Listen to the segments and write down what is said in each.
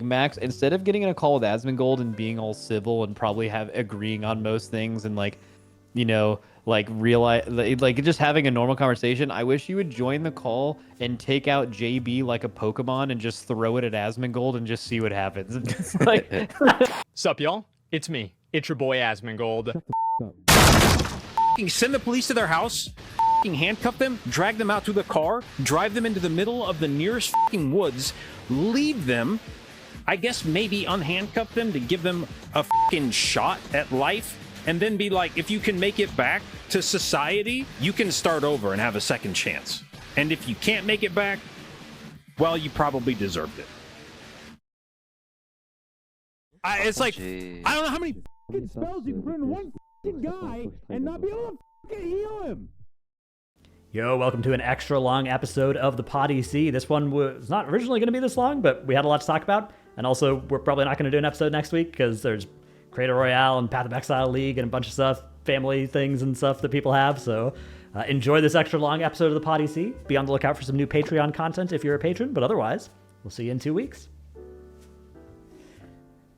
Max, instead of getting in a call with Asmongold and being all civil and probably agreeing on most things and like, you know, like realize like just having a normal conversation, I wish you would join the call and take out JB like a Pokemon and just throw it at Asmongold and just see what happens. It's like, Sup, y'all? It's me. It's your boy Asmongold. Send the police to their house, handcuff them, drag them out to the car, drive them into the middle of the nearest woods, leave them, I guess maybe unhandcuff them to give them a shot at life, and then be like, if you can make it back to society, you can start over and have a second chance. And if you can't make it back, well, you probably deserved it. It's like, I don't know how many spells you can put in one guy and not be able to heal him. Yo, welcome to an extra long episode of the PoddyC. This one was not originally going to be this long, but we had a lot to talk about. And also, we're probably not going to do an episode next week because there's Creator Royale and Path of Exile League and a bunch of stuff, family things and stuff that people have. So enjoy this extra long episode of the PoddyC. Be on the lookout for some new Patreon content if you're a patron, but otherwise, we'll see you in 2 weeks.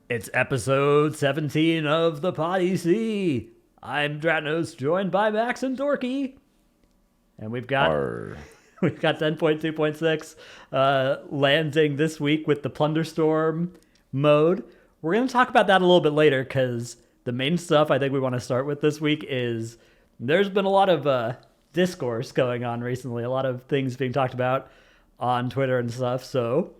It's episode 17 of the PoddyC. I'm Dratnos, joined by Max and Dorki. And we've got 10.2.6 landing this week with the Plunderstorm mode. We're going to talk about that a little bit later because the main stuff I think we want to start with this week is there's been a lot of discourse going on recently, a lot of things being talked about on Twitter and stuff. So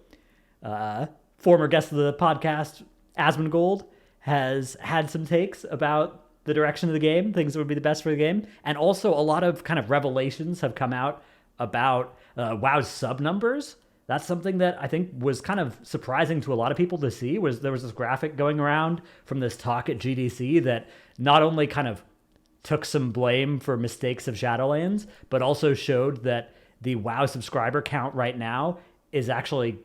former guest of the podcast, Asmongold, has had some takes about the direction of the game, things that would be the best for the game. And also a lot of kind of revelations have come out about WoW's sub numbers. That's something that I think was kind of surprising to a lot of people to see. There was this graphic going around from this talk at GDC that not only kind of took some blame for mistakes of Shadowlands, but also showed that the WoW subscriber count right now is actually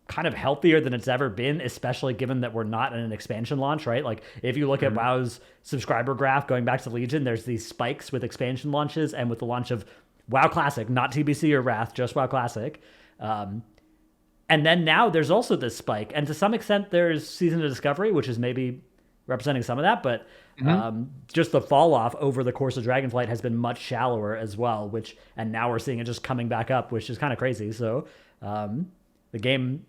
kind of healthier than it's ever been, especially given that we're not in an expansion launch, right? Like if you look at WoW's subscriber graph going back to Legion, there's these spikes with expansion launches and with the launch of WoW Classic, not TBC or Wrath, just WoW Classic. And then now there's also this spike, and to some extent there's Season of Discovery, which is maybe representing some of that, but just the fall off over the course of Dragonflight has been much shallower as well, and now we're seeing it just coming back up, which is kind of crazy. So the game,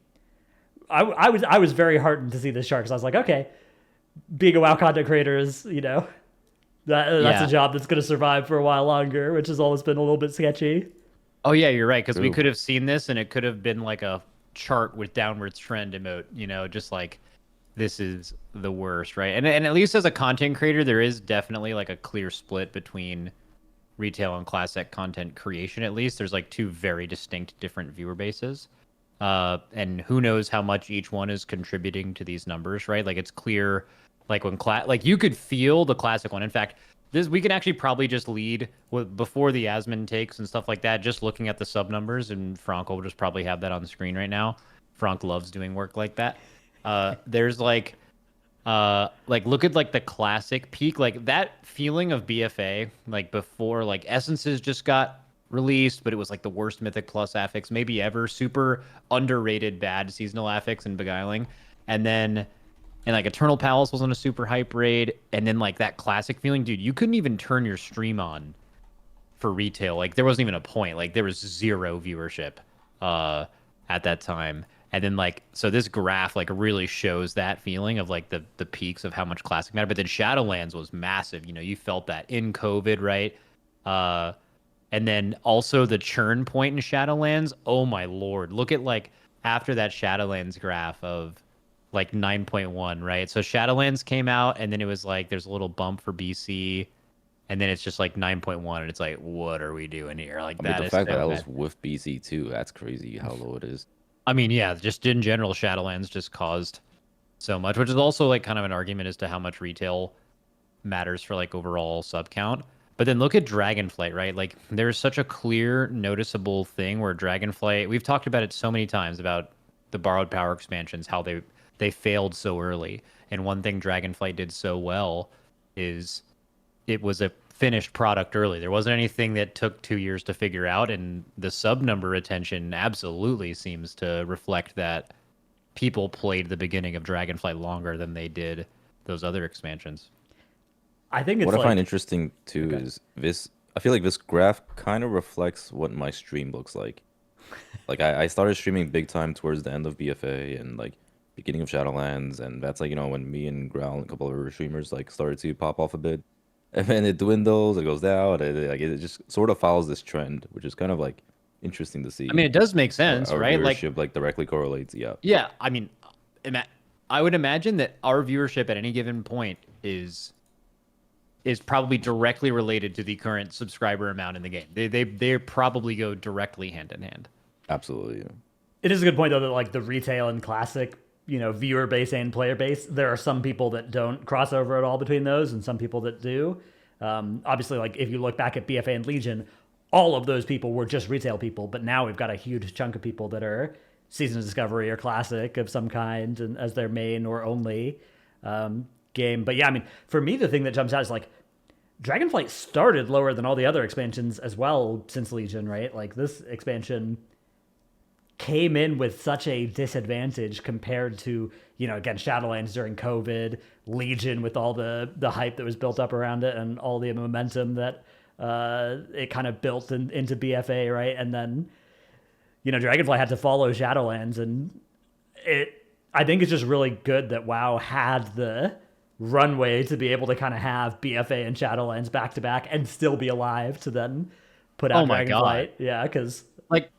I was very heartened to see this chart because I was like, okay, being a WoW content creator is, that's a job that's going to survive for a while longer, which has always been a little bit sketchy. oh yeah, you're right, because we could have seen this and it could have been like a chart with downwards trend emote, just like this is the worst, right? And at least as a content creator, there is definitely like a clear split between retail and classic content creation. At least there's like two very distinct different viewer bases. And who knows how much each one is contributing to these numbers, right? Like it's clear, like when like you could feel the classic one. In fact, we can actually probably just lead with before the Asmon takes and stuff like that, just looking at the sub numbers, and Frank will just probably have that on the screen right now. Frank loves doing work like that. There's like look at like the classic peak, like that feeling of BFA, like before like Essences just got released, but it was like the worst Mythic Plus affix maybe ever, super underrated bad seasonal affix and beguiling, and like Eternal Palace was on a super hype raid, and then like that classic feeling, dude, you couldn't even turn your stream on for retail, like there wasn't even a point, like there was zero viewership at that time. And then like, so this graph like really shows that feeling of like the peaks of how much classic mattered. But then Shadowlands was massive, you felt that in COVID, right? And then also the churn point in Shadowlands. Oh my lord. Look at like after that Shadowlands graph of like 9.1, right? So Shadowlands came out and then it was like there's a little bump for BC and then it's just like 9.1 and it's like, what are we doing here? Like the fact that was with BC too, that's crazy how low it is. I mean, yeah, just in general, Shadowlands just caused so much, which is also like kind of an argument as to how much retail matters for like overall sub count. But then look at Dragonflight, right? Like there's such a clear, noticeable thing where Dragonflight, we've talked about it so many times about the borrowed power expansions, how they failed so early. And one thing Dragonflight did so well is it was a finished product early. There wasn't anything that took 2 years to figure out, and the sub number retention absolutely seems to reflect that people played the beginning of Dragonflight longer than they did those other expansions. I think it's What I like find interesting too is this. I feel like this graph kind of reflects what my stream looks like. Like I started streaming big time towards the end of BFA and like beginning of Shadowlands, and that's like when me and Growl and a couple of other streamers like started to pop off a bit, and then it dwindles, it goes down, and it just sort of follows this trend, which is kind of like interesting to see. I mean, it does make Our, sense, our right? viewership like directly correlates. Yeah. Yeah, I mean, I would imagine that our viewership at any given point is probably directly related to the current subscriber amount in the game. They probably go directly hand in hand. Absolutely. Yeah. it is a good point though that like the retail and classic, viewer base and player base, there are some people that don't cross over at all between those, and some people that do. Obviously, like if you look back at BFA and Legion, all of those people were just retail people, but now we've got a huge chunk of people that are Season of Discovery or Classic of some kind and as their main or only game. But yeah, I mean, for me, the thing that jumps out is like Dragonflight started lower than all the other expansions as well since Legion, right? Like this expansion came in with such a disadvantage compared to, again, Shadowlands during COVID, Legion with all the hype that was built up around it and all the momentum that it kind of built into BFA, right? And then, Dragonflight had to follow Shadowlands, and I think it's just really good that WoW had the runway to be able to kind of have BFA and Shadowlands back to back and still be alive to then put out Oh my Dragonflight. God. Yeah, because like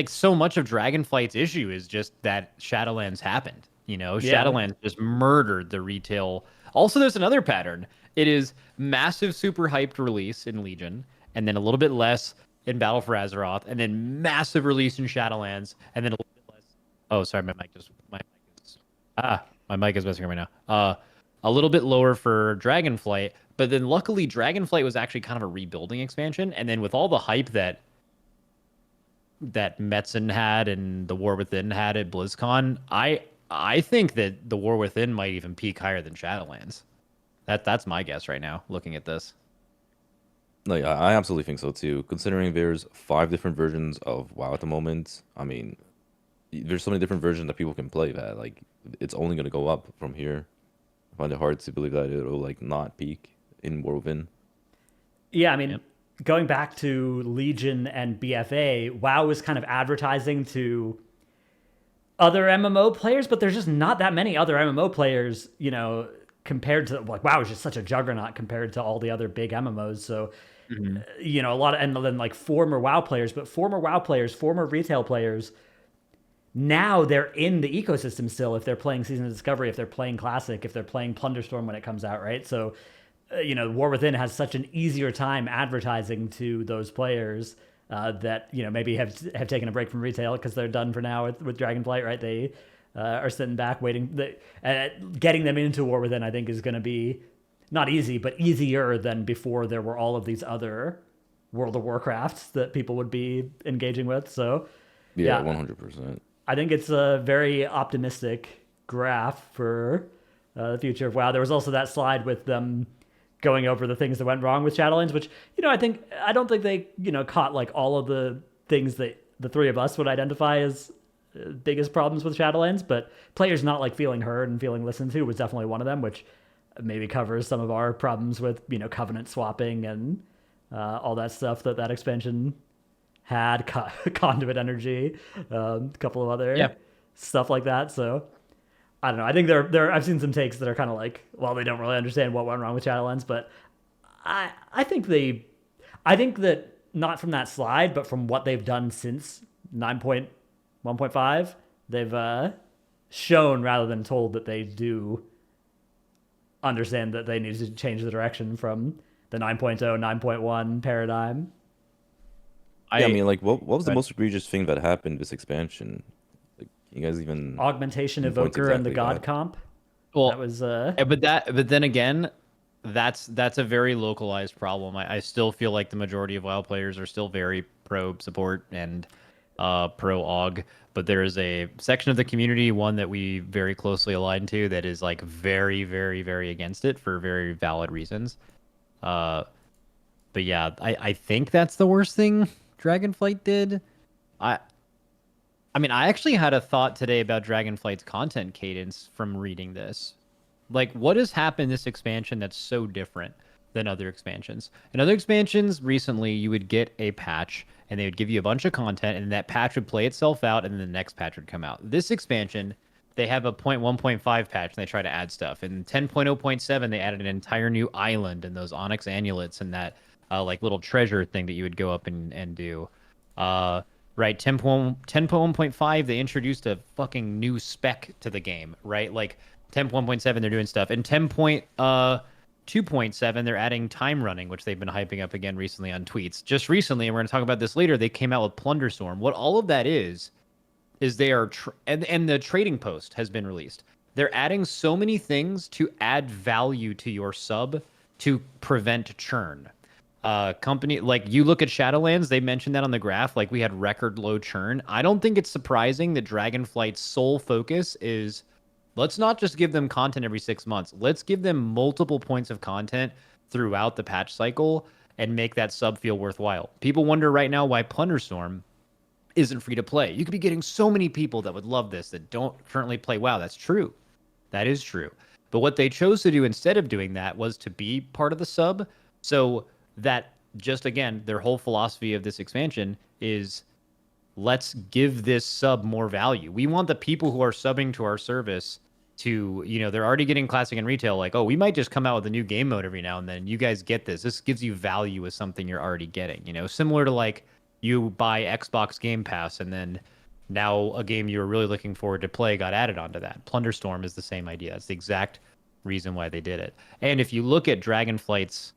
so much of Dragonflight's issue is just that Shadowlands happened. Shadowlands just murdered the retail. Also, there's another pattern. It is massive, super hyped release in Legion, and then a little bit less in Battle for Azeroth, and then massive release in Shadowlands, and then a little bit less. Oh, sorry, my mic is messing right now. A little bit lower for Dragonflight, but then luckily Dragonflight was actually kind of a rebuilding expansion, and then with all the hype that Metzen had and the War Within had at BlizzCon, I think that the War Within might even peak higher than Shadowlands. That's my guess right now, looking at this. Like I absolutely think so too. Considering there's 5 different versions of WoW at the moment, I mean, there's so many different versions that people can play that like it's only going to go up from here. I find it hard to believe that it'll like not peak in War Within. yeah, I mean, going back to Legion and BFA, WoW was kind of advertising to other MMO players, but there's just not that many other MMO players, compared to like WoW is just such a juggernaut compared to all the other big MMOs. So, a lot of, and then like former WoW players, former retail players, now they're in the ecosystem still if they're playing Season of Discovery, if they're playing Classic, if they're playing Plunderstorm when it comes out, right? So, War Within has such an easier time advertising to those players that maybe have taken a break from retail because they're done for now with Dragonflight, right? They are sitting back waiting. Getting them into War Within, I think, is going to be not easy, but easier than before there were all of these other World of Warcrafts that people would be engaging with. So, Yeah, 100%. I think it's a very optimistic graph for the future of WoW. There was also that slide with them going over the things that went wrong with Shadowlands, which, I don't think they, caught like all of the things that the three of us would identify as biggest problems with Shadowlands, but players not like feeling heard and feeling listened to was definitely one of them, which maybe covers some of our problems with, covenant swapping and all that stuff that expansion had, conduit energy, a couple of other stuff like that. So I don't know. I think I've seen some takes that are kind of like, well, they don't really understand what went wrong with Shadowlands, but I think that not from that slide, but from what they've done since 9.1.5, they've shown rather than told that they do understand that they need to change the direction from the 9.0, 9.1 paradigm. I mean, like, what was the most egregious thing that happened this expansion? Like, you guys even Augmentation pinpoint Evoker and the exactly God that? comp. Well, That was but then again, that's a very localized problem. I still feel like the majority of WoW players are still very pro support and pro AUG, but there is a section of the community, one that we very closely align to, that is like very, very, very against it for very valid reasons. But yeah, I think that's the worst thing Dragonflight did. I I mean, I actually had a thought today about Dragonflight's content cadence from reading this. Like, what has happened this expansion that's so different than other expansions? In other expansions, recently, you would get a patch, and they would give you a bunch of content, and that patch would play itself out, and then the next patch would come out. This expansion, they have a 0.1.5 patch, and they try to add stuff. In 10.0.7, they added an entire new island and those onyx amulets and that like little treasure thing that you would go up and do. Right, 10.1.5, they introduced a fucking new spec to the game, right? Like 10.1.7, they're doing stuff. And 10.2.7, they're adding time running, which they've been hyping up again recently on tweets. Just recently, and we're going to talk about this later, they came out with Plunderstorm. What all of that is they are, and the trading post has been released. They're adding so many things to add value to your sub to prevent churn. Company like you look at Shadowlands, they mentioned that on the graph, like we had record low churn. I don't think it's surprising that Dragonflight's sole focus is let's not just give them content every 6 months. Let's give them multiple points of content throughout the patch cycle and make that sub feel worthwhile. People wonder right now why Plunderstorm isn't free to play. You could be getting so many people that would love this that don't currently play WoW. That's true. That is true. But what they chose to do instead of doing that was to be part of the sub. So that just again, their whole philosophy of this expansion is let's give this sub more value. We want the people who are subbing to our service to, you know, they're already getting classic and retail. Like, oh, we might just come out with a new game mode every now and then. You guys get this. This gives you value with something you're already getting, you know, similar to like you buy Xbox Game Pass and then now a game you were really looking forward to play got added onto that. Plunderstorm is the same idea. That's the exact reason why they did it. And if you look at Dragonflight's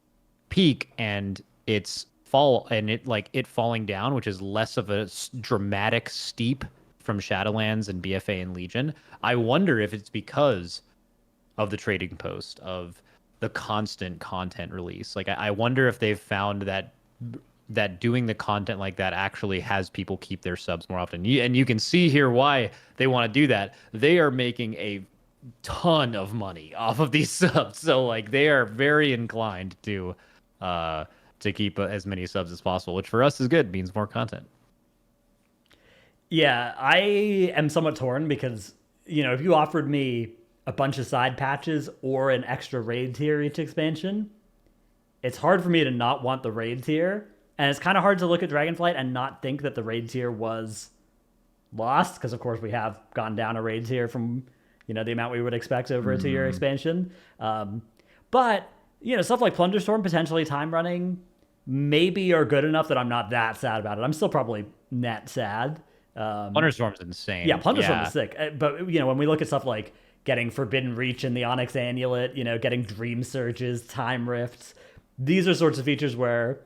peak and its fall and it falling down, which is less of a dramatic steep from Shadowlands and BFA and Legion, I wonder if it's because of the trading post, of the constant content release. Like I wonder if they've found that doing the content like that actually has people keep their subs more often. And you can see here why they want to do that. They are making a ton of money off of these subs, so like they are very inclined to keep as many subs as possible, which for us is good. It means more content. Yeah, I am somewhat torn because, you know, if you offered me a bunch of side patches or an extra raid tier each expansion, it's hard for me to not want the raid tier. And it's kind of hard to look at Dragonflight and not think that the raid tier was lost, because of course we have gone down a raid tier from, you know, the amount we would expect over a 2-year expansion. But, you know, stuff like Plunderstorm, potentially time running, maybe are good enough that I'm not that sad about it. I'm still probably net sad. Plunderstorm's insane. Yeah, Plunderstorm is sick. But, you know, when we look at stuff like getting Forbidden Reach in the Onyx Amulet, you know, getting Dream Surges, Time Rifts, these are sorts of features where,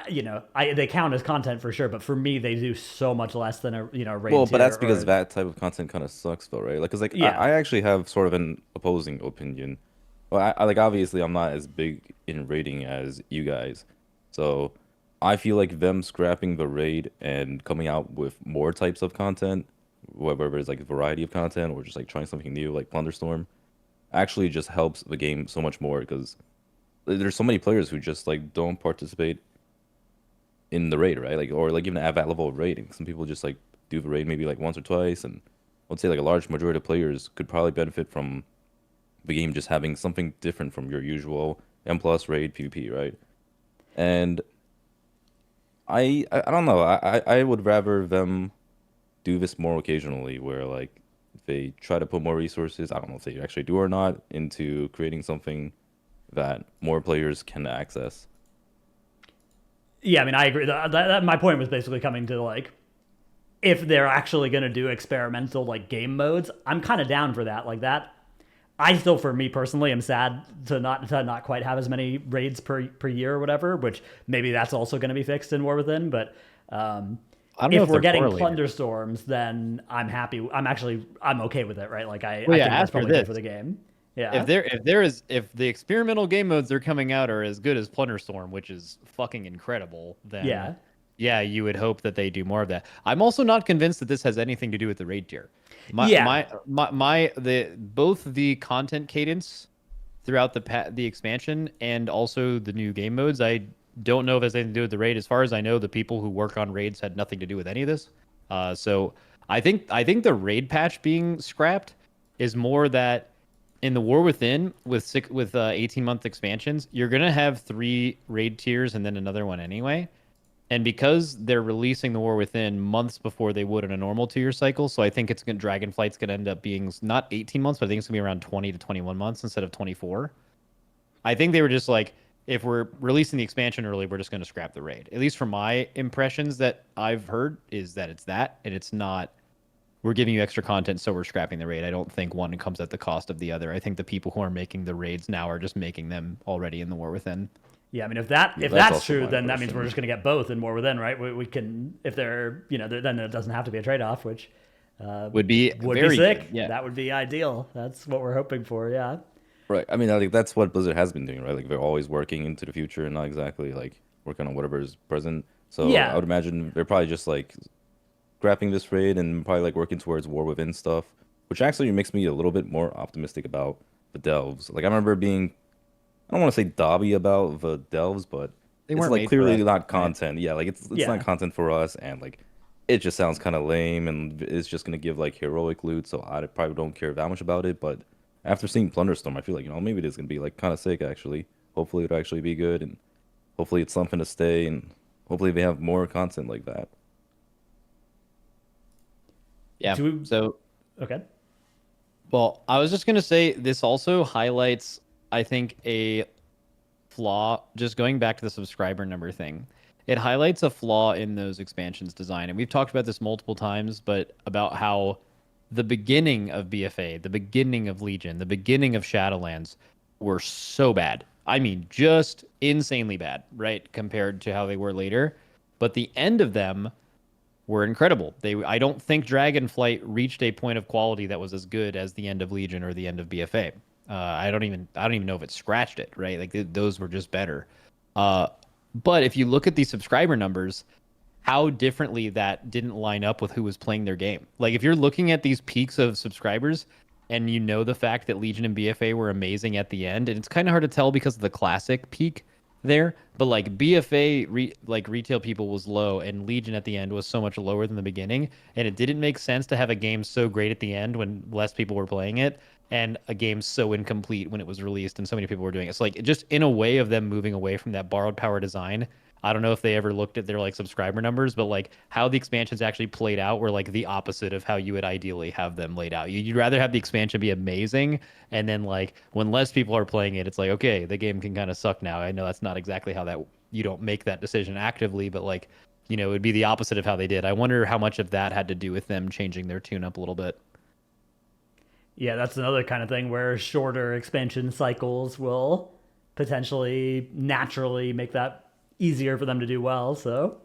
they count as content for sure, but for me, they do so much less than a raid. Well, but that's because that type of content kind of sucks, though, right? Like, cause like yeah. I actually have sort of an opposing opinion. Well, I like obviously I'm not as big in raiding as you guys, so I feel like them scrapping the raid and coming out with more types of content, whether it's like a variety of content or just like trying something new, like Plunderstorm, actually just helps the game so much more because there's so many players who just like don't participate in the raid, right? Like, or like even at that level of raiding, some people just like do the raid maybe like once or twice, and I'd say like a large majority of players could probably benefit from the game just having something different from your usual M+ raid PvP, right? And I don't know. I would rather them do this more occasionally, where like they try to put more resources. I don't know if they actually do or not into creating something that more players can access. Yeah, I mean, I agree. That my point was basically coming to like, if they're actually going to do experimental like game modes, I'm kind of down for that. Like that, I still, for me personally, am sad to not quite have as many raids per year or whatever. Which maybe that's also going to be fixed in War Within. But if we're getting Plunderstorms, then I'm happy. I'm okay with it, right? Like I think that's probably good for the game. Yeah. If the experimental game modes they're coming out are as good as Plunderstorm, which is fucking incredible, then you would hope that they do more of that. I'm also not convinced that this has anything to do with the raid tier. Both the content cadence throughout the expansion and also the new game modes, I don't know if it has anything to do with the raid. As far as I know, the people who work on raids had nothing to do with any of this. So I think the raid patch being scrapped is more that in the War Within with 18-month expansions, you're gonna have 3 raid tiers and then another one anyway. And because they're releasing the War Within months before they would in a normal 2-year cycle, so I think Dragonflight's gonna end up being not 18 months, but I think it's gonna be around 20 to 21 months instead of 24. I think they were just like, if we're releasing the expansion early, we're just gonna scrap the raid. At least from my impressions that I've heard is that it's that, and it's not. We're giving you extra content, so we're scrapping the raid. I don't think one comes at the cost of the other. I think the people who are making the raids now are just making them already in the War Within. Yeah, I mean, if that's that's also true, my then that means impression. we're just going to get both and more within, right? We can, if they're, then it doesn't have to be a trade off, which Would be would very be sick. good. Yeah. That would be ideal. That's what we're hoping for. Yeah. Right. I mean, like that's what Blizzard has been doing, right? Like they're always working into the future and not exactly like working on whatever is present. So Yeah. I would imagine they're probably just like scrapping this raid and probably like working towards War Within stuff, which actually makes me a little bit more optimistic about the delves. Like I remember being, I don't want to say dobby about the delves, but They it's weren't like made for clearly us, not content. Yeah, like it's Yeah. not content for us, and like it just sounds kind of lame, and it's just gonna give like heroic loot. So I probably don't care that much about it. But after seeing Plunderstorm, I feel like maybe it is gonna be like kind of sick actually. Hopefully it'll actually be good, and hopefully it's something to stay, and hopefully they have more content like that. Yeah. Do we- So, Okay. well, I was just gonna say this also highlights, I think, a flaw. Just going back to the subscriber number thing, it highlights a flaw in those expansions design, and we've talked about this multiple times, but about how the beginning of BFA, the beginning of Legion, the beginning of Shadowlands were so bad. I mean, just insanely bad, right? Compared to how they were later. But the end of them were incredible. I don't think Dragonflight reached a point of quality that was as good as the end of Legion or the end of BFA. I don't even know if it scratched it, right? Like those were just better. But if you look at these subscriber numbers, how differently that didn't line up with who was playing their game. Like if you're looking at these peaks of subscribers and you know the fact that Legion and BFA were amazing at the end, and it's kind of hard to tell because of the classic peak there, but like BFA retail people was low and Legion at the end was so much lower than the beginning, and it didn't make sense to have a game so great at the end when less people were playing it, and a game so incomplete when it was released and so many people were doing it. So like just in a way of them moving away from that borrowed power design. I don't know if they ever looked at their like subscriber numbers, but like how the expansions actually played out were like the opposite of how you would ideally have them laid out. You'd rather have the expansion be amazing, and then like when less people are playing it, it's like, okay, the game can kind of suck now. I know that's not exactly how that, you don't make that decision actively, but like, it would be the opposite of how they did. I wonder how much of that had to do with them changing their tune up a little bit. Yeah, that's another kind of thing where shorter expansion cycles will potentially naturally make that easier for them to do well. So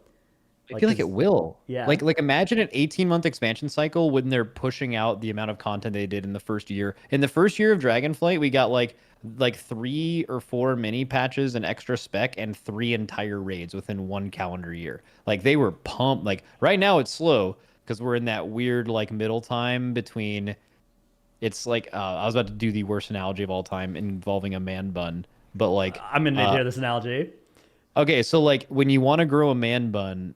I feel like it will. Yeah. Like imagine an 18-month expansion cycle when they're pushing out the amount of content they did in the first year. In the first year of Dragonflight, we got like 3 or 4 mini patches and extra spec and 3 entire raids within 1 calendar year. Like they were pumped. Like right now it's slow because we're in that weird like middle time between. It's like I was about to do the worst analogy of all time involving a man bun, but like I'm gonna need to hear this analogy. okay, so like when you want to grow a man buns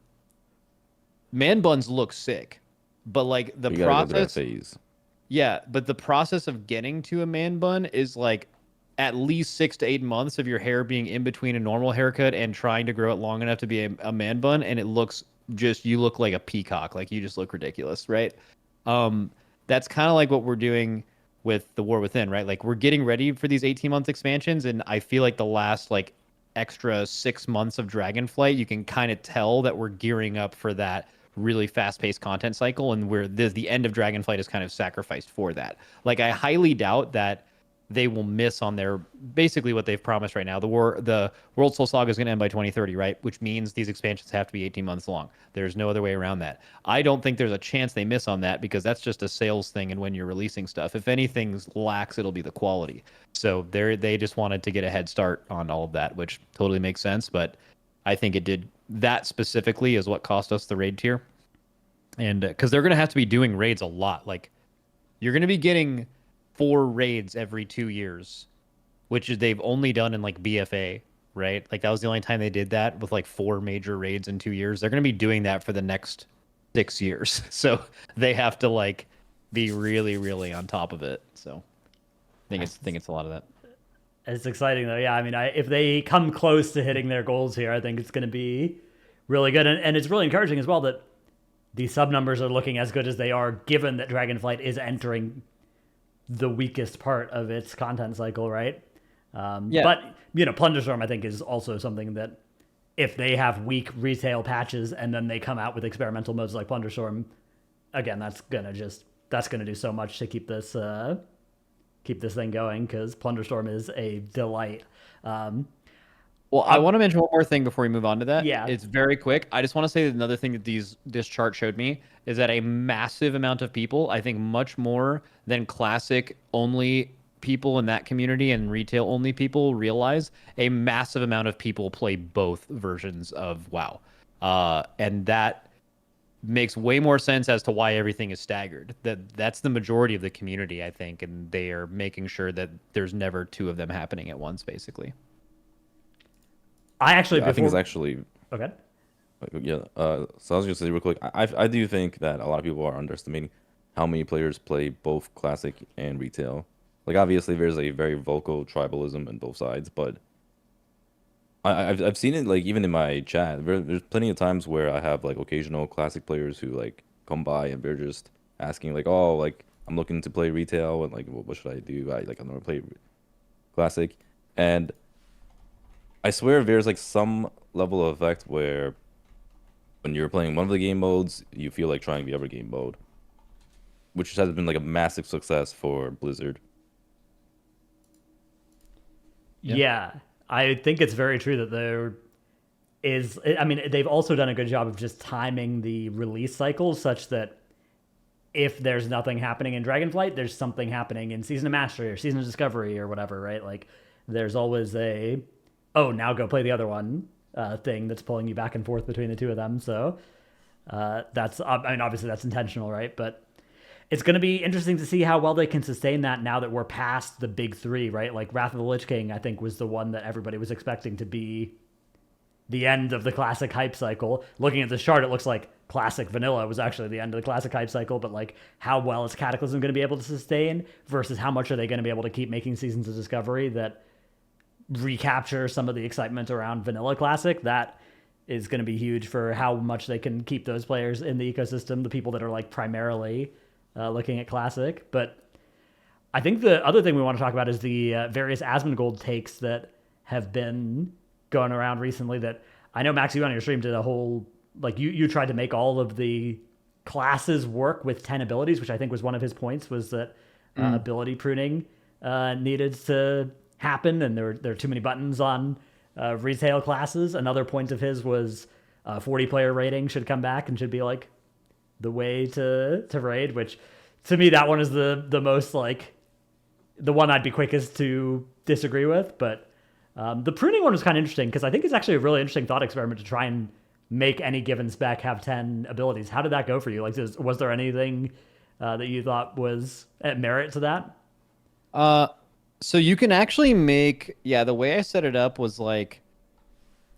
look sick, but like the You gotta go through that process, phase. yeah, but the process of getting to a man bun is like at least 6 to 8 months of your hair being in between a normal haircut and trying to grow it long enough to be a man bun, and it looks you look like a peacock, like you just look ridiculous, right? That's kind of like what we're doing with the War Within, right? Like we're getting ready for these 18-month expansions, and I feel like the last like extra 6 months of Dragonflight, you can kind of tell that we're gearing up for that really fast-paced content cycle, and where the end of Dragonflight is kind of sacrificed for that. Like I highly doubt that they will miss on their basically what they've promised right now. The World Soul Saga is going to end by 2030, right? Which means these expansions have to be 18 months long. There's no other way around that. I don't think there's a chance they miss on that because that's just a sales thing. And when you're releasing stuff, if anything lacks, it'll be the quality. So they just wanted to get a head start on all of that, which totally makes sense. But I think it did that specifically is what cost us the raid tier. And because they're going to have to be doing raids a lot. Like you're going to be getting 4 raids every 2 years, which is they've only done in like BFA, right? Like that was the only time they did that with like 4 major raids in 2 years. They're going to be doing that for the next 6 years. So they have to like be really, really on top of it. So I think it's a lot of that. It's exciting though. Yeah, I mean, if they come close to hitting their goals here, I think it's going to be really good, and it's really encouraging as well that the sub numbers are looking as good as they are, given that Dragonflight is entering the weakest part of its content cycle, right? Yeah. But Plunderstorm I think is also something that if they have weak retail patches and then they come out with experimental modes like Plunderstorm, again, that's gonna do so much to keep this thing going, because Plunderstorm is a delight. Well, I want to mention one more thing before we move on to that. Yeah. It's very quick. I just want to say that another thing that this chart showed me is that a massive amount of people, I think much more than classic only people in that community and retail only people realize, a massive amount of people play both versions of WoW. And that makes way more sense as to why everything is staggered. That's the majority of the community, I think, and they are making sure that there's never two of them happening at once, basically. I think it's actually okay. Yeah. So I was gonna say real quick, I do think that a lot of people are underestimating how many players play both classic and retail. Like obviously there's a very vocal tribalism on both sides, but I've seen it like even in my chat. There's plenty of times where I have like occasional classic players who like come by and they're just asking like, oh, like I'm looking to play retail and like what should I do? I never play classic, and I swear there's like some level of effect where when you're playing one of the game modes, you feel like trying the other game mode, which has been like a massive success for Blizzard. Yeah, I think it's very true that there is. I mean, they've also done a good job of just timing the release cycles such that if there's nothing happening in Dragonflight, there's something happening in Season of Mastery or Season of Discovery or whatever, right? Like, there's always a, oh, now go play the other one thing that's pulling you back and forth between the two of them. So that's, I mean, obviously that's intentional, right? But it's going to be interesting to see how well they can sustain that now that we're past the big three, right? Like Wrath of the Lich King, I think, was the one that everybody was expecting to be the end of the classic hype cycle. Looking at this chart, it looks like classic vanilla was actually the end of the classic hype cycle, but like how well is Cataclysm going to be able to sustain versus how much are they going to be able to keep making Seasons of Discovery that recapture some of the excitement around vanilla classic? That is going to be huge for how much they can keep those players in the ecosystem, the people that are like primarily looking at classic. But I think the other thing we want to talk about is the various Asmongold takes that have been going around recently. That I know, Max, you on your stream did a whole, like you tried to make all of the classes work with 10 abilities, which I think was one of his points, was that ability pruning needed to happen, and there are too many buttons on retail classes. Another point of his was 40 player rating should come back and should be like the way to raid, which to me that one is the most like the one I'd be quickest to disagree with. But the pruning one was kind of interesting because I think it's actually a really interesting thought experiment to try and make any given spec have 10 abilities. How did that go for you? Like, was there anything that you thought was at merit to that? So you can actually make, the way I set it up was like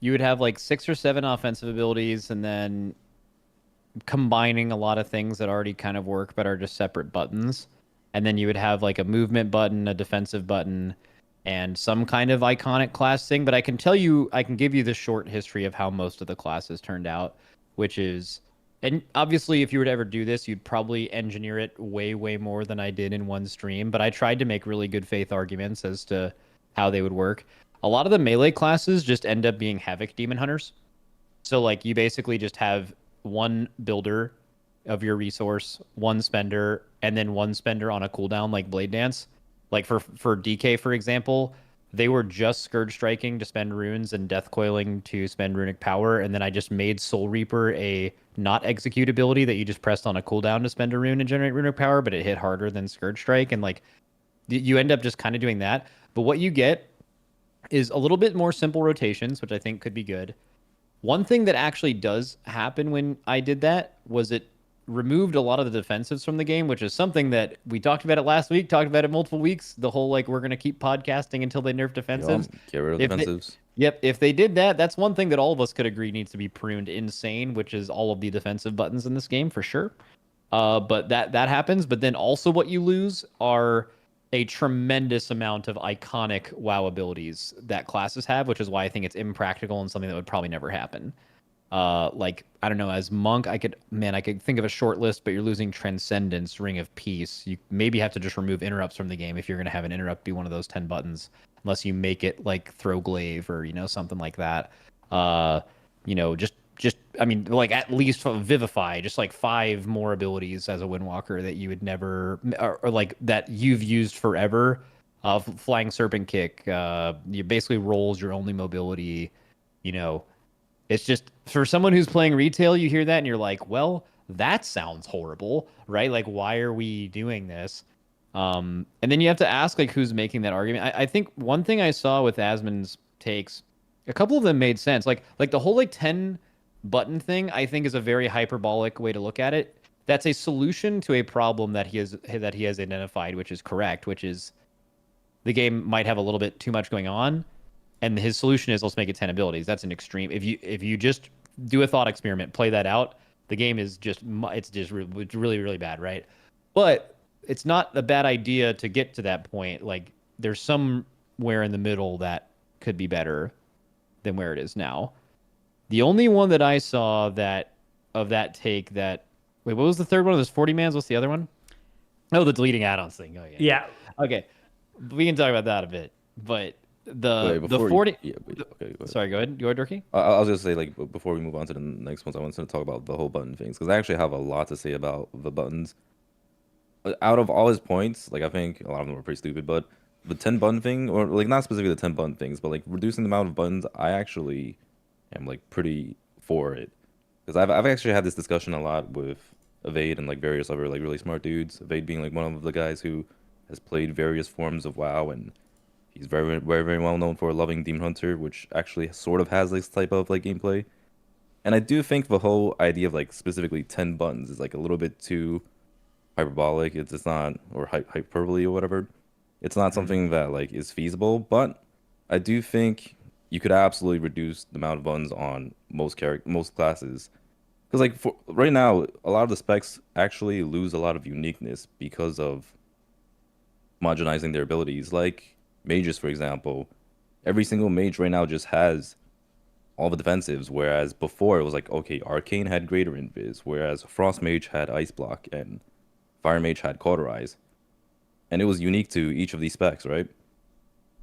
you would have like 6 or 7 offensive abilities and then combining a lot of things that already kind of work but are just separate buttons. And then you would have like a movement button, a defensive button, and some kind of iconic class thing. But I can give you the short history of how most of the classes turned out, which is, and obviously if you were to ever do this, you'd probably engineer it way, way more than I did in one stream. But I tried to make really good faith arguments as to how they would work. A lot of the melee classes just end up being Havoc Demon Hunters. So like you basically just have one builder of your resource, one spender, and then one spender on a cooldown like Blade Dance. Like for DK, for example, they were just Scourge Striking to spend runes and Death Coiling to spend runic power, and then I just made Soul Reaper a not execute ability that you just pressed on a cooldown to spend a rune and generate runic power, but it hit harder than Scourge Strike, and like you end up just kind of doing that. But what you get is a little bit more simple rotations, which I think could be good. One thing that actually does happen when I did that was it removed a lot of the defensives from the game, which is something that we talked about it last week, talked about it multiple weeks. The whole like we're gonna keep podcasting until they nerf defensives. Get rid of If they- defensives. Yep, if they did that, that's one thing that all of us could agree needs to be pruned insane, which is all of the defensive buttons in this game for sure. But that happens. But then also what you lose are a tremendous amount of iconic WoW abilities that classes have, which is why I think it's impractical and something that would probably never happen. Like I don't know, as monk, I could think of a short list, but you're losing Transcendence, Ring of Peace. You maybe have to just remove interrupts from the game if you're going to have an interrupt be one of those 10 buttons, unless you make it like throw glaive or something like that. Just I mean, like at least vivify, just like 5 more abilities as a windwalker that you would never or like that you've used forever. Flying serpent kick, you basically rolls your only mobility, It's just for someone who's playing retail, you hear that and you're like, well, that sounds horrible, right? Like, why are we doing this? And then you have to ask like who's making that argument. I think one thing I saw with Asmon's takes, a couple of them made sense. Like the whole like 10 button thing, I think is a very hyperbolic way to look at it. That's a solution to a problem that he has identified, which is correct, which is the game might have a little bit too much going on. And his solution is let's make it 10 abilities. That's an extreme. If you just do a thought experiment, play that out, the game is just really, really bad, right? But it's not a bad idea to get to that point. Like there's somewhere in the middle that could be better than where it is now. The only one that I saw that take that wait, what was the third one? There's 40 mans. What's the other one? Oh, the deleting add-ons thing. Oh yeah. Okay, we can talk about that a bit, but. The 40 okay, go sorry, go ahead, Dorki. I was gonna say, like, before we move on to the next ones, I wanted to talk about the whole button things because I actually have a lot to say about the buttons. Out of all his points, like I think a lot of them were pretty stupid, but the 10 button thing, or like not specifically the 10 button things, but like reducing the amount of buttons, I actually am like pretty for it because I've actually had this discussion a lot with Evade and like various other like really smart dudes. Evade being like one of the guys who has played various forms of WoW, and he's very, very, very well known for loving Demon Hunter, which actually sort of has this type of like gameplay. And I do think the whole idea of like specifically 10 buttons is like a little bit too hyperbolic. It's not, or hyperbole or whatever. It's not something that like is feasible, but I do think you could absolutely reduce the amount of buttons on most classes. Because like for right now, a lot of the specs actually lose a lot of uniqueness because of homogenizing their abilities. Like mages, for example, every single mage right now just has all the defensives, whereas before it was like, okay, Arcane had greater invis, whereas Frost Mage had Ice Block and Fire Mage had Cauterize. And it was unique to each of these specs, right?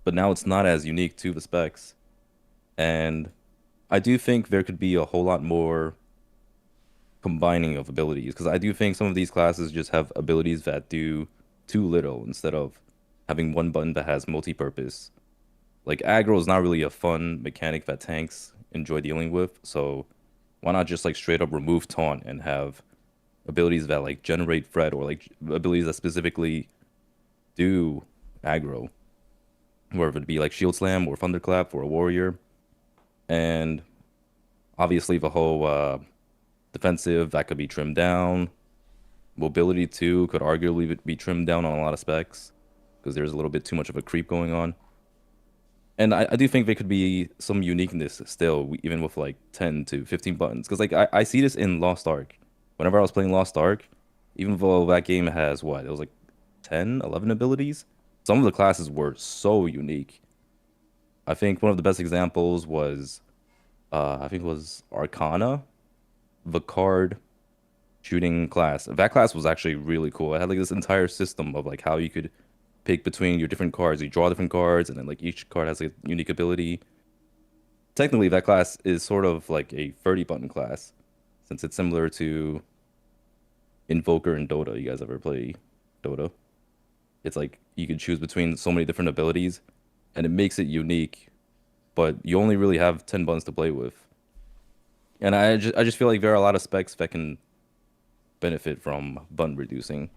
But now it's not as unique to the specs. And I do think there could be a whole lot more combining of abilities, because I do think some of these classes just have abilities that do too little instead of having one button that has multi-purpose. Like aggro is not really a fun mechanic that tanks enjoy dealing with, so why not just like straight up remove taunt and have abilities that like generate threat, or like abilities that specifically do aggro, whether it be like shield slam or thunderclap for a warrior. And obviously the whole defensive that could be trimmed down. Mobility too could arguably be trimmed down on a lot of specs, because there's a little bit too much of a creep going on. And I do think there could be some uniqueness still, even with like 10 to 15 buttons. Because like I see this in Lost Ark. Whenever I was playing Lost Ark, even though that game has what? It was like 10, 11 abilities. Some of the classes were so unique. I think one of the best examples was, I think it was Arcana, the card shooting class. That class was actually really cool. It had like this entire system of like how you could pick between your different cards. You draw different cards, and then like each card has a unique ability. Technically, that class is sort of like a 30 button class, since it's similar to Invoker and Dota. You guys ever play Dota? It's like you could choose between so many different abilities, and it makes it unique, but you only really have 10 buttons to play with. And I just feel like there are a lot of specs that can benefit from button reducing.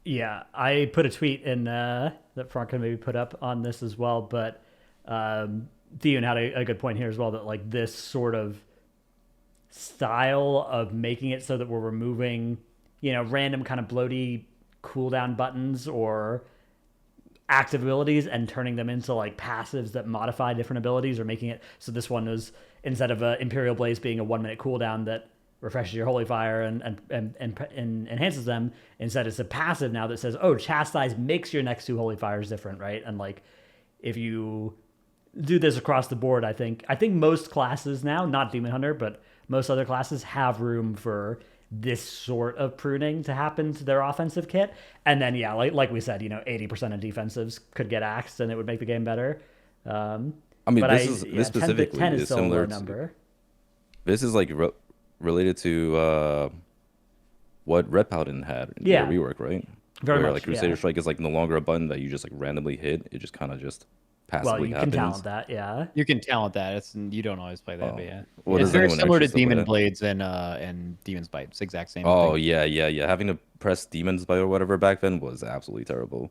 Yeah, I put a tweet in that Frank can maybe put up on this as well, but Theon had a good point here as well, that like this sort of style of making it so that we're removing, random kind of bloaty cooldown buttons or active abilities and turning them into like passives that modify different abilities, or making it so this one was, instead of a Imperial Blaze being a 1 minute cooldown that refreshes your Holy Fire and enhances them, instead it's a passive now that says, oh, Chastise makes your next 2 Holy Fires different, right? And like, if you do this across the board, I think most classes now, not Demon Hunter, but most other classes have room for this sort of pruning to happen to their offensive kit. And then, yeah, like we said, 80% of defensives could get axed and it would make the game better. I mean, but this specifically 10 is still a similar low to, number. this is like related to what Red Paladin had in their rework, right? Very Where much, like Crusader yeah. Strike is like no longer a button that you just like randomly hit. It just kind of just Well, passively you can happens. talent that, yeah. You can talent that. You don't always play that, but yeah. Well, It's does very anyone similar to actually still play Demon that? Blades and Demon's Bite. It's the exact same Oh thing. yeah. Having to press Demon's Bite or whatever back then was absolutely terrible.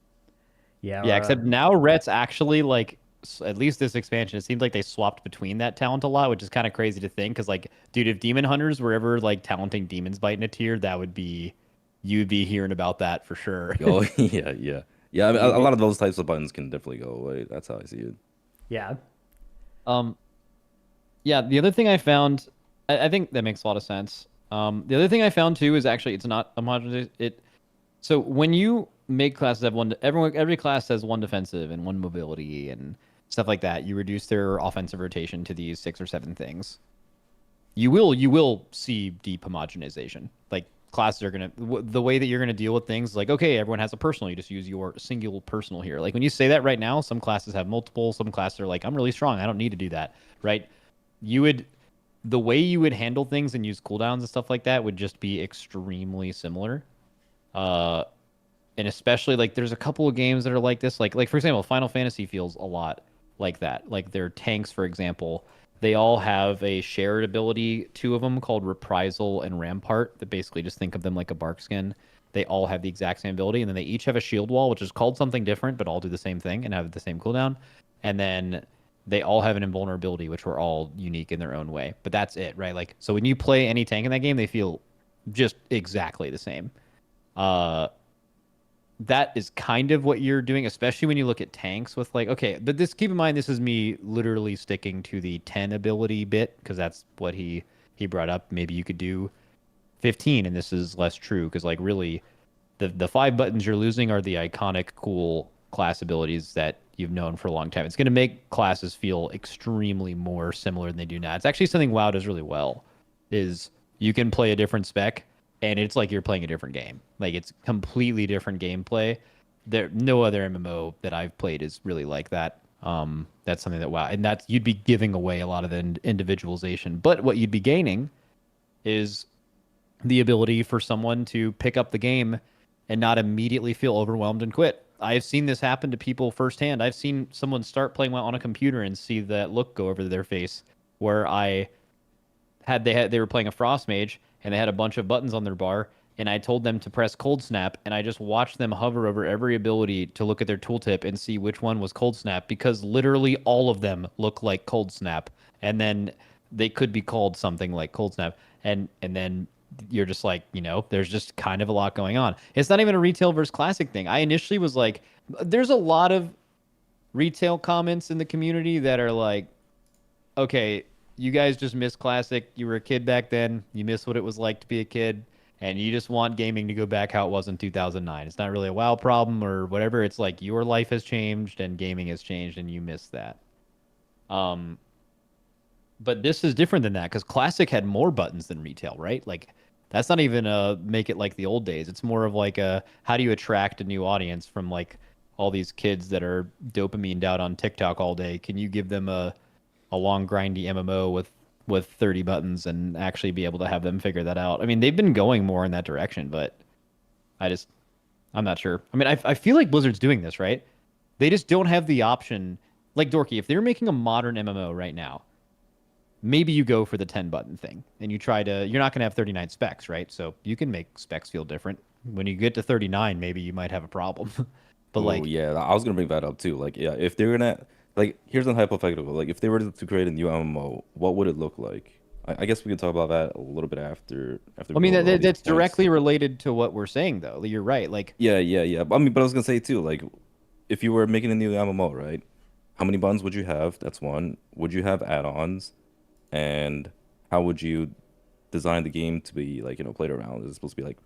Yeah, Yeah, except now Rhett's actually like, at least this expansion, it seems like they swapped between that talent a lot, which is kind of crazy to think. Because like, dude, if Demon Hunters were ever like talenting Demon's Bite in a tier, that would be, you'd be hearing about that for sure. Oh yeah. I mean, a lot of those types of buttons can definitely go away. That's how I see it. yeah. Yeah, the other thing I found, I think that makes a lot of sense. The other thing I found too is actually it's not homogeneous. So when you make classes have every class has 1 defensive and 1 mobility and stuff like that, you reduce their offensive rotation to these 6 or 7 things. You will see deep homogenization. Like classes are gonna, the way that you're gonna deal with things, like, okay, everyone has a personal, you just use your single personal here. Like when you say that right now, some classes have multiple, some classes are like, I'm really strong, I don't need to do that, right? The way you would handle things and use cooldowns and stuff like that would just be extremely similar. And especially like there's a couple of games that are like this, like for example, Final Fantasy feels a lot like that. Like their tanks, for example, they all have a shared ability, 2 of them called Reprisal and Rampart, that basically just think of them like a bark skin. They all have the exact same ability, and then they each have a shield wall, which is called something different, but all do the same thing and have the same cooldown. And then they all have an invulnerability, which were all unique in their own way. But that's it, right? Like, so when you play any tank in that game, they feel just exactly the same. That is kind of what you're doing, especially when you look at tanks with like, okay, but this, keep in mind, this is me literally sticking to the 10 ability bit because that's what he brought up. Maybe you could do 15 and this is less true because like really the 5 buttons you're losing are the iconic cool class abilities that you've known for a long time. It's going to make classes feel extremely more similar than they do now. It's actually something WoW does really well, is you can play a different spec and it's like you're playing a different game. Like it's completely different gameplay. No other MMO that I've played is really like that. That's something that WoW, and that's, you'd be giving away a lot of the individualization. But what you'd be gaining is the ability for someone to pick up the game and not immediately feel overwhelmed and quit. I've seen this happen to people firsthand. I've seen someone start playing WoW on a computer and see that look go over their face, where they were playing a Frost Mage and they had a bunch of buttons on their bar, and I told them to press Cold Snap, and I just watched them hover over every ability to look at their tooltip and see which one was Cold Snap, because literally all of them look like Cold Snap, and then they could be called something like Cold Snap, and then you're just like, there's just kind of a lot going on. It's not even a retail versus classic thing. I initially was like, there's a lot of retail comments in the community that are like, okay, you guys just miss classic. You were a kid back then. You miss what it was like to be a kid, and you just want gaming to go back how it was in 2009. It's not really a WoW problem or whatever. It's like your life has changed and gaming has changed, and you miss that. But this is different than that because classic had more buttons than retail, right? Like that's not even make it like the old days. It's more of like how do you attract a new audience from like all these kids that are dopamined out on TikTok all day? Can you give them a long grindy MMO with 30 buttons and actually be able to have them figure that out? I mean, they've been going more in that direction, but I'm not sure. I mean, I feel like Blizzard's doing this, right? They just don't have the option. Like Dorki, if they're making a modern MMO right now, maybe you go for the 10 button thing and you're not going to have 39 specs, right? So you can make specs feel different. When you get to 39, maybe you might have a problem. But yeah, I was gonna bring that up too. Like, yeah, if they're gonna, like, here's a hypothetical. Like, if they were to create a new MMO, what would it look like? I guess we could talk about that a little bit after. I mean, we go over all these that's points. directly related to what we're saying, though. You're right. Like, Yeah. I mean, but I was gonna say too, like, if you were making a new MMO, right? How many buttons would you have? That's one. Would you have add-ons? And how would you design the game to be like, played around? Is it supposed to be like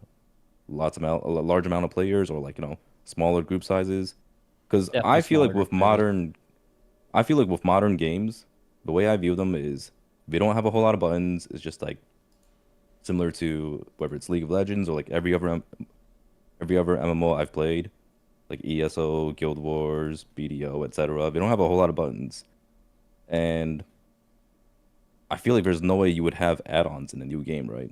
a large amount of players, or like, smaller group sizes? Because definitely I feel smaller like group sizes. I feel like with modern games, the way I view them is they don't have a whole lot of buttons. It's just like similar to whether it's League of Legends or like every other MMO I've played, like ESO, Guild Wars, BDO, etc. They don't have a whole lot of buttons, and I feel like there's no way you would have add-ons in a new game, right?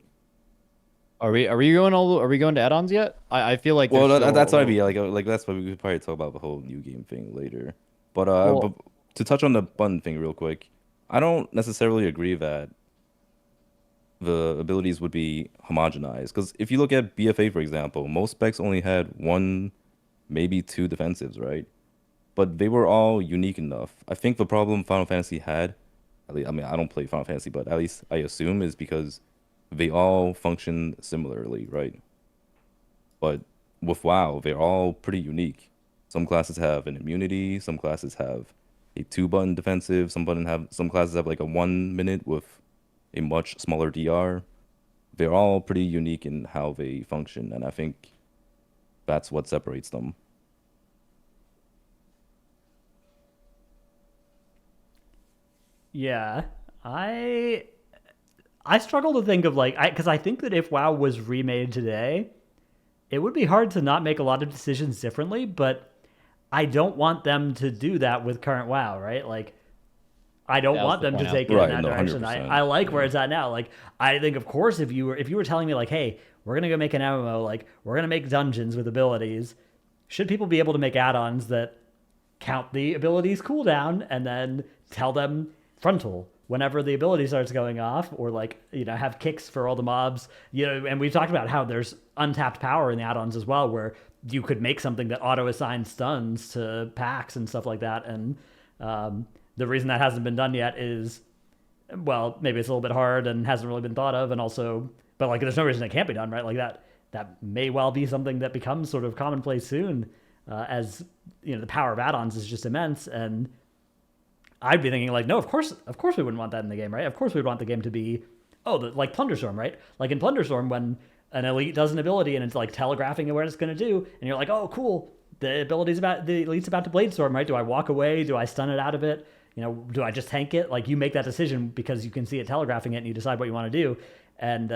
Are we going to add-ons yet? I feel like Well, there's still that's a what I little. mean. Like that's why we could probably talk about the whole new game thing later. But Well, to touch on the button thing real quick, I don't necessarily agree that the abilities would be homogenized. Because if you look at BFA, for example, most specs only had one, maybe two defensives, right? But they were all unique enough. I think the problem Final Fantasy had, at least, I mean, I don't play Final Fantasy, but at least I assume is because they all function similarly, right? But with WoW, they're all pretty unique. Some classes have an immunity, some classes have a two-button defensive, some classes have like a 1 minute with a much smaller DR. They're all pretty unique in how they function, and I think that's what separates them. Yeah, I I struggle to think of like because I think that if WoW was remade today, it would be hard to not make a lot of decisions differently. But I don't want them to do that with current WoW, right? Like I don't that was want the them to point. take it in Right, that no, direction. I 100%. like where Yeah. it's at now. Like I think of course if you were telling me like, hey, we're gonna go make an MMO, like we're gonna make dungeons with abilities, should people be able to make add-ons that count the abilities cooldown and then tell them frontal whenever the ability starts going off, or like have kicks for all the mobs, and we've talked about how there's untapped power in the add-ons as well, where you could make something that auto assigns stuns to packs and stuff like that. And the reason that hasn't been done yet is, well, maybe it's a little bit hard and hasn't really been thought of, and also, but like there's no reason it can't be done, right? Like that may well be something that becomes sort of commonplace soon, as the power of add-ons is just immense. And I'd be thinking like, no, of course we wouldn't want that in the game, right? Of course we'd want the game to be, like Plunderstorm, right? Like in Plunderstorm, when an elite does an ability and it's like telegraphing what it's going to do, and you're like, oh, cool, the elite's about to bladestorm, right? Do I walk away? Do I stun it out of it? Do I just tank it? Like you make that decision because you can see it telegraphing it, and you decide what you want to do. And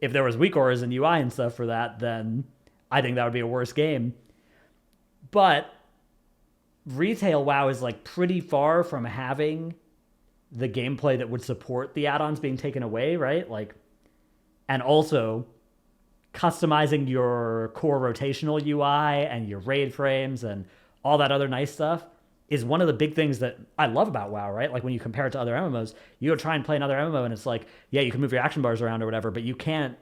if there was weak auras and UI and stuff for that, then I think that would be a worse game. But retail WoW is like pretty far from having the gameplay that would support the add-ons being taken away, right? Like, and also customizing your core rotational UI and your raid frames and all that other nice stuff is one of the big things that I love about WoW, right? Like when you compare it to other MMOs, you go try and play another MMO and it's like, yeah, you can move your action bars around or whatever, but you can't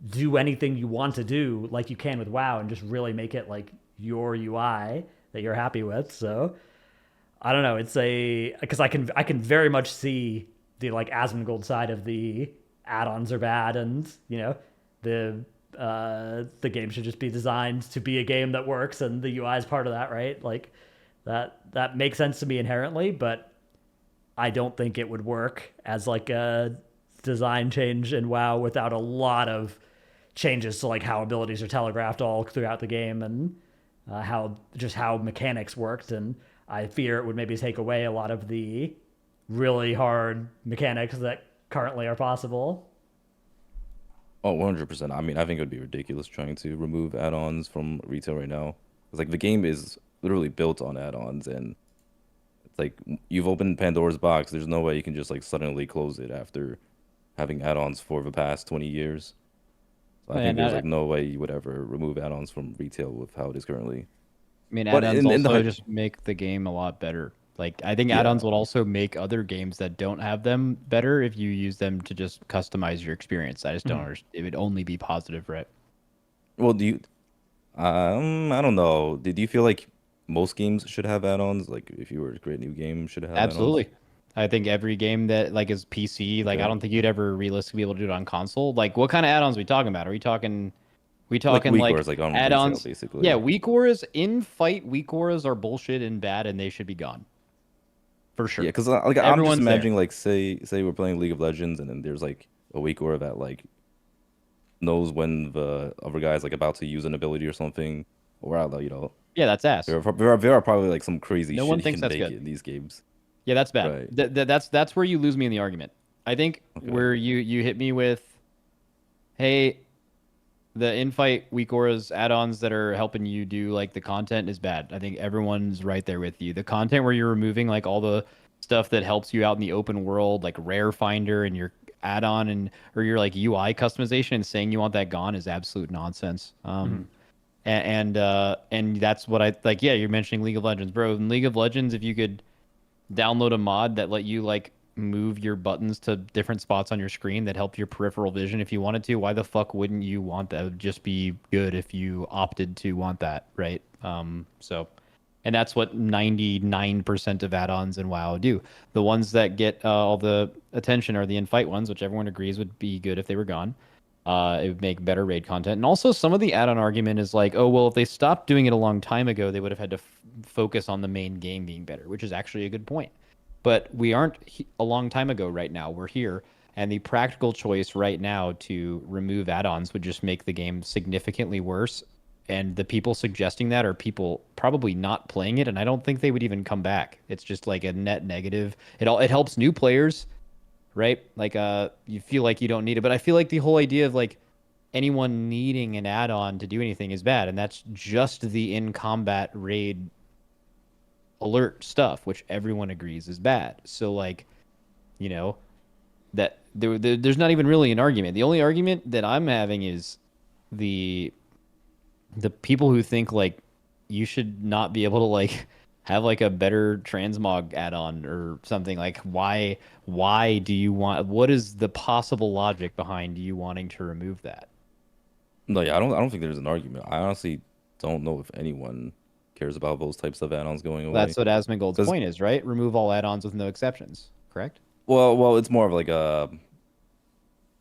do anything you want to do like you can with WoW and just really make it like your UI that you're happy with. So I don't know. It's because I can very much see the like Asmongold side of the add-ons are bad, and the game should just be designed to be a game that works, and the UI is part of that, right? Like that makes sense to me inherently, but I don't think it would work as like a design change in WoW without a lot of changes to like how abilities are telegraphed all throughout the game, and how mechanics worked. And I fear it would maybe take away a lot of the really hard mechanics that currently are possible. Oh, 100%. I mean, I think it would be ridiculous trying to remove add-ons from retail right now. It's like the game is literally built on add-ons, and it's like you've opened Pandora's box. There's no way you can just like suddenly close it after having add-ons for the past 20 years. So I think And there's like no way you would ever remove add-ons from retail with how it is currently. I mean, But add-ons in the also just make the game a lot better. Like, I think yeah, add-ons will also make other games that don't have them better if you use them to just customize your experience. I just don't understand. It would only be positive, right? well, do you? I don't know. Did you feel like most games should have add-ons? Like, if you were to create a new game, should it have add-ons? Absolutely. I think every game that like is PC, like I don't think you'd ever realistically be able to do it on console. Like what kind of add-ons are we talking about? Are we talking weak like auras, like on retail, add-ons? basically. Yeah, weak auras in fight, weak auras are bullshit and bad and they should be gone. For sure. Yeah, because like I'm just Everyone's there. imagining like say we're playing League of Legends and then there's like a weak aura that like knows when the other guy's like about to use an ability or something, or you know, Yeah, that's ass. there are probably like some crazy No shit one you thinks can that's make good. in these games. Yeah, that's bad. Right. That's where you lose me in the argument. I think where you hit me with, hey, the in-fight weak auras add-ons that are helping you do like the content is bad. I think everyone's right there with you. The content where you're removing like all the stuff that helps you out in the open world, like rare finder and your add-on and or your like UI customization and saying you want that gone is absolute nonsense. And that's what I like. Yeah, you're mentioning League of Legends, bro. In League of Legends, if you could download a mod that let you like move your buttons to different spots on your screen that help your peripheral vision if you wanted to, why the fuck wouldn't you want that? It would just be good if you opted to want that, right? So and that's what 99% of add-ons in WoW do. The ones that get all the attention are the in-fight ones, which everyone agrees would be good if they were gone. It would make better raid content. And also some of the add-on argument is like, oh, well, if they stopped doing it a long time ago, they would have had to focus on the main game being better, which is actually a good point. But we aren't a long time ago right now. We're here. And the practical choice right now to remove add-ons would just make the game significantly worse. And the people suggesting that are people probably not playing it. And I don't think they would even come back. It's just like a net negative. It helps new players, right? Like you feel like you don't need it. But I feel like the whole idea of like anyone needing an add-on to do anything is bad. And that's just the in-combat raid alert stuff, which everyone agrees is bad. So like, you know, that there's not even really an argument. The only argument that I'm having is the people who think like you should not be able to like have like a better transmog add-on or something. Like why do you want, what is the possible logic behind you wanting to remove that? No, yeah, I don't think there's an argument. I honestly don't know if anyone cares about those types of add-ons going away. That's what Asmongold's point is, right? Remove all add-ons with no exceptions, correct? Well, it's more of like a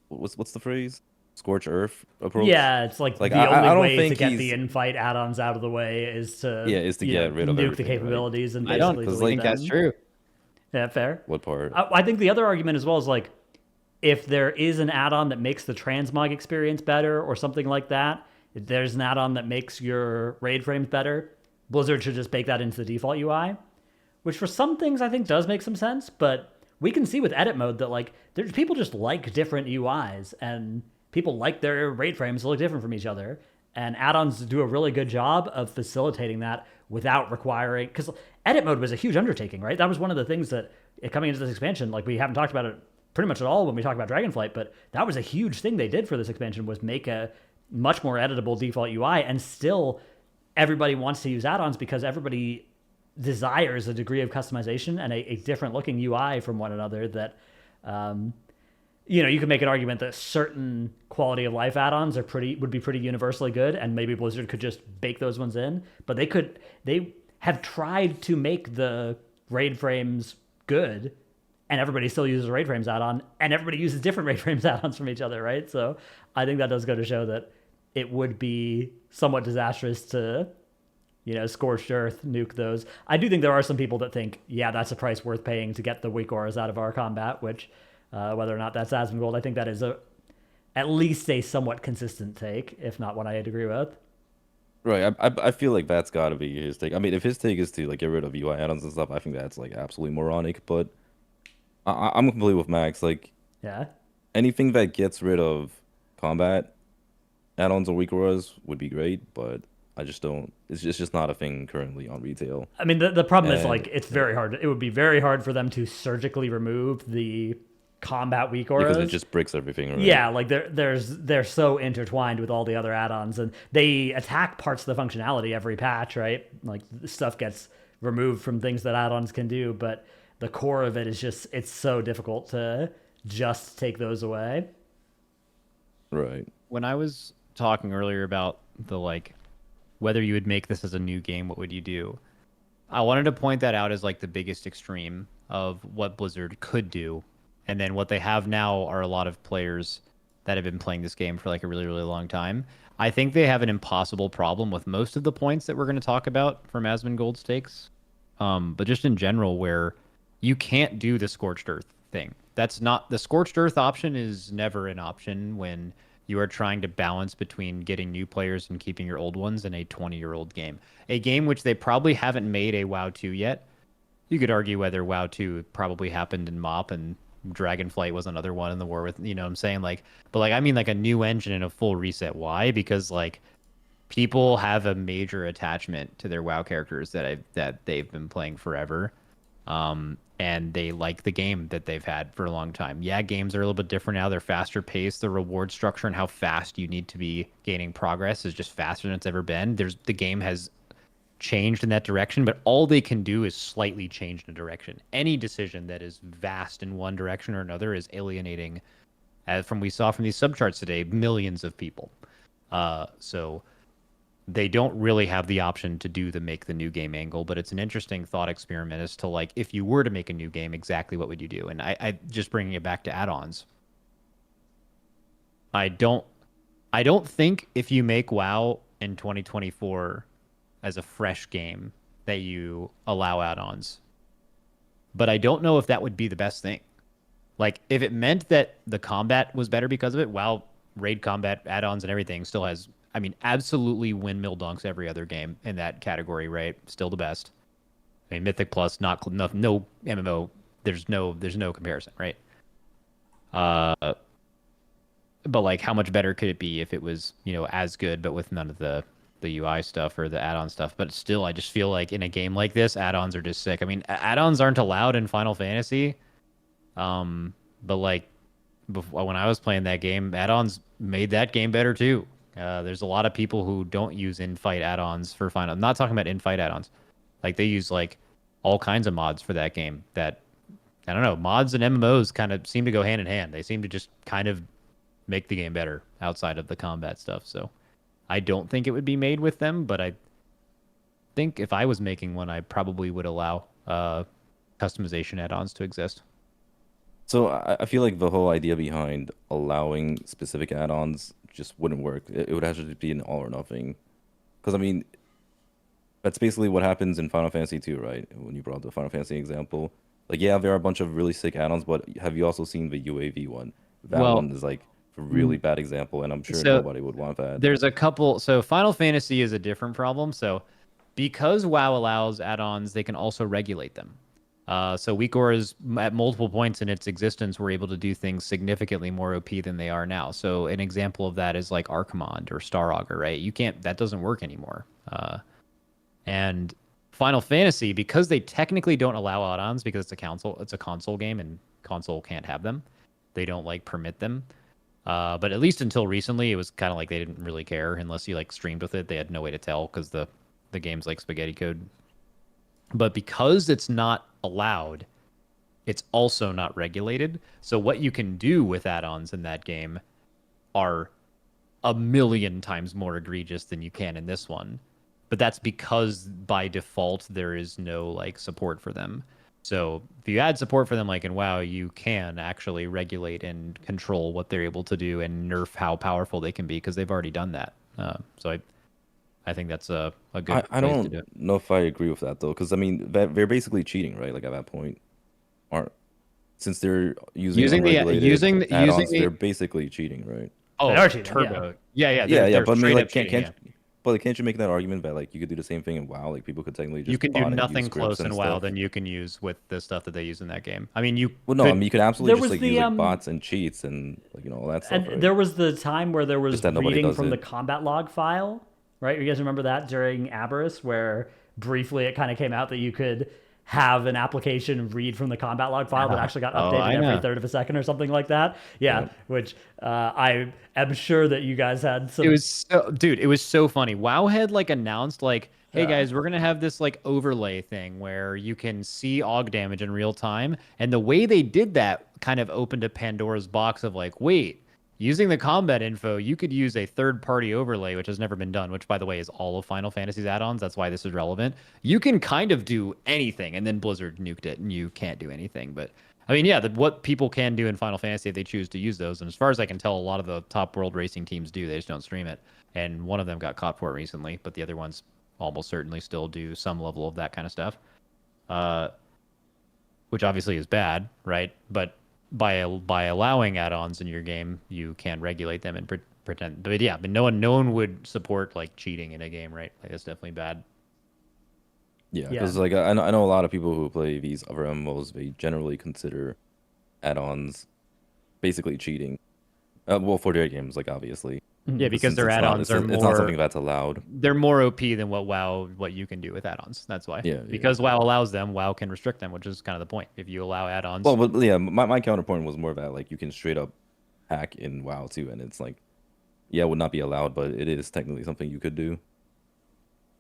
what's the phrase? Scorch Earth approach. Yeah, it's like the I only don't way to think get the in-fight add-ons out of the way is to get rid of nuke the everything, capabilities and I don't basically think that's true. Yeah, fair. What part? I think the other argument as well is like if there is an add-on that makes the transmog experience better or something like that, if there's an add-on that makes your raid frames better, Blizzard should just bake that into the default UI, which for some things I think does make some sense, but we can see with edit mode that like there's people just like different UIs and people like their raid frames to look different from each other, and add-ons do a really good job of facilitating that without requiring, because edit mode was a huge undertaking, right? That was one of the things that coming into this expansion, like we haven't talked about it pretty much at all when we talk about Dragonflight, but that was a huge thing they did for this expansion was make a much more editable default UI, and still everybody wants to use add-ons because everybody desires a degree of customization and a different looking UI from one another that, you can make an argument that certain quality of life add-ons would be pretty universally good, and maybe Blizzard could just bake those ones in, but they have tried to make the raid frames good, and everybody still uses a raid frames add-on, and everybody uses different raid frames add-ons from each other, right? So I think that does go to show that it would be somewhat disastrous to, scorched earth, nuke those. I do think there are some people that think, yeah, that's a price worth paying to get the weak auras out of our combat, which, whether or not that's Asmongold, I think that is at least a somewhat consistent take, if not one I'd agree with. Right, I feel like that's got to be his take. I mean, if his take is to like get rid of UI add-ons and stuff, I think that's like absolutely moronic. But I'm completely with Max. Like, yeah, anything that gets rid of combat add-ons or weak auras would be great, but I just don't. It's just not a thing currently on retail. I mean, the problem is like it's very hard. It would be very hard for them to surgically remove the combat weak auras because it just breaks everything. Right? Yeah, like they're so intertwined with all the other add-ons, and they attack parts of the functionality every patch, right? Like stuff gets removed from things that add-ons can do, but the core of it is just it's so difficult to just take those away. Right. When I was talking earlier about the like whether you would make this as a new game, what would you do? I wanted to point that out as like the biggest extreme of what Blizzard could do, and then what they have now are a lot of players that have been playing this game for like a really, really long time. I think they have an impossible problem with most of the points that we're going to talk about from Asmongold Takes, but just in general, where you can't do the Scorched Earth thing. That's not the Scorched Earth option is never an option when you are trying to balance between getting new players and keeping your old ones in a 20-year-old game. A game which they probably haven't made a WoW 2 yet. You could argue whether WoW 2 probably happened in MoP and Dragonflight was another one in the war with, you know what I'm saying? Like, but like, I mean like a new engine and a full reset. Why? Because like people have a major attachment to their WoW characters that they've been playing forever. And they like the game that they've had for a long time. Yeah, games are a little bit different now. They're faster paced. The reward structure and how fast you need to be gaining progress is just faster than it's ever been. The game has changed in that direction, but all they can do is slightly change the direction. Any decision that is vast in one direction or another is alienating, as we saw from these subcharts today, millions of people. So they don't really have the option to do the make the new game angle, but it's an interesting thought experiment as to like, if you were to make a new game, exactly what would you do? And I just bringing it back to add-ons. I don't think if you make WoW in 2024 as a fresh game that you allow add-ons, but I don't know if that would be the best thing. Like if it meant that the combat was better because of it, WoW raid combat add-ons and everything still has, I mean, absolutely windmill dunks every other game in that category, right? Still the best. I mean, Mythic Plus, no MMO. There's no comparison, right? But like, how much better could it be if it was, you know, as good, but with none of the UI stuff or the add-on stuff? But still, I just feel like in a game like this, add-ons are just sick. I mean, add-ons aren't allowed in Final Fantasy, but like before, when I was playing that game, add-ons made that game better too. There's a lot of people who don't use in-fight add-ons for Final. I'm not talking about in-fight add-ons. Like they use like all kinds of mods for that game that, I don't know, mods and MMOs kind of seem to go hand in hand. They seem to just kind of make the game better outside of the combat stuff. So I don't think it would be made with them, but I think if I was making one, I probably would allow customization add-ons to exist. So I feel like the whole idea behind allowing specific add-ons just wouldn't work. It would actually be an all or nothing. Because, I mean, that's basically what happens in Final Fantasy 2, right? When you brought up the Final Fantasy example. Like, yeah, there are a bunch of really sick add-ons, but have you also seen the UAV one? That one is, like, a really bad example, and I'm sure nobody would want that. There's a couple... So, Final Fantasy is a different problem. So, because WoW allows add-ons, they can also regulate them. So weak auras at multiple points in its existence were able to do things significantly more OP than they are now. So an example of that is like Archimond or Star Augur, right? You can't, that doesn't work anymore. And Final Fantasy, because they technically don't allow add-ons because it's a console game and console can't have them. They don't like permit them. But at least until recently, it was kind of like they didn't really care unless you like streamed with it. They had no way to tell because the game's like spaghetti code. But because it's not allowed, it's also not regulated. So what you can do with add-ons in that game are a million times more egregious than you can in this one. But that's because by default there is no like support for them. So if you add support for them like in WoW, you can actually regulate and control what they're able to do and nerf how powerful they can be because they've already done that. So I think that's a good I place to do it. don't know if I agree with that though, because I mean they're basically cheating, right? Like at that point, since they're using add-ons, they're basically cheating, right? Oh, They are cheating, turbo. Yeah. Yeah. But I mean, like, cheating, yeah. can't you make that argument that like you could do the same thing in WoW? Like people could technically just You can do bot and use nothing scripts close and in WoW stuff. than you can use with the stuff that they use in that game. I mean, you Well, no, I mean you could absolutely There just was like use the, like bots and cheats and like all that stuff. And right? there was the time where there was Just that nobody reading does from it. the combat log file, right? You guys remember that during Aberrus, where briefly it kind of came out that you could have an application read from the combat log file that actually got updated every third of a second or something like that. Yeah. Which I am sure that you guys had some... It was so funny. WoW had like announced like, hey guys, we're gonna have this like overlay thing where you can see AUG damage in real time. And the way they did that kind of opened a Pandora's box of like, wait, using the combat info, you could use a third-party overlay, which has never been done, which, by the way, is all of Final Fantasy's add-ons. That's why this is relevant. You can kind of do anything, and then Blizzard nuked it, and you can't do anything. But, I mean, yeah, what people can do in Final Fantasy if they choose to use those, and as far as I can tell, a lot of the top world racing teams do. They just don't stream it. And one of them got caught for it recently, but the other ones almost certainly still do some level of that kind of stuff. Which obviously is bad, right? But by allowing add-ons in your game, you can regulate them and pretend. But yeah, but no one would support like cheating in a game, right? Like that's definitely bad. Yeah, because like I know a lot of people who play these other MMOs, they generally consider add-ons basically cheating. Well, for their games, like obviously. Yeah, because their add-ons are more. It's not something that's allowed. They're more OP than what you can do with add-ons. That's why. Yeah. Because WoW allows them, WoW can restrict them, which is kind of the point. If you allow add-ons. Well, but yeah, my counterpoint was more that like you can straight up hack in WoW too, and it's like, yeah, it would not be allowed, but it is technically something you could do.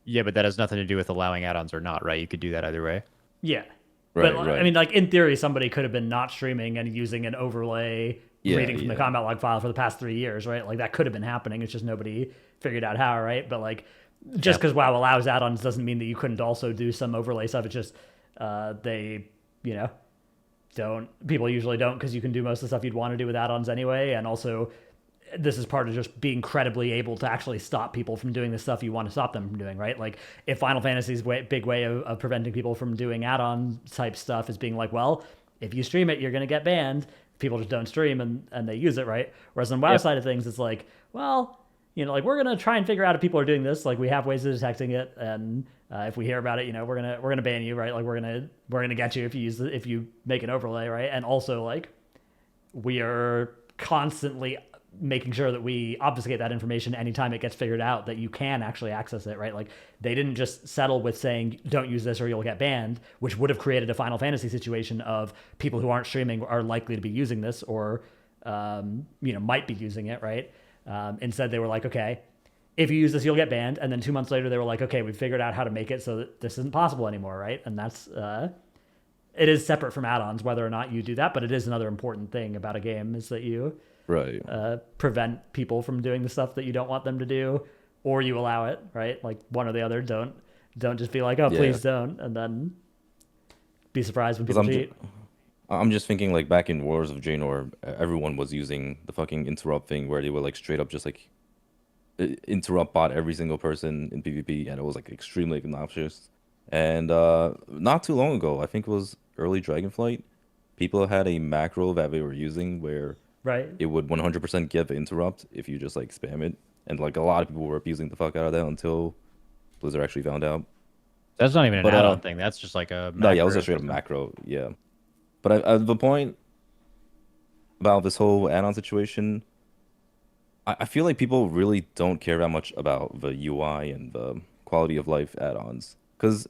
Yeah, but that has nothing to do with allowing add-ons or not, right? You could do that either way. Yeah. Right, but right. I mean, like in theory, somebody could have been not streaming and using an overlay reading from the combat log file for the past 3 years, right? Like that could have been happening. It's just nobody figured out how, right? But like just because WoW allows add-ons doesn't mean that you couldn't also do some overlay stuff. It's just they, people usually don't because you can do most of the stuff you'd want to do with add-ons anyway. And also this is part of just being credibly able to actually stop people from doing the stuff you want to stop them from doing, right? Like if Final Fantasy's big way of preventing people from doing add-on type stuff is being like, well, if you stream it, you're going to get banned. People just don't stream and they use it, right? Whereas on WoW side of things, it's like, well, like we're gonna try and figure out if people are doing this. Like we have ways of detecting it, and if we hear about it, we're gonna ban you, right? Like we're gonna get you if you make an overlay, right? And also like we are constantly making sure that we obfuscate that information anytime it gets figured out that you can actually access it, right? Like they didn't just settle with saying don't use this or you'll get banned, which would have created a Final Fantasy situation of people who aren't streaming are likely to be using this or might be using it, right? Instead they were like, okay, if you use this you'll get banned, and then 2 months later they were like, okay, we figured out how to make it so that this isn't possible anymore, right? And that's it is separate from add-ons whether or not you do that, but it is another important thing about a game is that you prevent people from doing the stuff that you don't want them to do, or you allow it, right? Like one or the other. Don't just be like, oh, please don't, and then be surprised when people cheat. I'm just thinking like back in Wars of Draenor, everyone was using the fucking interrupt thing where they would like straight up just like interrupt bot every single person in PvP, and it was like extremely obnoxious. And not too long ago, I think it was early Dragonflight, people had a macro that they were using where it would 100% get the interrupt if you just like spam it, and like a lot of people were abusing the fuck out of that until Blizzard actually found out. That's not even an add-on thing. That's just like a macro. No, yeah, it was a straight up macro. Yeah, but the point about this whole add-on situation, I feel like people really don't care that much about the UI and the quality of life add-ons because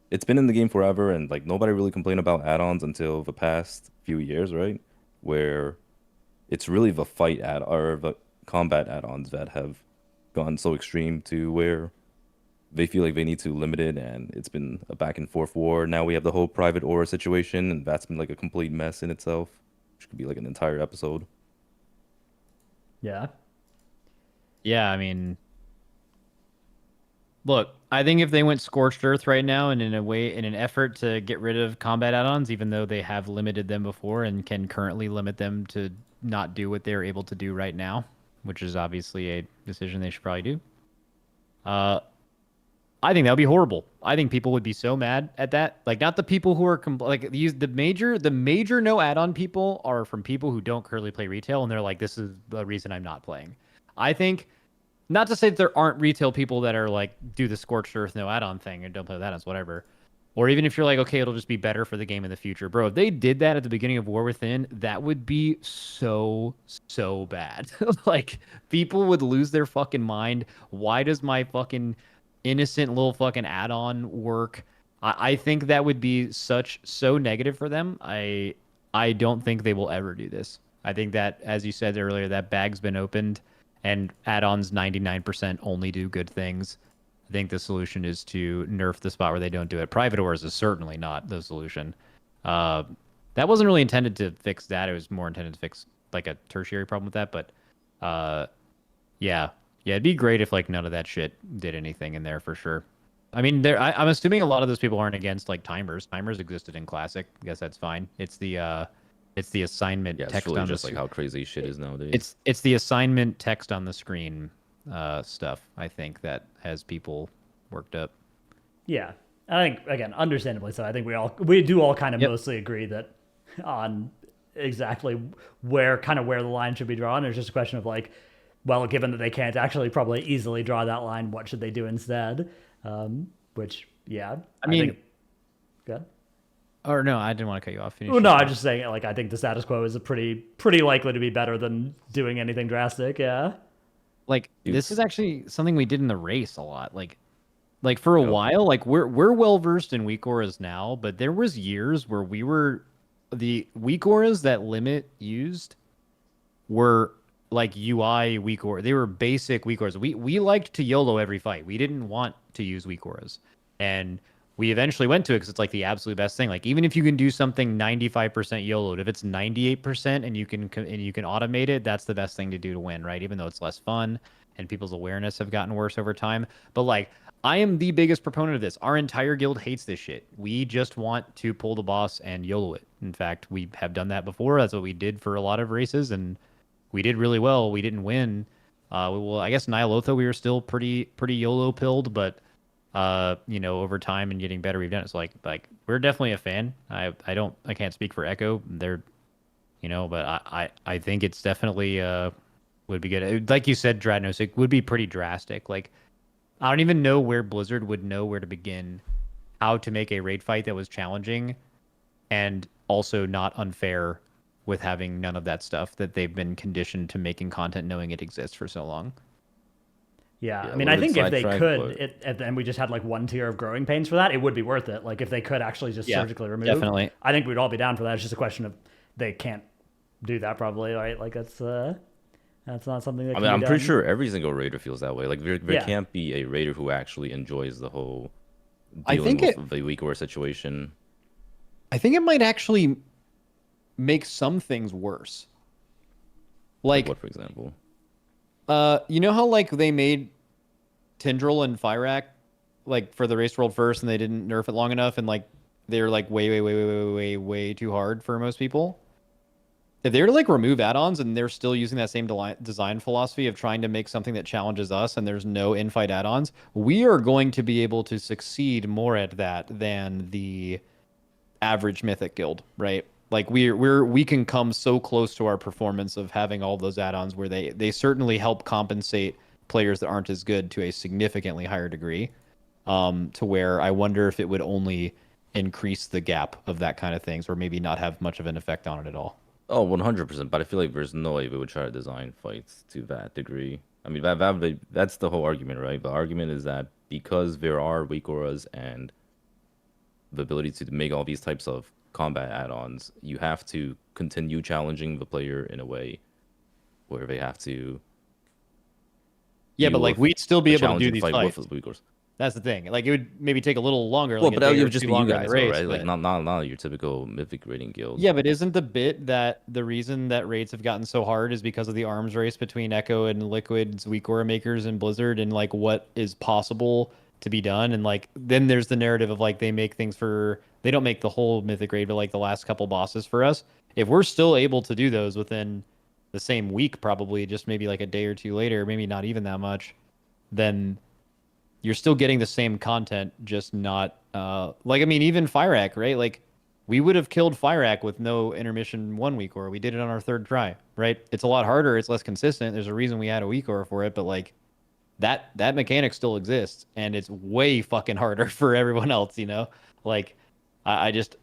it's been in the game forever, and like nobody really complained about add-ons until the past few years, right? Where it's really the or the combat add-ons that have gone so extreme to where they feel like they need to limit it, and it's been a back and forth war. Now we have the whole private aura situation, and that's been like a complete mess in itself, which could be like an entire episode. Yeah. Yeah, I mean, look, I think if they went scorched earth right now and in an effort to get rid of combat add-ons, even though they have limited them before and can currently limit them to not do what they're able to do right now, which is obviously a decision they should probably do. I think that would be horrible. I think people would be so mad at that. Like, not the people who are the major no add-on people are from people who don't currently play retail, and they're like, this is the reason I'm not playing. I think, not to say that there aren't retail people that are like, do the scorched earth no add-on thing and don't play with add-ons, whatever. Or even if you're like, okay, it'll just be better for the game in the future. Bro, if they did that at the beginning of War Within, that would be so bad. Like, people would lose their fucking mind. Why does my fucking innocent little fucking add-on work? I think that would be so negative for them. I don't think they will ever do this. I think that, as you said earlier, that bag's been opened, and add-ons 99% only do good things. I think the solution is to nerf the spot where they don't do it. Private ores is certainly not the solution. That wasn't really intended to fix that. It was more intended to fix like a tertiary problem with that. But Yeah, it'd be great if like none of that shit did anything in there for sure. I mean, I'm assuming a lot of those people aren't against like timers. Timers existed in Classic. I guess that's fine. It's the assignment Yeah, it's text really on the just like how crazy shit is nowadays. it's the assignment text on the screen stuff. I think that has people worked up. Yeah, I think again, understandably so. I think we do all kind of Yep. mostly agree that on exactly where the line should be drawn. It's just a question of like, well, given that they can't actually probably easily draw that line, what should they do instead? Which, yeah, I mean, think, good. Or no, I didn't want to cut you off. Finish Well, no, your I'm just saying, like, I think the status quo is a pretty likely to be better than doing anything drastic. Yeah. like Dude. this is actually something we did in the race a lot. Like for a Yep. while, like we're well versed in weak auras now, but there was years where we were the weak auras that Limit used were like UI weak aura. They were basic weak auras. We liked to YOLO every fight. We didn't want to use weak auras, and we eventually went to it because it's like the absolute best thing. Like even if you can do something 95% YOLO'd, if it's 98% and you can automate it, that's the best thing to do to win, right? Even though it's less fun and people's awareness have gotten worse over time. But like I am the biggest proponent of this. Our entire guild hates this shit. We just want to pull the boss and YOLO it. In fact, we have done that before. That's what we did for a lot of races, and we did really well. We didn't win. Well, I guess Nyalotha, we were still pretty YOLO pilled, but over time and getting better, we've done it. So like we're definitely a fan. I can't speak for Echo. They're, but I think it's definitely would be good. Like you said, Dratnos, it would be pretty drastic. Like I don't even know where Blizzard would know where to begin, how to make a raid fight that was challenging and also not unfair with having none of that stuff that they've been conditioned to making content knowing it exists for so long. Yeah, Yeah, I mean, a I little think if they sidetracked, could, and then we just had like one tier of growing pains for that, it would be worth it. Like if they could actually just Yeah, surgically remove, definitely. I think we'd all be down for that. It's just a question of they can't do that probably, right? Like that's not something that. I Can mean, be I'm done. pretty sure every single raider feels that way. Like there Yeah. can't be a raider who actually enjoys the whole I dealing think with the weak aura situation. I think it might actually make some things worse. Like, What, for example? you know how like they made Tindril and Fyrak like for the race world first, and they didn't nerf it long enough, and like they're like way too hard for most people. If they were to like remove add-ons and they're still using that same design philosophy of trying to make something that challenges us, and there's no in-fight add-ons, we are going to be able to succeed more at that than the average Mythic guild, right? Like we can come so close to our performance of having all those add-ons where they certainly help compensate players that aren't as good to a significantly higher degree, to where I wonder if it would only increase the gap of that kind of things, or maybe not have much of an effect on it at all. Oh, 100%. But I feel like there's no way we would try to design fights to that degree. I mean, that's the whole argument, right? The argument is that because there are weak auras and the ability to make all these types of combat add-ons, you have to continue challenging the player in a way where they have to. Yeah, but deal like with we'd still be a able to do challenging these fight fights. with weak auras. That's the thing. Like it would maybe take a little longer. Well, like but a that day or would just two be you longer in guys, the race, though, right? Like but- not your typical mythic rating guild. Yeah, but isn't the bit that the reason that raids have gotten so hard is because of the arms race between Echo and Liquid's weak aura makers and Blizzard, and like what is possible to be done? And like then there's the narrative of like they don't make the whole mythic raid, but like the last couple bosses for us. If we're still able to do those within the same week, probably just maybe like a day or two later, maybe not even that much, then you're still getting the same content, just not like I mean even Fyrak, right? Like we would have killed Fyrak with no intermission 1 week, or we did it on our third try, right? It's a lot harder, it's less consistent. There's a reason we had a week or for it, but like that mechanic still exists, and it's way fucking harder for everyone else, Like I just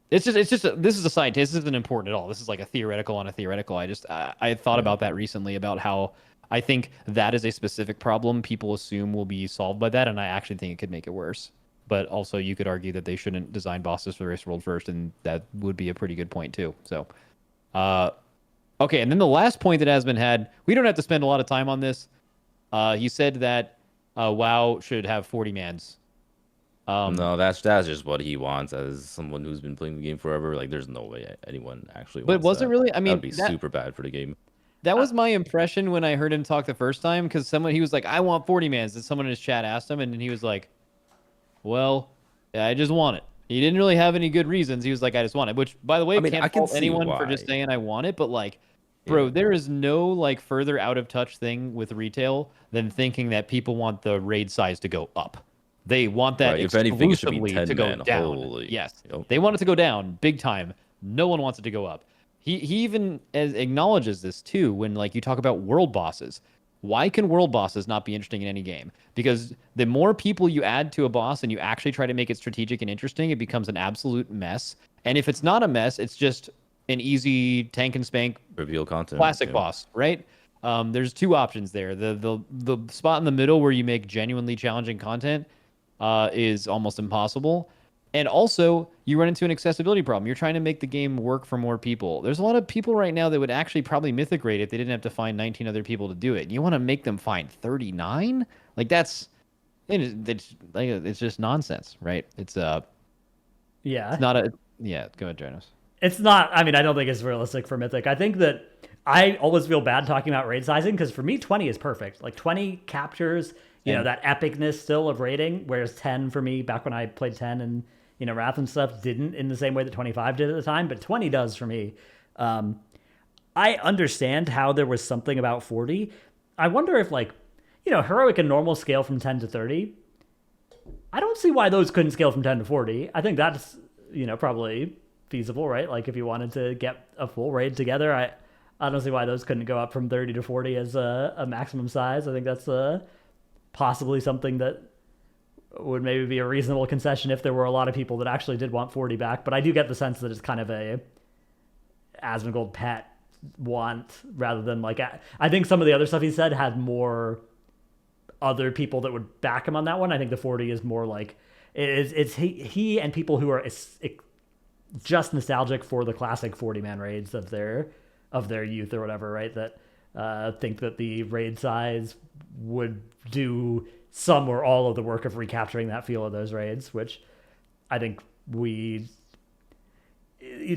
this is a scientist. This isn't important at all. This is like a theoretical on a theoretical. I thought about that recently, about how I think that is a specific problem people assume will be solved by that, and I actually think it could make it worse. But also, you could argue that they shouldn't design bosses for the race world first, and that would be a pretty good point too. So, okay, and then the last point that has been had, we don't have to spend a lot of time on this. He said that WoW should have 40 mans. No, that's just what he wants as someone who's been playing the game forever. Like, there's no way anyone actually But wants was it that. really? I mean, that'd be super bad for the game. That was my impression when I heard him talk the first time, because he was like, I want 40 mans. And someone in his chat asked him, and then he was like, well, yeah, I just want it. He didn't really have any good reasons. He was like, I just want it. Which, by the way, I mean, I can't can fault see anyone for why. just saying I want it, but like, bro, there is no like further out of touch thing with retail than thinking that people want the raid size to go up. They want that Right, if anything, it should be exclusively 10 to go man, down. holy. Yes, Yep. they want it to go down big time. No one wants it to go up. He even acknowledges this too when like you talk about world bosses. Why can world bosses not be interesting in any game? Because the more people you add to a boss and you actually try to make it strategic and interesting, it becomes an absolute mess. And if it's not a mess, it's just an easy tank and spank Reveal content. classic boss, right? There's two options there. The spot in the middle where you make genuinely challenging content is almost impossible. And also, you run into an accessibility problem. You're trying to make the game work for more people. There's a lot of people right now that would actually probably mythic rate if they didn't have to find 19 other people to do it. You want to make them find 39? Like it's just nonsense, right? It's yeah. It's not a Go ahead, Dratnos. It's not. I mean, I don't think it's realistic for Mythic. I think that I always feel bad talking about raid sizing because for me, 20 is perfect. Like 20 captures, that epicness still of raiding, whereas 10 for me back when I played 10 and Wrath and stuff didn't in the same way that 25 did at the time, but 20 does for me. I understand how there was something about 40. I wonder if heroic and normal scale from 10 to 30. I don't see why those couldn't scale from 10 to 40. I think that's probably feasible, right? Like if you wanted to get a full raid together, I don't see why those couldn't go up from 30 to 40 as a maximum size. I think that's possibly something that would maybe be a reasonable concession if there were a lot of people that actually did want 40 back. But I do get the sense that it's kind of a Asmongold pet want rather than like I think some of the other stuff he said had more other people that would back him on that one. I think the 40 is more like it's he and people who are just nostalgic for the classic 40-man raids of their youth or whatever, right? That think that the raid size would do some or all of the work of recapturing that feel of those raids, which I think we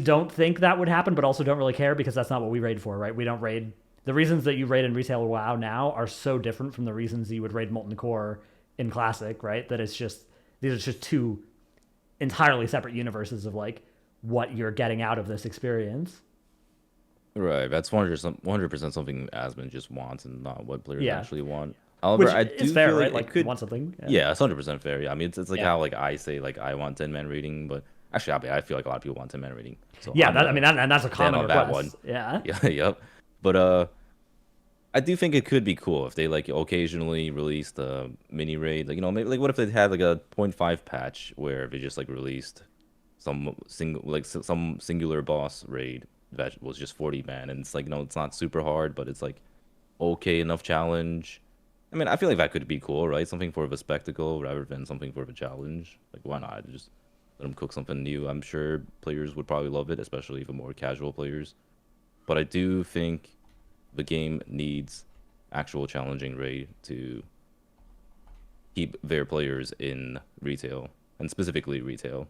don't think that would happen, but also don't really care because that's not what we raid for, right? We don't raid. The reasons that you raid in Retail WoW now are so different from the reasons you would raid Molten Core in Classic, right? That these are just two entirely separate universes of like what you're getting out of this experience. Right, that's 100% something Asmon just wants and not what players actually want. However, I do it's fair, feel right? like Like could want something. Yeah, it's 100% fair. Yeah, I mean, it's like how like I say like I want 10-man rating, but actually I feel like a lot of people want 10-man rating. So yeah, and that's a common request. That one. Yeah. Yeah, yep. But I do think it could be cool if they like occasionally released a mini raid. Like maybe like what if they had like a 0.5 patch where they just like released some singular boss raid that was just 40 man, and it's like it's not super hard, but it's like okay enough challenge. I mean, I feel like that could be cool, right? Something for a spectacle rather than something for a challenge. Like, why not? Just let them cook something new. I'm sure players would probably love it, especially for more casual players. But I do think the game needs actual challenging raid to keep their players in retail, and specifically retail.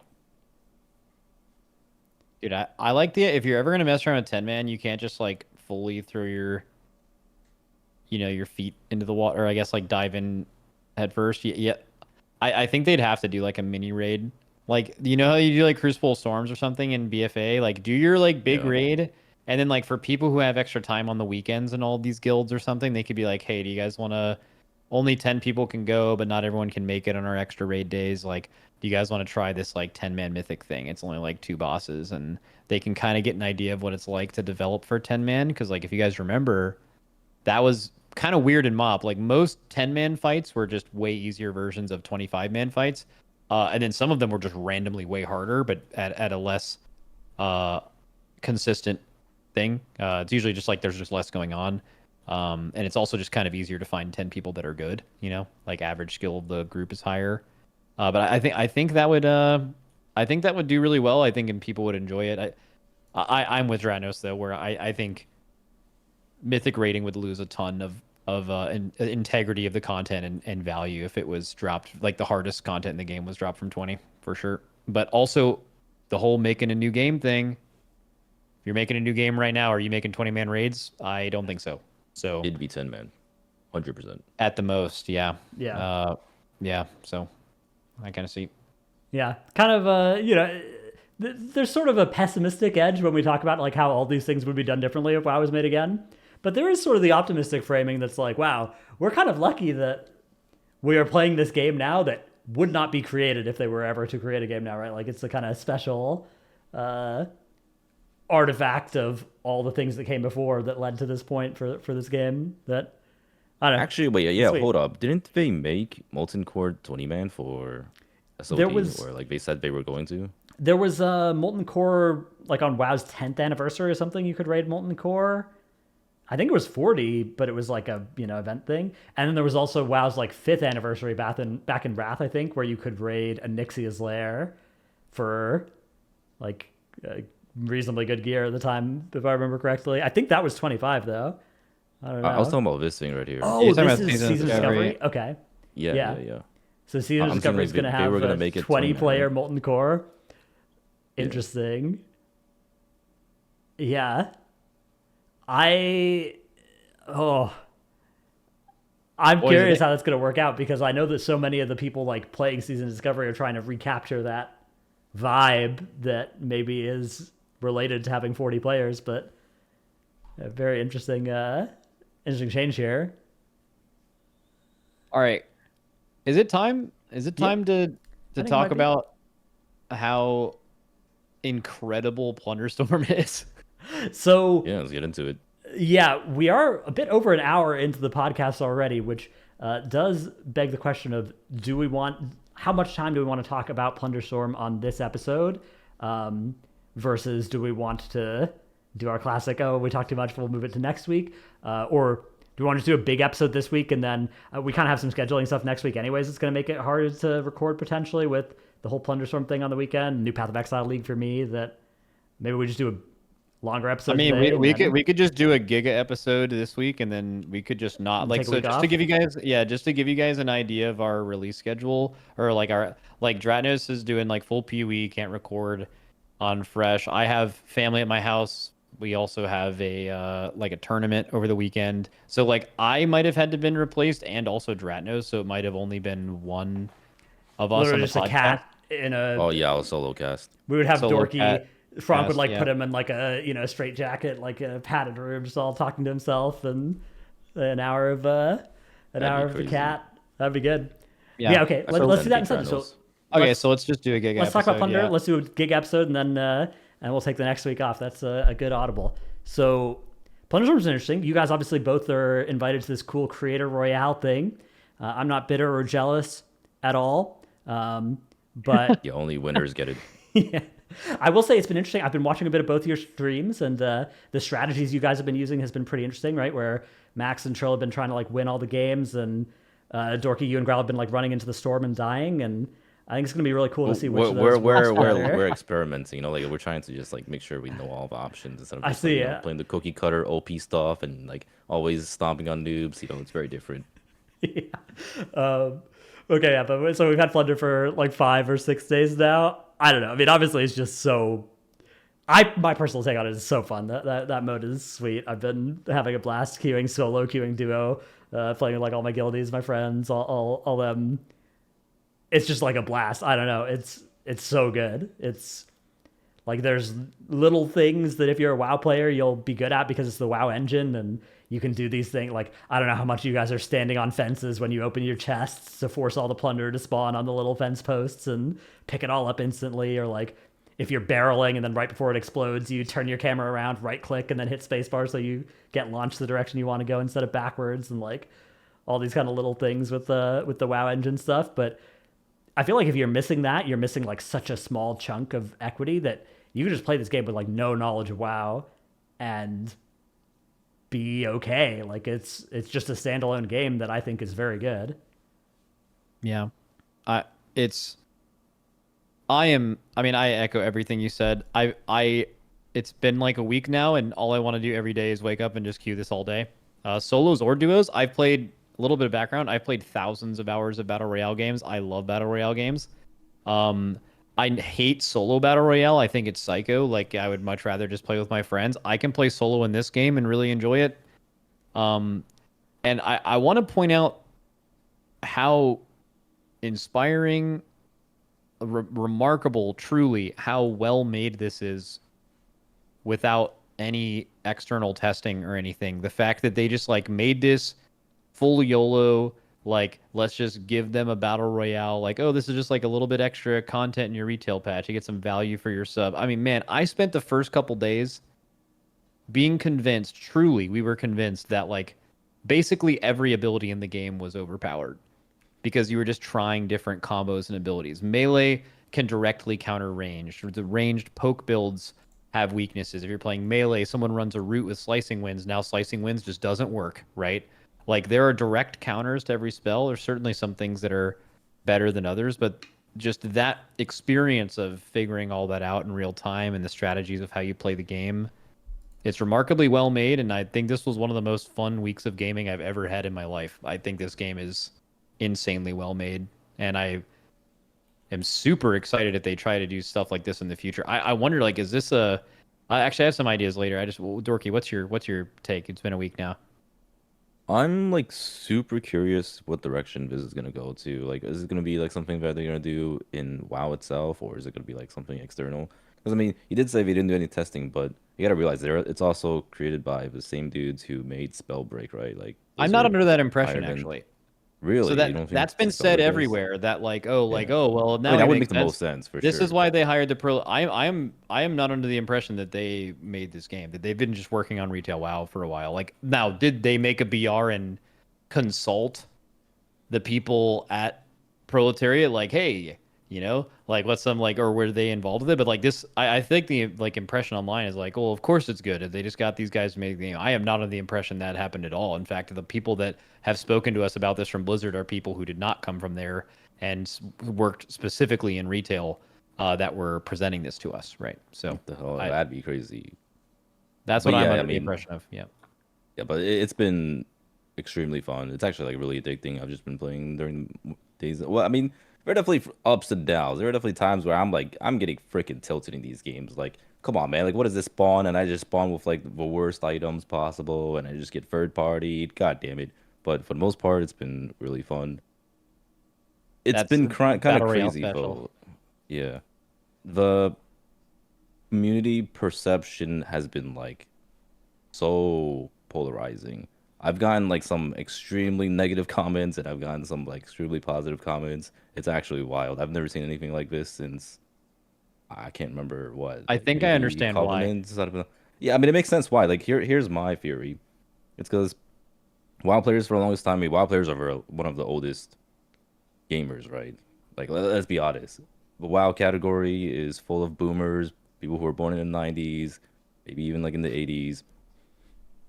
Dude, I like if you're ever going to mess around with 10-man, you can't just like fully throw your feet into the water, or I guess like dive in head first. Yeah. I think they'd have to do like a mini raid. Like, how you do like Crucible Storms or something in BFA? Like do your like big raid, and then like for people who have extra time on the weekends and all these guilds or something, they could be like, hey, do you guys want to, only 10 people can go, but not everyone can make it on our extra raid days. Like, do you guys want to try this like 10-man mythic thing? It's only like 2 bosses, and they can kind of get an idea of what it's like to develop for 10-man. Because like if you guys remember, that was kind of weird in MoP. Like most 10-man fights were just way easier versions of 25-man fights, and then some of them were just randomly way harder, but at a less consistent thing. It's usually just like there's just less going on, and it's also just kind of easier to find 10 people that are good. Like average skill of the group is higher. But I think that would do really well. I think and people would enjoy it. I'm with Dratnos though, where I think Mythic rating would lose a ton of integrity of the content and value if it was dropped. Like the hardest content in the game was dropped from 20 for sure. But also the whole making a new game thing. If you're making a new game right now, are you making 20-man raids? I don't think so. So It'd be 10 man, 100%. at the most, yeah. Yeah. Yeah. So I kind of see. Yeah, kind of, there's sort of a pessimistic edge when we talk about like how all these things would be done differently if WoW was made again. But there is sort of the optimistic framing that's like, wow, we're kind of lucky that we are playing this game now that would not be created if they were ever to create a game now, right? Like it's the kind of special artifact of all the things that came before that led to this point for this game that, I don't know. Actually, wait, yeah, Sweet. hold up. Didn't they make Molten Core 20 man for SOD, or like they said they were going to? There was a Molten Core, like on WoW's 10th anniversary or something, you could raid Molten Core. I think it was 40, but it was like a event thing. And then there was also WoW's like 5th anniversary back in Wrath, I think, where you could raid Onyxia's Lair for like reasonably good gear at the time, if I remember correctly. I think that was 25 though. I don't know. I was talking about this thing right here. Oh, You're talking this about is Season Season Discovery. Discovery. Okay. Yeah. So Season I'm Discovery is saying, going to they have were gonna a make it 20-player 20, Molten Core. Interesting. Yeah. I'm curious how that's going to work out because I know that so many of the people like playing Season Discovery are trying to recapture that vibe that maybe is related to having 40 players, but a very interesting change here. All right. Is it time? Is it time to think it talk might be. about how incredible Plunderstorm is? So Yeah, let's get into it. yeah, we are a bit over an hour into the podcast already, which does beg the question of how much time do we want to talk about Plunderstorm on this episode versus do we want to do our classic, we talked too much, we'll move it to next week, or do we want to do a big episode this week and then we kind of have some scheduling stuff next week anyways. It's going to make it harder to record potentially with the whole Plunderstorm thing on the weekend, new Path of Exile League for me, that maybe we just do a longer episode. I mean, today we could just do a Giga episode this week, and then we could just not like take a so week just off? to give you guys just to give you guys an idea of our release schedule, or like our Dratnos is doing like full PoE, can't record on Fresh. I have family at my house. We also have a like a tournament over the weekend, so like I might have had to been replaced, and also Dratnos, so it might have only been one of us Literally on the just a podcast. cat in a. Oh yeah, I'll solo cast. We would have Solo Dorki. cat Frank would cast, like yeah. put him in like a straight jacket, like a padded room, just all talking to himself, and an hour of the crazy. cat. That'd be good. Yeah. Okay. I Let's do that still instead. think So Okay, let's- so let's just do a Giga let's episode. talk about Plunder. yeah. Let's do a gig episode, and then we'll take the next week off. That's a good audible. So Plunderstorm's interesting. You guys obviously both are invited to this cool Creator Royale thing. I'm not bitter or jealous at all, but Yeah, only winners get it. yeah. I will say it's been interesting. I've been watching a bit of both your streams, and the strategies you guys have been using has been pretty interesting, right? Where Max and Trill have been trying to like win all the games, and Dorki, you and Growl have been like running into the storm and dying, and I think it's gonna be really cool to see which of those works better. We're experimenting, like we're trying to just like make sure we know all the options instead of I just see, like, yeah. playing the cookie cutter OP stuff and like always stomping on noobs. It's very different. Yeah. Okay, yeah, but so we've had Plunder for like 5 or 6 days now. I don't know. I mean, obviously, it's just so. My personal take on it is so fun. That mode is sweet. I've been having a blast queuing solo, queuing duo, playing with like all my guildies, my friends, all them. It's just like a blast. I don't know. It's so good. It's like there's little things that if you're a WoW player, you'll be good at because it's the WoW engine, and you can do these things. Like, I don't know how much you guys are standing on fences when you open your chests to force all the plunder to spawn on the little fence posts and pick it all up instantly, or like if you're barreling and then right before it explodes, you turn your camera around, right click, and then hit spacebar so you get launched the direction you want to go instead of backwards, and like all these kind of little things with the WoW engine stuff. But I feel like if you're missing that, you're missing like such a small chunk of equity that you can just play this game with like no knowledge of WoW and be okay. Like it's just a standalone game that I think is very good. Yeah. I echo everything you said. It's been like a week now, and all I want to do every day is wake up and just queue this all day. Solos or duos, I've played a little bit of background. I've played thousands of hours of Battle Royale games. I love Battle Royale games. I hate solo battle royale. I think it's psycho. Like I would much rather just play with my friends. I can play solo in this game and really enjoy it. Um, and I want to point out how inspiring, remarkable, truly, how well made this is without any external testing or anything. The fact that they just like made this full YOLO, like let's just give them a battle royale, like, oh, this is just like a little bit extra content in your retail patch. You get some value for your sub. I mean, man, I spent the first couple days being convinced, truly, we were convinced that like basically every ability in the game was overpowered because you were just trying different combos and abilities. Melee can directly counter ranged. The ranged poke builds have weaknesses. If you're playing melee, someone runs a root with slicing winds. Now slicing winds just doesn't work, right? Like there are direct counters to every spell. There's certainly some things that are better than others, but just that experience of figuring all that out in real time and the strategies of how you play the game, it's remarkably well made, and I think this was one of the most fun weeks of gaming I've ever had in my life. I think this game is insanely well made, and I am super excited if they try to do stuff like this in the future. I wonder, like, is this a? I actually have some ideas later. Dorky, what's your take? It's been a week now. I'm like super curious what direction this is gonna go to. Like, is it gonna be like something that they're gonna do in WoW itself, or is it gonna be like something external? Because I mean, you did say they didn't do any testing, but you gotta realize it's also created by the same dudes who made Spellbreak, right? Like, I'm not Blizzard under that impression, hired them. actually. Really? So You don't that's think been said Spellbreak is? everywhere that like, oh, like, Yeah. oh, well, I now mean, it that would makes make the sense. most sense for This sure. is why they hired the pro. I am not under the impression that they made this game. That they've been just working on retail WoW for a while. Like, now, did they make a BR and consult the people at Proletariat? Like, hey, like what's some like, or were they involved with it? But like this, I think the like impression online is like, well, of course it's good. They just got these guys to make the game. I am not under the impression that happened at all. In fact, the people that have spoken to us about this from Blizzard are people who did not come from there and worked specifically in retail that were presenting this to us, right? So What the hell? That'd be crazy. that's But what I'm yeah, under I the mean, impression of. Yeah. yeah, but it's been extremely fun. It's actually like really addicting. I've just been playing during days. Well, I mean, there are definitely ups and downs. There are definitely times where I'm like, I'm getting freaking tilted in these games. Like, come on, man. Like, what is this spawn? And I just spawn with like the worst items possible, and I just get third partied. God damn it. But for the most part, it's been really fun. It's That's been kind of Battle Royale crazy, special. though. Yeah. The community perception has been like so polarizing. I've gotten like some extremely negative comments and I've gotten some like extremely positive comments. It's actually wild. I've never seen anything like this since I can't remember what, I like think I maybe understand why. Covenants. Yeah, I mean it makes sense why. Like here's my theory. It's because WoW players for the longest time, I mean, WoW players are one of the oldest gamers, right? Like let's be honest. The WoW category is full of boomers, people who were born in the 90s, maybe even like in the 80s.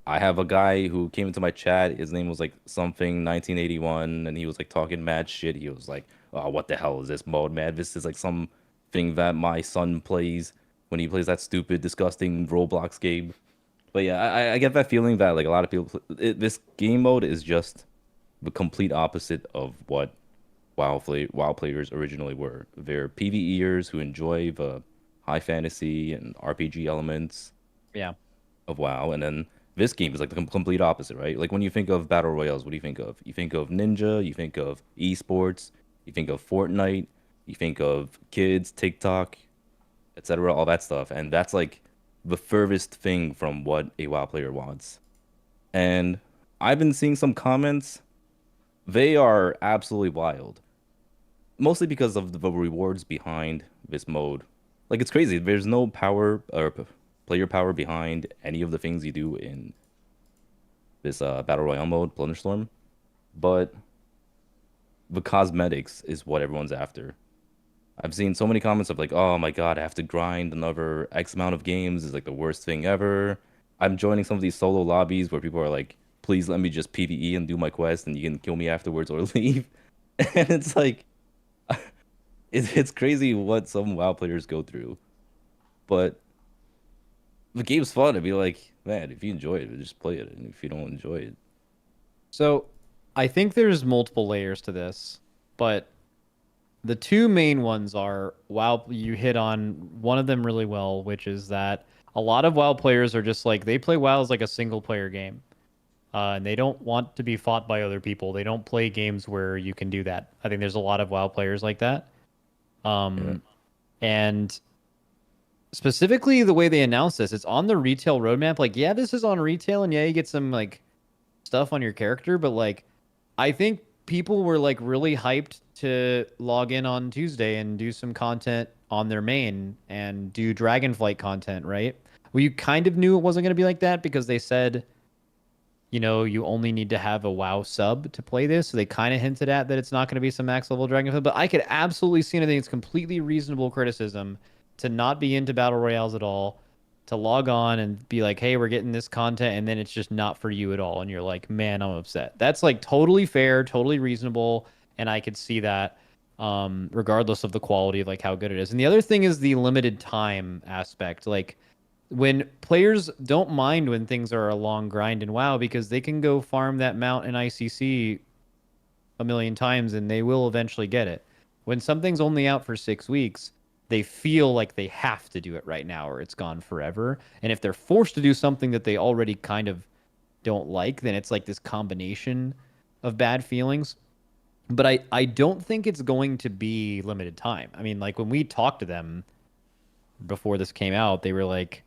I have a guy who came into my chat. His name was like something 1981, and he was like talking mad shit. He was like, "Oh, what the hell is this mode, man? This is like some thing that my son plays when he plays that stupid, disgusting Roblox game." But yeah, I get that feeling that like a lot of people, this game mode is just the complete opposite of what WoW players originally were. They're PvEers who enjoy the high fantasy and RPG elements Yeah. of WoW, and then this game is like the complete opposite, right? Like when you think of battle royales, what do you think of? You think of Ninja, you think of esports, you think of Fortnite, you think of kids, TikTok, etc., all that stuff, and that's like the furthest thing from what a WoW player wants. And I've been seeing some comments. They are absolutely wild, mostly because of the rewards behind this mode. Like it's crazy. There's no power or player power behind any of the things you do in this battle royale mode, Plunderstorm, but the cosmetics is what everyone's after. I've seen so many comments of like, "Oh my God, I have to grind another X amount of games. It's like the worst thing ever." I'm joining some of these solo lobbies where people are like, "Please let me just PvE and do my quest, and you can kill me afterwards or leave." And it's like, it's crazy what some WoW players go through, but the game's fun. I'd be like, man, if you enjoy it, just play it, and if you don't enjoy it, So I think there's multiple layers to this, but the two main ones are WoW. You hit on one of them really well, which is that a lot of WoW players are just like they play WoW as like a single player game, and they don't want to be fought by other people. They don't play games where you can do that. I think there's a lot of WoW players like that. And specifically the way they announced this, it's on the retail roadmap. Like, yeah, this is on retail, and yeah, you get some like stuff on your character, but like, I think people were like really hyped to log in on Tuesday and do some content on their main and do Dragonflight content, right? Well, you kind of knew it wasn't going to be like that because they said, you know, you only need to have a WoW sub to play this. So they kind of hinted at that it's not going to be some max level Dragonflight, but I could absolutely see anything. It's completely reasonable criticism to not be into battle royales at all, to log on and be like, hey, we're getting this content, and then it's just not for you at all. And you're like, man, I'm upset. That's like totally fair, totally reasonable. And I could see that regardless of the quality of like how good it is. And the other thing is the limited time aspect. Like when players don't mind when things are a long grind in WoW because they can go farm that mount in ICC a million times and they will eventually get it. When something's only out for 6 weeks, they feel like they have to do it right now or it's gone forever. And if they're forced to do something that they already kind of don't like, then it's like this combination of bad feelings. But I don't think it's going to be limited time. I mean, like when we talked to them before this came out, they were like,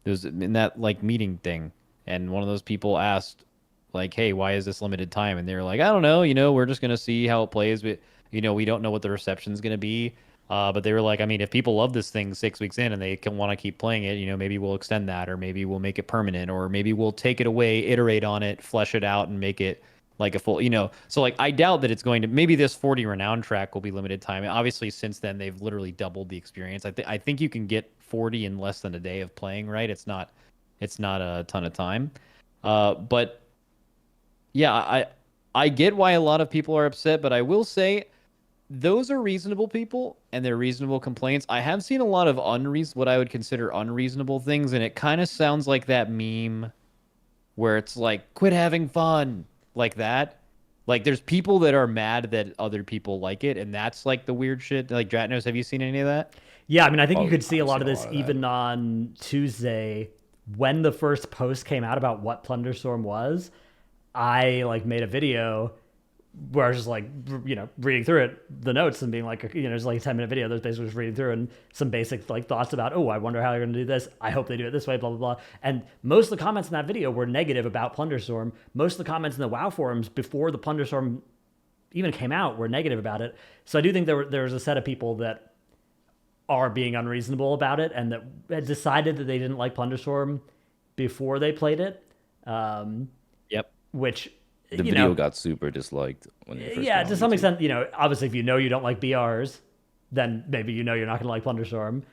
it was in that like meeting thing. And one of those people asked like, hey, why is this limited time? And they were like, I don't know, you know, we're just going to see how it plays. But, you know, we don't know what the reception's going to be. But they were like, I mean, if people love this thing 6 weeks in and they can want to keep playing it, you know, maybe we'll extend that, or maybe we'll make it permanent, or maybe we'll take it away, iterate on it, flesh it out, and make it like a full, you know. So like, I doubt that it's going to. Maybe this 40 renown track will be limited time. Obviously, since then they've literally doubled the experience. I think you can get 40 in less than a day of playing. Right? It's not a ton of time. But yeah, I get why a lot of people are upset, but I will say, those are reasonable people and they're reasonable complaints. I have seen a lot of what I would consider unreasonable things, and it kind of sounds like that meme where it's like, quit having fun, like that. Like there's people that are mad that other people like it, and that's like the weird shit. Like Dratnos, have you seen any of that? Yeah, I mean, I think you could see a lot of this even on Tuesday when the first post came out about what Plunderstorm was. I like made a video where I was just like, you know, reading through it, the notes, and being like, you know, it's like a 10-minute video. There's basically just reading through and some basic like thoughts about, oh, I wonder how you're going to do this. I hope they do it this way, blah, blah, blah. And most of the comments in that video were negative about Plunderstorm. Most of the comments in the WoW forums before the Plunderstorm even came out were negative about it. So I do think there was a set of people that are being unreasonable about it and that had decided that they didn't like Plunderstorm before they played it. Yep. Which... The video got super disliked when it first came out to some extent, you know, obviously if you know you don't like BRs, then maybe you know you're not going to like Plunderstorm.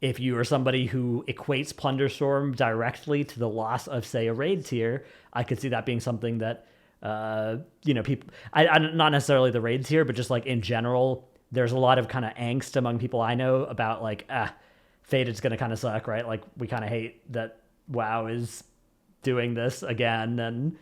If you are somebody who equates Plunderstorm directly to the loss of, say, a raid tier, I could see that being something that, you know, people, I not necessarily the raid tier, but just like in general, there's a lot of kind of angst among people I know about like, Faded's going to kind of suck, right? Like we kind of hate that WoW is doing this again, and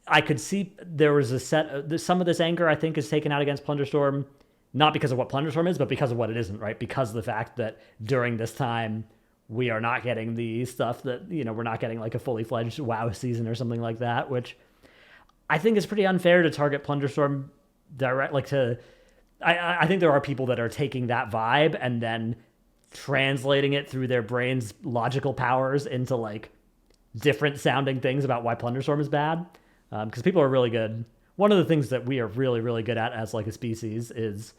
I could see there was some of this anger I think is taken out against Plunderstorm, not because of what Plunderstorm is, but because of what it isn't, right? Because of the fact that during this time we are not getting the stuff that, you know, we're not getting like a fully fledged WoW season or something like that, which I think is pretty unfair to target Plunderstorm direct. Like I think there are people that are taking that vibe and then translating it through their brain's logical powers into like different sounding things about why Plunderstorm is bad, because people are really good. One of the things that we are really, really good at as like a species is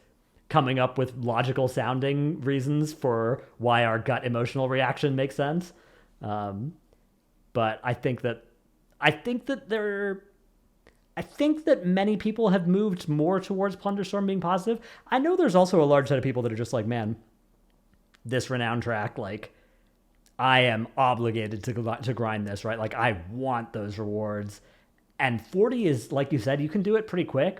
coming up with logical sounding reasons for why our gut emotional reaction makes sense. But I think that many people have moved more towards Plunderstorm being positive. I know there's also a large set of people that are just like, man, this renown track, like, I am obligated to grind this, right? Like, I want those rewards. And 40 is, like you said, you can do it pretty quick,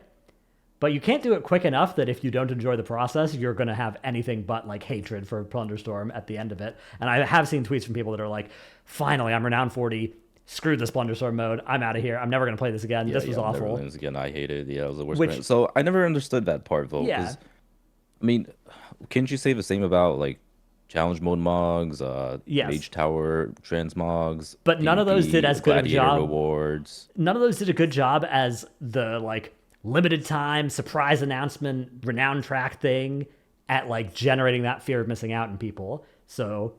but you can't do it quick enough that if you don't enjoy the process, you're going to have anything but, like, hatred for Plunderstorm at the end of it. And I have seen tweets from people that are like, finally, I'm renowned 40. screw this Plunderstorm mode. I'm out of here. I'm never gonna play this again. This was I'll never awful. play this again. I hated it. Yeah, it was the worst. Which- So I never understood that part though. Yeah. 'Cause, I mean, can't you say the same about like challenge mode mogs, Yes. mage tower transmogs, But none of those PvP, did as good of a gladiator job. rewards? None of those did a good job as the like limited time surprise announcement renown track thing at like generating that fear of missing out in people. So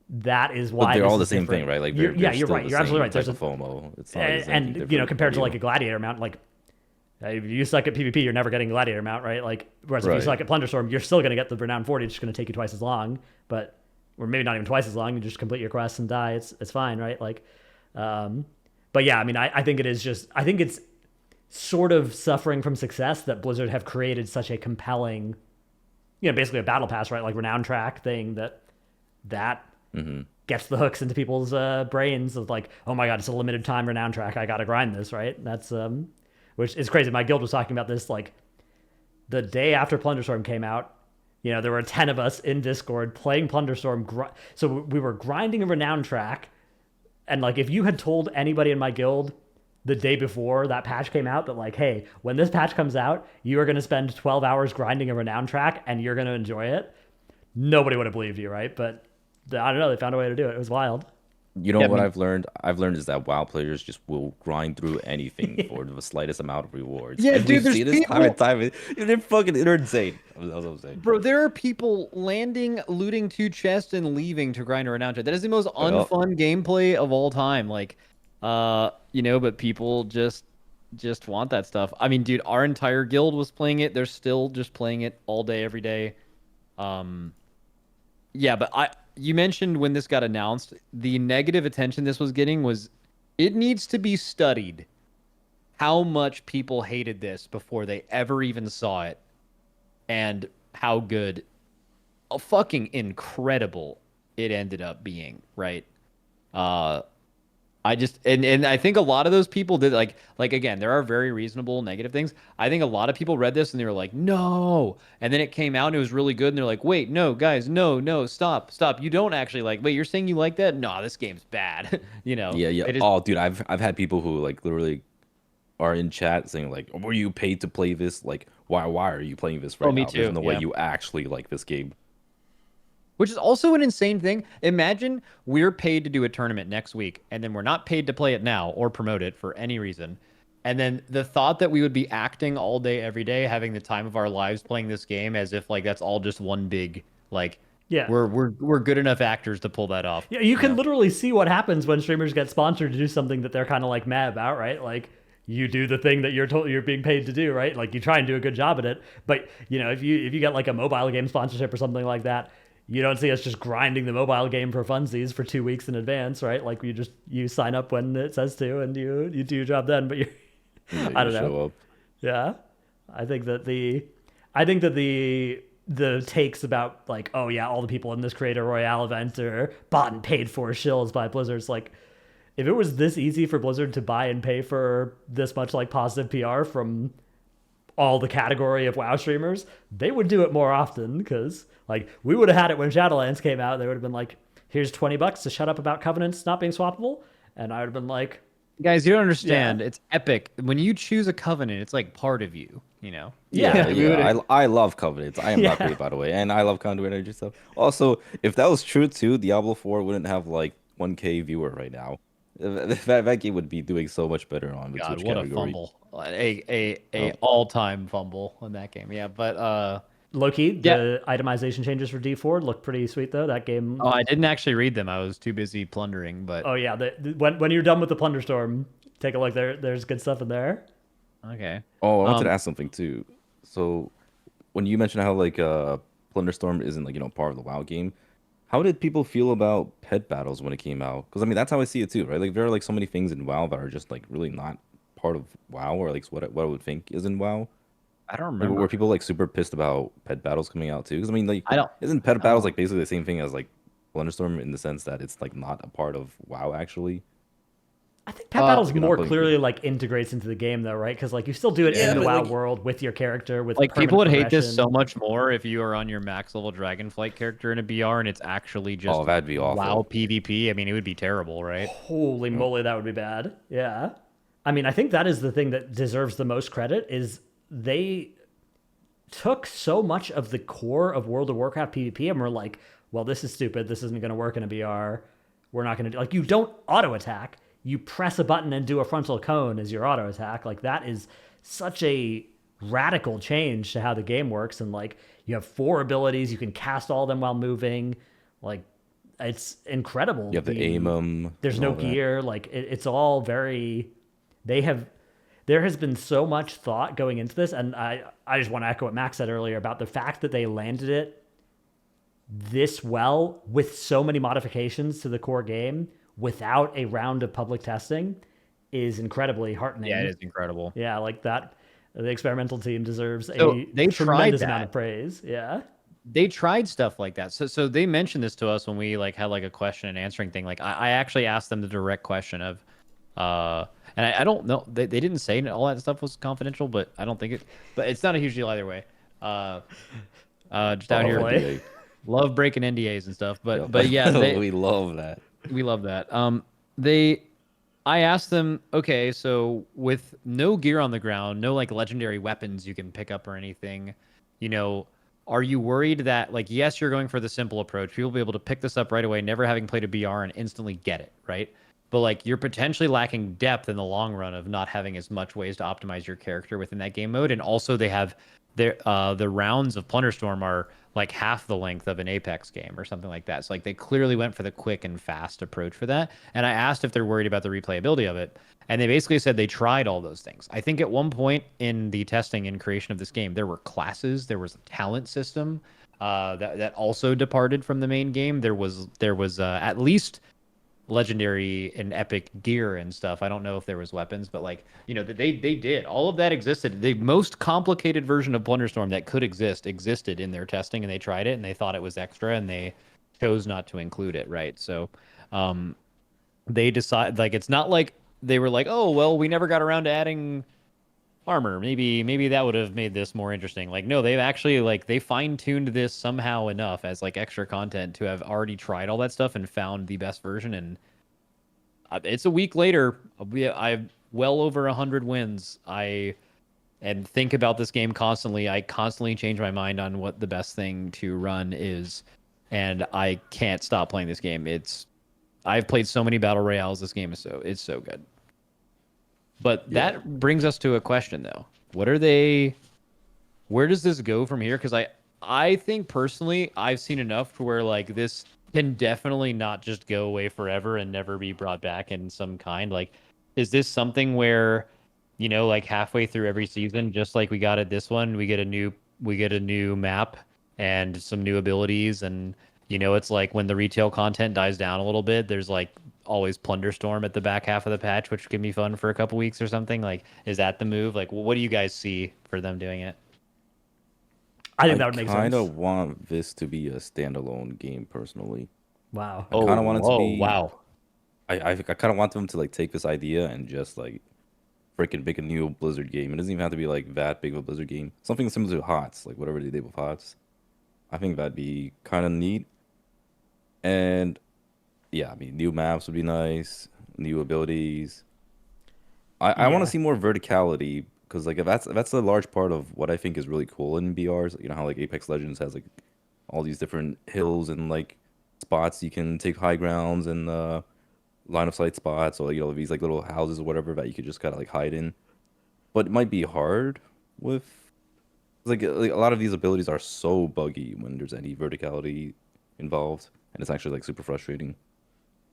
that is why But they're this all the is same different. thing, right? Like You're- they're yeah, you're still right. the You're absolutely same right. There's type a of FOMO. It's not anything and you know, different compared to for like a gladiator mount, like if you suck at PvP, you're never getting gladiator mount, right? Like whereas if you Right. suck at Plunderstorm, you're still gonna get the renown 40. It's just gonna take you twice as long, but or maybe not even twice as long. You just complete your quests and die. It's fine, right? Like, but yeah, I mean, I think it is just I think it's sort of suffering from success that Blizzard have created such a compelling, you know, basically a battle pass, right? Like renown track thing that gets the hooks into people's brains of like, oh my god, it's a limited time renown track. I gotta grind this, right? That's which is crazy. My guild was talking about this like the day after Plunderstorm came out. You know, there were 10 of us in Discord playing Plunderstorm. So we were grinding a renown track, and like if you had told anybody in my guild the day before that patch came out that like, hey, when this patch comes out, you are going to spend 12 hours grinding a renown track and you're going to enjoy it, nobody would have believed you, right? But I don't know, they found a way to do it. It was wild. You know Yeah, I what mean- I've learned? I've learned is that WoW players just will grind through anything for the slightest amount of rewards. Yeah, And dude, we've there's seen this time and people- time. They're insane. That's what I'm saying. Bro, there are people landing, looting 2 chests, and leaving to grind a renown check. That is the most unfun gameplay of all time. Like, you know, but people just want that stuff. I mean, dude, our entire guild was playing it. They're still just playing it all day, every day. Yeah, but you mentioned when this got announced, the negative attention this was getting was, it needs to be studied how much people hated this before they ever even saw it, and how good, fucking incredible it ended up being, right? I just and I think a lot of those people did like again, there are very reasonable negative things. I think a lot of people read this and they were like, no, and then it came out and it was really good and they're like, wait, no, guys, no, stop, you don't actually like. Wait, you're saying you like that? No, this game's bad. You know? Yeah. It is- Oh, dude, I've had people who like literally are in chat saying like, were you paid to play this? Like, why are you playing this right me now? There's too, no way yeah. you actually like this game. Which is also an insane thing. Imagine we're paid to do a tournament next week, and then we're not paid to play it now or promote it for any reason. And then the thought that we would be acting all day, every day, having the time of our lives playing this game as if like that's all just one big like. Yeah. We're good enough actors to pull that off. Yeah, you can literally see what happens when streamers get sponsored to do something that they're kind of like mad about, right? Like you do the thing that you're being paid to do, right? Like you try and do a good job at it, but you know if you get like a mobile game sponsorship or something like that, you don't see us just grinding the mobile game for funsies for 2 weeks in advance, right? Like you sign up when it says to and you do your job then, but I don't know. Show up. Yeah, I think that the takes about like, oh yeah, all the people in this Creator Royale event are bought and paid for shills by Blizzard's like, if it was this easy for Blizzard to buy and pay for this much like positive PR from all the category of WoW streamers, they would do it more often because like we would have had it when Shadowlands came out. They would have been like, here's $20 to shut up about covenants not being swappable, and I would have been like, Guys, you don't understand. It's epic. When you choose a covenant, it's like part of you, you know? Yeah. I love Covenants. I am not paid, by the way, and I love Conduit Energy stuff. Also, if that was true too, Diablo 4 wouldn't have like 1K viewer right now. That game would be doing so much better on the God, Twitch what category. a fumble. A all-time fumble on that game. Yeah, but low-key, the itemization changes for D4 look pretty sweet though. That game. I didn't actually read them. I was too busy plundering, but Oh yeah, when you're done with the Plunderstorm, take a look. There's good stuff in there. okay. Oh, I wanted to ask something too. So, when you mentioned how like Plunderstorm isn't like part of the WoW game, how did people feel about pet battles when it came out? Because I mean, that's how I see it too, right? Like there are like so many things in WoW that are just like really not part of WoW, or like what I would think is in WoW. I don't Like, remember. were people like super pissed about pet battles coming out too? Because I mean, like, I don't- isn't pet battles like basically the same thing as like Plunderstorm in the sense that it's like not a part of WoW actually? I think Pet Battles You can more upload clearly your- like integrates into the game though, right? Because like you still do it in the WoW world with your character with Like people would permanent hate this so progression. much more if you are on your max level Dragonflight character in a BR and it's actually just Oh, that'd be awful. WoW PvP. I mean, it would be terrible, right? Holy moly, that would be bad. Yeah. I mean, I think that is the thing that deserves the most credit is they took so much of the core of World of Warcraft PvP and were like, well, this is stupid. This isn't going to work in a BR. We're not going to do like you don't auto attack. You press a button and do a frontal cone as your auto attack. Like that is such a radical change to how the game works. And like you have 4 abilities, you can cast all of them while moving. Like it's incredible. You have to aim them. There's no gear. Like it's all very. There has been so much thought going into this, and I just want to echo what Max said earlier about the fact that they landed it this well with so many modifications to the core game without a round of public testing is incredibly heartening. Yeah, it is incredible. Yeah, like that. The experimental team deserves So a they tried tremendous that. amount of praise. Yeah. They tried stuff like that. So they mentioned this to us when we like had like a question and answering thing. Like I actually asked them the direct question of, and I don't know, they didn't say all that stuff was confidential, but I don't think it, but it's not a huge deal either way. Just out here, Probably. love breaking NDAs and stuff, but yeah, we love that. we love that. I asked them, okay, so with no gear on the ground, no like legendary weapons you can pick up or anything, you know, are you worried that like, yes, you're going for the simple approach. People will be able to pick this up right away, never having played a BR and instantly get it, right? But like you're potentially lacking depth in the long run of not having as much ways to optimize your character within that game mode. And also they have their the rounds of Plunderstorm are like half the length of an Apex game or something like that. So like they clearly went for the quick and fast approach for that. And I asked if they're worried about the replayability of it. And they basically said they tried all those things. I think at one point in the testing and creation of this game, there were classes, there was a talent system that also departed from the main game. There was at least legendary and epic gear and stuff. I don't know if there was weapons, but like, you know, they did. All of that existed. The most complicated version of Plunderstorm that could existed in their testing, and they tried it and they thought it was extra and they chose not to include it, right? So they decide like it's not like they were like, oh well, we never got around to adding armor. Maybe that would have made this more interesting. Like no, they've actually like they fine-tuned this somehow enough as like extra content to have already tried all that stuff and found the best version. And it's a week later. I've well over 100 wins. And think about this game constantly. I constantly change my mind on what the best thing to run is, and I can't stop playing this game. I've played so many battle royales. This game is so good. But that brings us to a question, though. Where does this go from here? Because I think personally, I've seen enough to where like this can definitely not just go away forever and never be brought back in some kind. Like, is this something where, you know, like halfway through every season, just like we got at this one, we get a new map and some new abilities, and you know, it's like when the retail content dies down a little bit, there's like always Plunderstorm at the back half of the patch, which can be fun for a couple weeks or something. Like, is that the move? Like, what do you guys see for them doing it? I think that would make sense. I kind of want this to be a standalone game, personally. Wow. I kind of want it to be. Wow. I kind of want them to like take this idea and just like freaking make a new Blizzard game. It doesn't even have to be like that big of a Blizzard game. Something similar to HOTS, like whatever they did with HOTS. I think that'd be kind of neat. And yeah, I mean, new maps would be nice, new abilities. I want to see more verticality because like that's a large part of what I think is really cool in BRs. You know how like Apex Legends has like all these different hills and like spots you can take high grounds and line of sight spots, or you know these like little houses or whatever that you could just kind of like hide in. But it might be hard with like a lot of these abilities are so buggy when there's any verticality involved, and it's actually like super frustrating.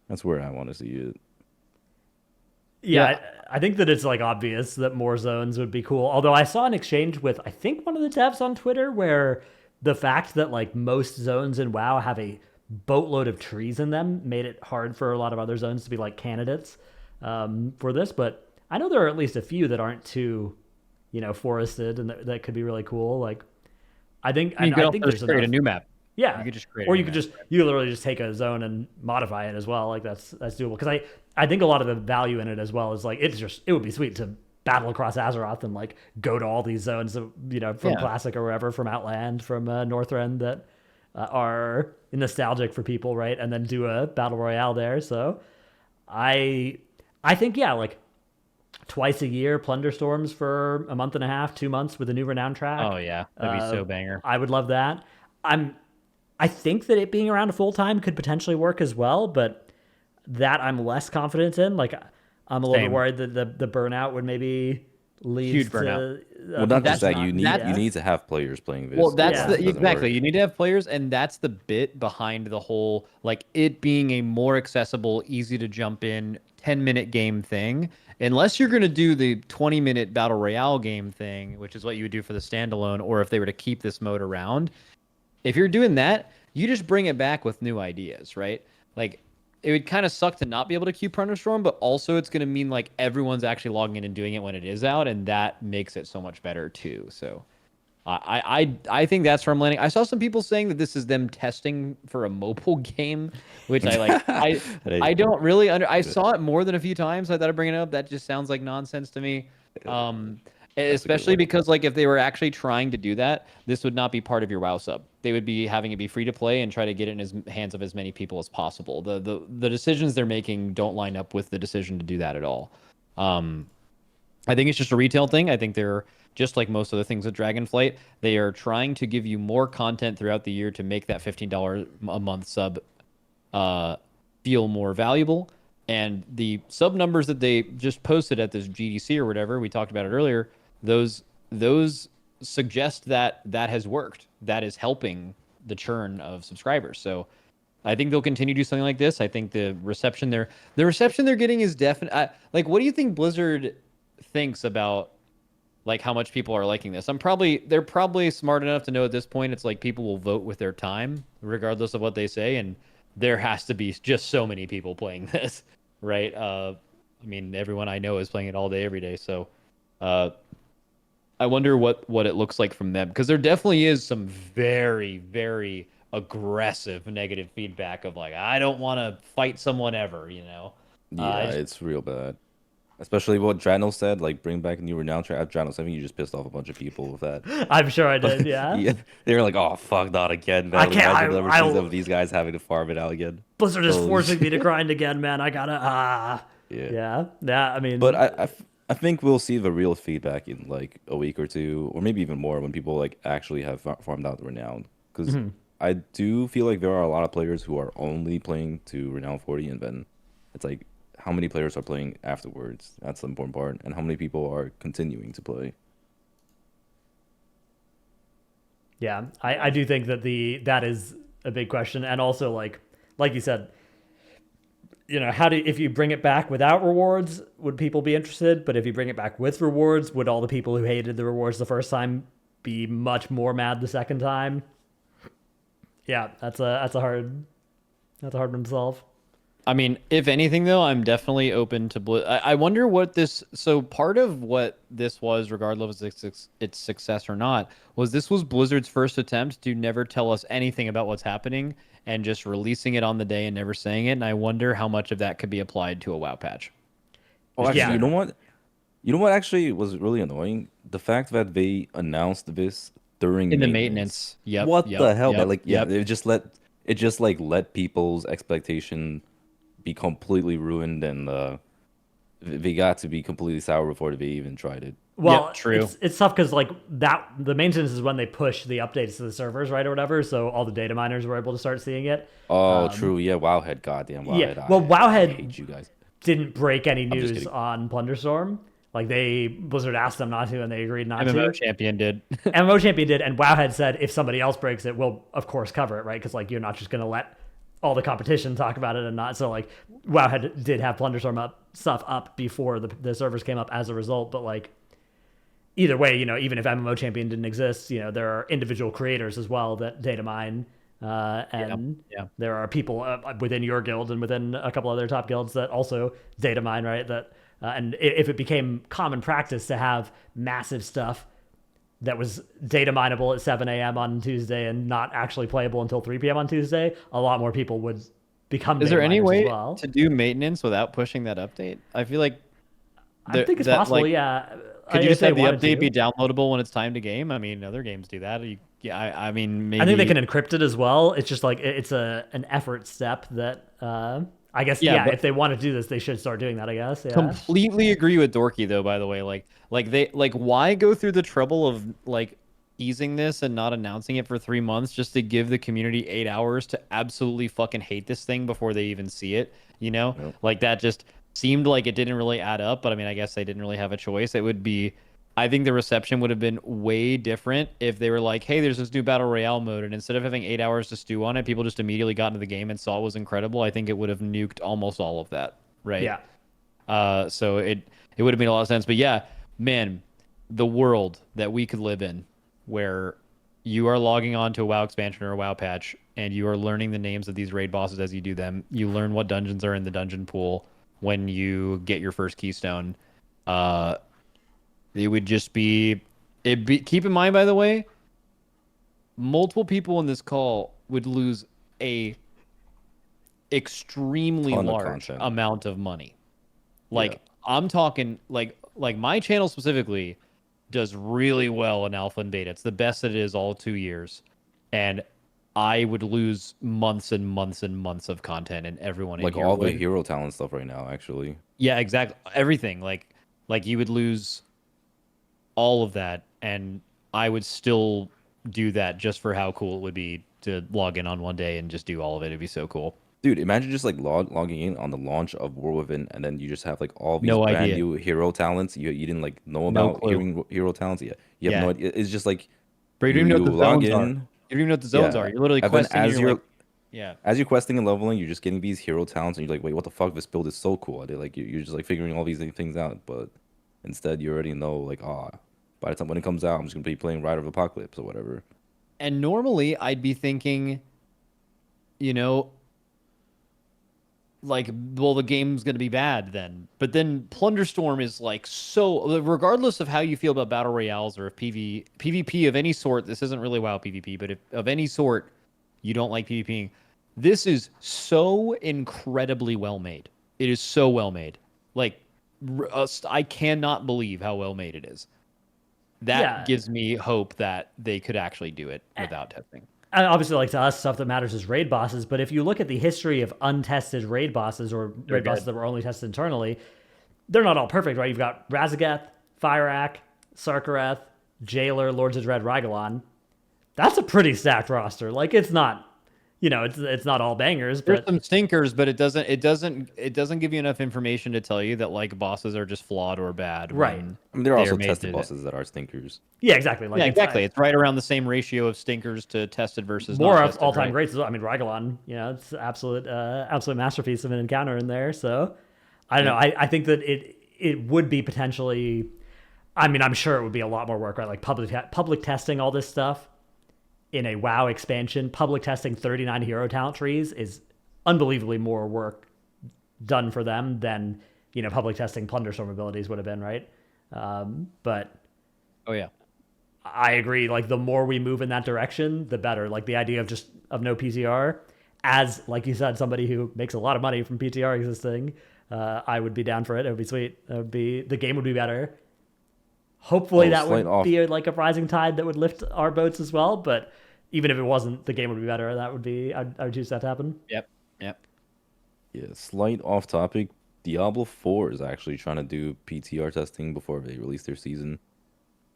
That's where I want to see it. Yeah, I think that it's like obvious that more zones would be cool. Although I saw an exchange with I think one of the devs on Twitter where the fact that like most zones in WoW have a boatload of trees in them made it hard for a lot of other zones to be like candidates for this. But I know there are at least a few that aren't too, you know, forested and that could be really cool. Like I think You could I also think just there's create a enough. new map. Yeah, You could just create or a you new could map, just right? you literally just take a zone and modify it as well. Like that's doable because I think a lot of the value in it as well is like it would be sweet to battle across Azeroth and like go to all these zones, you know, from Yeah. Classic or wherever, from Outland, from Northrend that are nostalgic for people, right? And then do a battle royale there. So I think yeah, like twice a year, Plunderstorms for a month and a half, 2 months with a new renown track. Oh yeah, that'd be so banger. I would love that. I think that it being around full time could potentially work as well, but that I'm less confident in. Like I'm a little bit Same. worried that the burnout would maybe lead Huge to burnout. Well, not just that. You need yeah. you need to have players playing this. Well, that's Yeah. the It doesn't exactly. work. You need to have players, and that's the bit behind the whole like it being a more accessible, easy to jump in 10-minute game thing. Unless you're going to do the 20-minute battle royale game thing, which is what you would do for the standalone, or if they were to keep this mode around. If you're doing that, you just bring it back with new ideas, right? Like it would kind of suck to not be able to queue Plunderstorm, but also it's going to mean like everyone's actually logging in and doing it when it is out, and that makes it so much better too. So I think that's where I'm landing. I saw some people saying that this is them testing for a mobile game, which I like. I don't really I saw it more than a few times. I thought I'd bring it up. That just sounds like nonsense to me. Especially because like if they were actually trying to do that, this would not be part of your WoW sub. They would be having it be free to play and try to get it in as hands of as many people as possible. The decisions they're making don't line up with the decision to do that at all. I think it's just a retail thing. I think they're just like most other things with Dragonflight. They are trying to give you more content throughout the year to make that $15 a month sub feel more valuable. And the sub numbers that they just posted at this GDC or whatever, we talked about it earlier, those suggest that that has worked. That is helping the churn of subscribers. So I think they'll continue to do something like this. I think the reception they're getting is definite. Like, what do you think Blizzard thinks about like how much people are liking this? They're probably smart enough to know at this point it's like people will vote with their time regardless of what they say, and there has to be just so many people playing this, right? I mean, everyone I know is playing it all day, every day. So I wonder what it looks like from them, because there definitely is some very, very aggressive negative feedback of like, I don't want to fight someone ever, you know? Yeah, it's real bad. Especially what Dratnos said, like bring back a new renown track. Dratnos, I think you just pissed off a bunch of people with that. I'm sure I did. Yeah. Yeah, they were like, "Oh fuck, not again, man." I can't- Imagine the I- ever of these guys having to farm it out again. Blizzard is Holy forcing me to shit. grind again, man. I gotta Yeah. Yeah. I mean, But I think we'll see the real feedback in like a week or two, or maybe even more, when people like actually have farmed out the renown. Because I do feel like there are a lot of players who are only playing to renown 40, and then it's like, how many players are playing afterwards? That's the important part, and how many people are continuing to play. yeah, I do think that that is a big question, and also like you said, you know, if you bring it back without rewards, would people be interested? But if you bring it back with rewards, would all the people who hated the rewards the first time be much more mad the second time? Yeah, that's a hard one to solve. I mean, if anything, though, I'm definitely open to Blizz. I wonder what this. So part of what this was, regardless of its success or not, was Blizzard's first attempt to never tell us anything about what's happening and just releasing it on the day and never saying it. And I wonder how much of that could be applied to a WoW patch. Oh, actually, Yeah. you know what? You know what actually was really annoying? The fact that they announced this during In the maintenance. Yep. What yep, the hell, yep, man? Like, yeah, yep. they just let people's expectation be completely ruined, and they got to be completely sour before they even tried it. Well, true. It's tough because like the maintenance is when they push the updates to the servers, right, or whatever. So all the data miners were able to start seeing it. Oh, true. Yeah, Wowhead. Goddamn Wowhead. Yeah. Well, I Wowhead hate you guys. didn't break any just news kidding. on Plunderstorm. Like Blizzard asked them not to, and they agreed not MMO to. champion did. MMO Champion did, and WoW had said if somebody else breaks it, we'll of course cover it, right? Because like you're not just gonna let all the competition talk about it and not. So like WoW did have Plunderstorm stuff up before the servers came up as a result, but like either way, you know, even if MMO Champion didn't exist, you know, there are individual creators as well that data mine. And yeah. there are people within your guild and within a couple other top guilds that also data mine, right? That and if it became common practice to have massive stuff that was data mineable at 7 a.m. on Tuesday and not actually playable until 3 p.m. on Tuesday, a lot more people would become Is data there any miners way as well. to do maintenance without pushing that update? I feel like I think it's possible, yeah. Could you If just they have the wanted update to. be downloadable when it's time to game? I mean, other games do that. I mean, maybe. I think they can encrypt it as well. It's just like it's an effort step that I guess but if they want to do this, they should start doing that. I guess. Yeah. completely agree with Dorky though. By the way, why go through the trouble of like easing this and not announcing it for 3 months just to give the community 8 hours to absolutely fucking hate this thing before they even see it? You know, like that just seemed like it didn't really add up. But I mean, I guess they didn't really have a choice. It would be. I think the reception would have been way different if they were like, hey, there's this new Battle Royale mode. And instead of having 8 hours to stew on it, people just immediately got into the game and saw it was incredible. I think it would have nuked almost all of that. Right. Yeah. So it would have made a lot of sense. But yeah, man, the world that we could live in where you are logging on to a WoW expansion or a WoW patch and you are learning the names of these raid bosses as you do them. You learn what dungeons are in the dungeon pool when you get your first keystone. It would just be, keep in mind, by the way, multiple people in this call would lose a extremely large amount of money. Like I'm talking like my channel specifically does really well in alpha and beta. It's the best that it is all 2 years. And I would lose months and months and months of content and everyone in like here all the would. hero talent stuff right now, actually. Yeah, exactly. Everything. Like you would lose all of that, and I would still do that just for how cool it would be to log in on one day and just do all of it. It'd be so cool. Dude, imagine just like logging in on the launch of War Within, and then you just have like all these No brand idea. new hero talents you didn't like know No about clue. hero talents. Yeah, you have Yeah. no idea. It's just like But you don't even know what the log zones are. in. You don't even know what the zones Yeah. are. You're literally And then questing. as You're you're like, yeah. as you're questing and leveling, you're just getting these hero talents, and you're like, wait, what the fuck? This build is so cool. I did like you're just like figuring all these things out, but instead you already know like by the time when it comes out, I'm just gonna be playing Rider of Apocalypse or whatever. And normally I'd be thinking, you know, like, well, the game's going to be bad then. But then Plunderstorm is like so, regardless of how you feel about battle royales or if PvP of any sort, this isn't really WoW PvP, but if of any sort you don't like PvPing, this is so incredibly well made. It is so well made. Like, I cannot believe how well made it is. That gives me hope that they could actually do it without testing. And obviously, like to us, stuff that matters is raid bosses. But if you look at the history of untested raid bosses or raid bosses that were only tested internally, they're not all perfect, right? You've got Razageth, Fireack, Sarkareth, Jailer, Lords of Dread, Rygalon. That's a pretty stacked roster. Like it's not, you know, it's not all bangers. There's But some stinkers, but it doesn't give you enough information to tell you that like bosses are just flawed or bad. Right. when I mean, there are also made tested to- bosses that are stinkers. yeah, exactly. Like Yeah, exactly. It's right around the same ratio of stinkers to tested versus more not of tested, all-time right? greats as well. I mean, Rygalon, you know, it's absolute masterpiece of an encounter in there. So I don't know. I think that it would be potentially. I mean, I'm sure it would be a lot more work, right? Like public testing all this stuff in a WoW expansion. Public testing 39 hero talent trees is unbelievably more work done for them than public testing Plunderstorm abilities would have been, right? But Oh yeah. I agree. Like the more we move in that direction, the better. Like the idea of no PTR, as like you said, somebody who makes a lot of money from PTR existing, I would be down for it. It would be sweet. The game would be better. Hopefully that would be like a rising tide that would lift our boats as well. But even if it wasn't, the game would be better. That would be I would choose that to happen. Yep. Yeah, slight off topic. Diablo 4 is actually trying to do PTR testing before they release their season.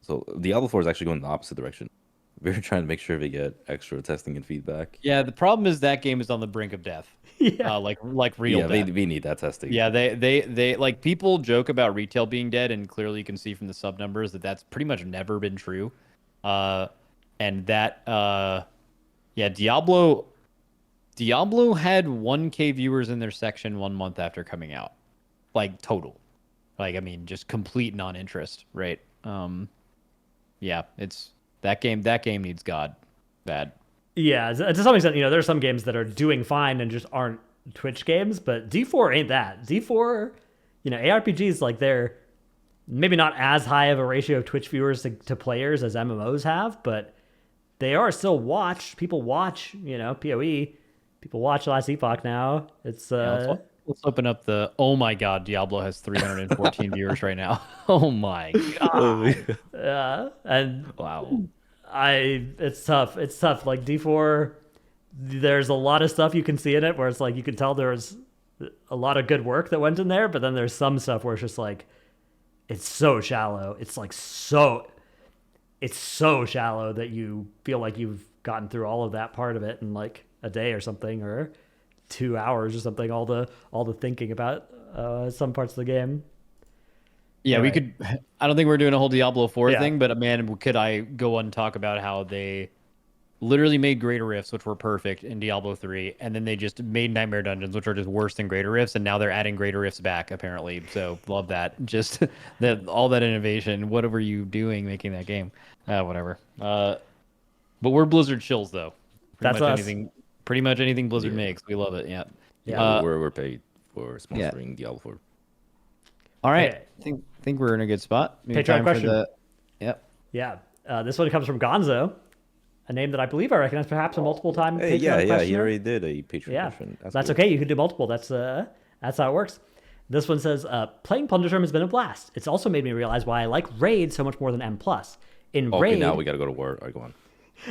So Diablo 4 is actually going the opposite direction. We're trying to make sure they get extra testing and feedback. Yeah, the problem is that game is on the brink of death. Yeah. Like real death. They need that testing. Yeah, they like people joke about retail being dead, and clearly you can see from the sub numbers that that's pretty much never been true. And that Diablo had 1K viewers in their section 1 month after coming out, like total. Like I mean, just complete non-interest, right? Yeah, it's that game. That game needs God bad. Yeah, to some extent, there are some games that are doing fine and just aren't Twitch games, but D4 ain't that. D4, ARPGs, like they're maybe not as high of a ratio of Twitch viewers to players as MMOs have, but they are still watched. People watch, PoE. People watch Last Epoch now. It's let's open up the. Oh my God, Diablo has 314 viewers right now. Oh my God. and Wow. It's tough. It's tough. Like D4, there's a lot of stuff you can see in it where it's like you can tell there's a lot of good work that went in there, but then there's some stuff where it's just like it's so shallow. It's so shallow that you feel like you've gotten through all of that part of it in like a day or something, or 2 hours or something. All the thinking about some parts of the game. Yeah, we could. I don't think we're doing a whole Diablo 4 Yeah. thing, but man, could I go on and talk about how they literally made Greater Rifts, which were perfect in Diablo 3, and then they just made Nightmare Dungeons, which are just worse than Greater Rifts, and now they're adding Greater Rifts back, apparently. So love that. Just all that innovation. What were you doing making that game? Whatever. But we're Blizzard Shills, though. That's us. Pretty much anything Blizzard makes, we love it. Yeah. Yeah. We're paid for sponsoring Diablo 4. All right. Okay. I think we're in a good spot. Maybe Patreon time for question. Yep. Yeah. This one comes from Gonzo, a name that I believe I recognize perhaps a multiple time. Hey, Patreon yeah, he questioner. already did a Patreon Yeah, question. that's cool. okay. You can do multiple. That's how it works. This one says, playing Plunderstorm has been a blast. It's also made me realize why I like Raid so much more than M+. In Okay, Raid, now we gotta go to war. All right, go on.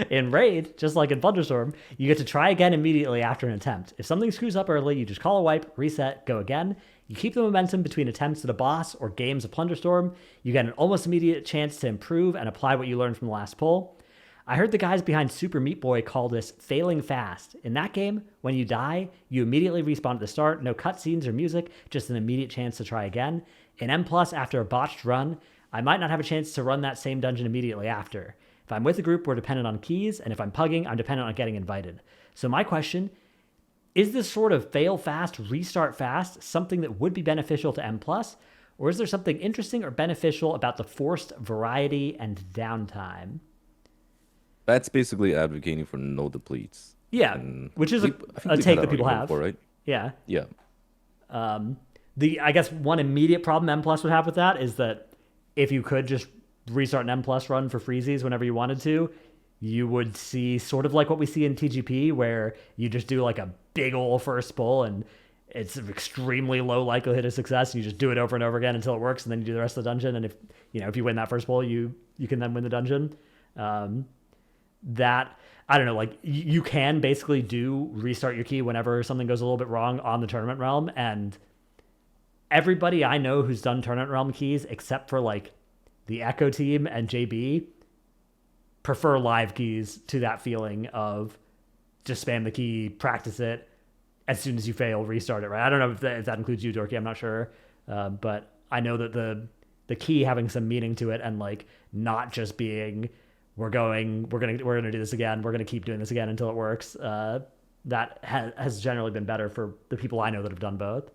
in Raid, just like in Plunderstorm, you get to try again immediately after an attempt. If something screws up early, you just call a wipe, reset, go again. You keep the momentum between attempts at a boss or games of Plunderstorm. You get an almost immediate chance to improve and apply what you learned from the last pull. I heard the guys behind Super Meat Boy call this failing fast. In that game, when you die, you immediately respawn at the start, no cutscenes or music, just an immediate chance to try again. In M+, after a botched run, I might not have a chance to run that same dungeon immediately after. If I'm with a group, we're dependent on keys, and if I'm pugging, I'm dependent on getting invited. So my question, is this sort of fail fast, restart fast something that would be beneficial to M+, or is there something interesting or beneficial about the forced variety and downtime? That's basically advocating for no depletes. Yeah, And which is I think a we've take had that people argument have. before, right? Yeah. Yeah. I guess one immediate problem M+ would have with that is that if you could just restart an M+ run for freezies whenever you wanted to, you would see sort of like what we see in TGP, where you just do like a big ol' first pull and it's an extremely low likelihood of success. You just do it over and over again until it works, and then you do the rest of the dungeon. And if you win that first pull, you can then win the dungeon. That I don't know, like you can basically do restart your key whenever something goes a little bit wrong on the tournament realm, and everybody I know who's done tournament realm keys, except for like the Echo team and JB, prefer live keys to that feeling of just spam the key, practice it. As soon as you fail, restart it. Right? I don't know if that includes you, Dorki. I'm not sure, but I know that the key having some meaning to it, and like not just being we're gonna do this again. We're gonna keep doing this again until it works. That has generally been better for the people I know that have done both.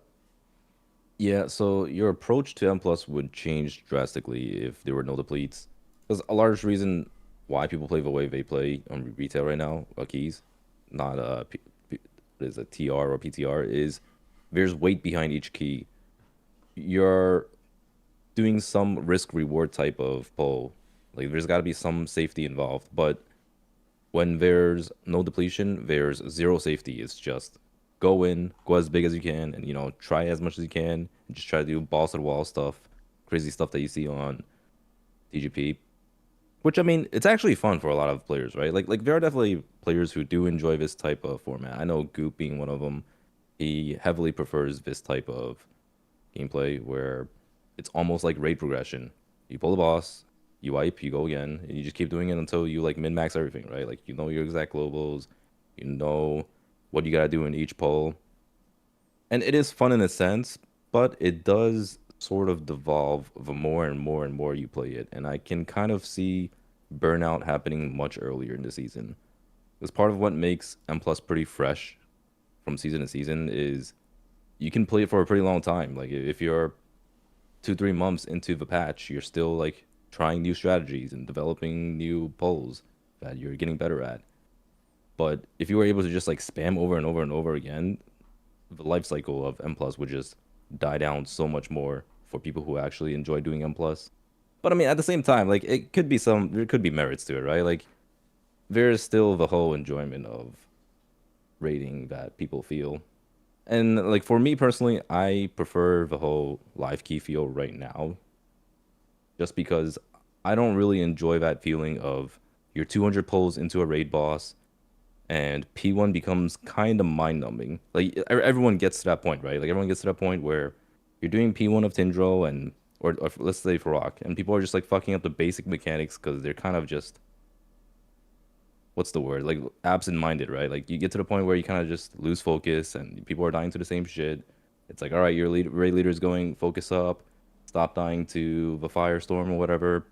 Yeah, so your approach to M+ would change drastically if there were no depletes. Because a large reason why people play the way they play on retail right now, keys, not is a TR or PTR, is there's weight behind each key. You're doing some risk reward type of pull. Like there's got to be some safety involved, but when there's no depletion, there's zero safety. It's just go in, go as big as you can, and try as much as you can. And just try to do balls to the wall stuff, crazy stuff that you see on TGP. Which I mean, it's actually fun for a lot of players, right? Like there are definitely players who do enjoy this type of format. I know Goop being one of them. He heavily prefers this type of gameplay where it's almost like raid progression. You pull the boss, you wipe, you go again, and you just keep doing it until you like min-max everything, right? Like you know your exact globals, you know what you gotta do in each pull. And it is fun in a sense, but it does sort of devolve the more and more and more you play it. And I can kind of see burnout happening much earlier in the season. Because part of what makes M+ pretty fresh from season to season is you can play it for a pretty long time. Like if you're 2-3 months into the patch, you're still like trying new strategies and developing new pulls that you're getting better at. But if you were able to just like spam over and over and over again, the life cycle of M+ would just die down so much more for people who actually enjoy doing M+. But I mean, at the same time, like there could be merits to it, right? Like there is still the whole enjoyment of rating that people feel. And like for me personally, I prefer the whole live key feel right now. Just because I don't really enjoy that feeling of you're 200 pulls into a raid boss and P1 becomes kind of mind-numbing. Like everyone gets to that point, right? Like everyone gets to that point where you're doing P1 of Tindral and or let's say for Rock, and people are just like fucking up the basic mechanics because they're kind of just, what's the word? Like absent-minded, right? Like you get to the point where you kind of just lose focus and people are dying to the same shit. It's like, all right, your raid leader's going, focus up, stop dying to the firestorm or whatever.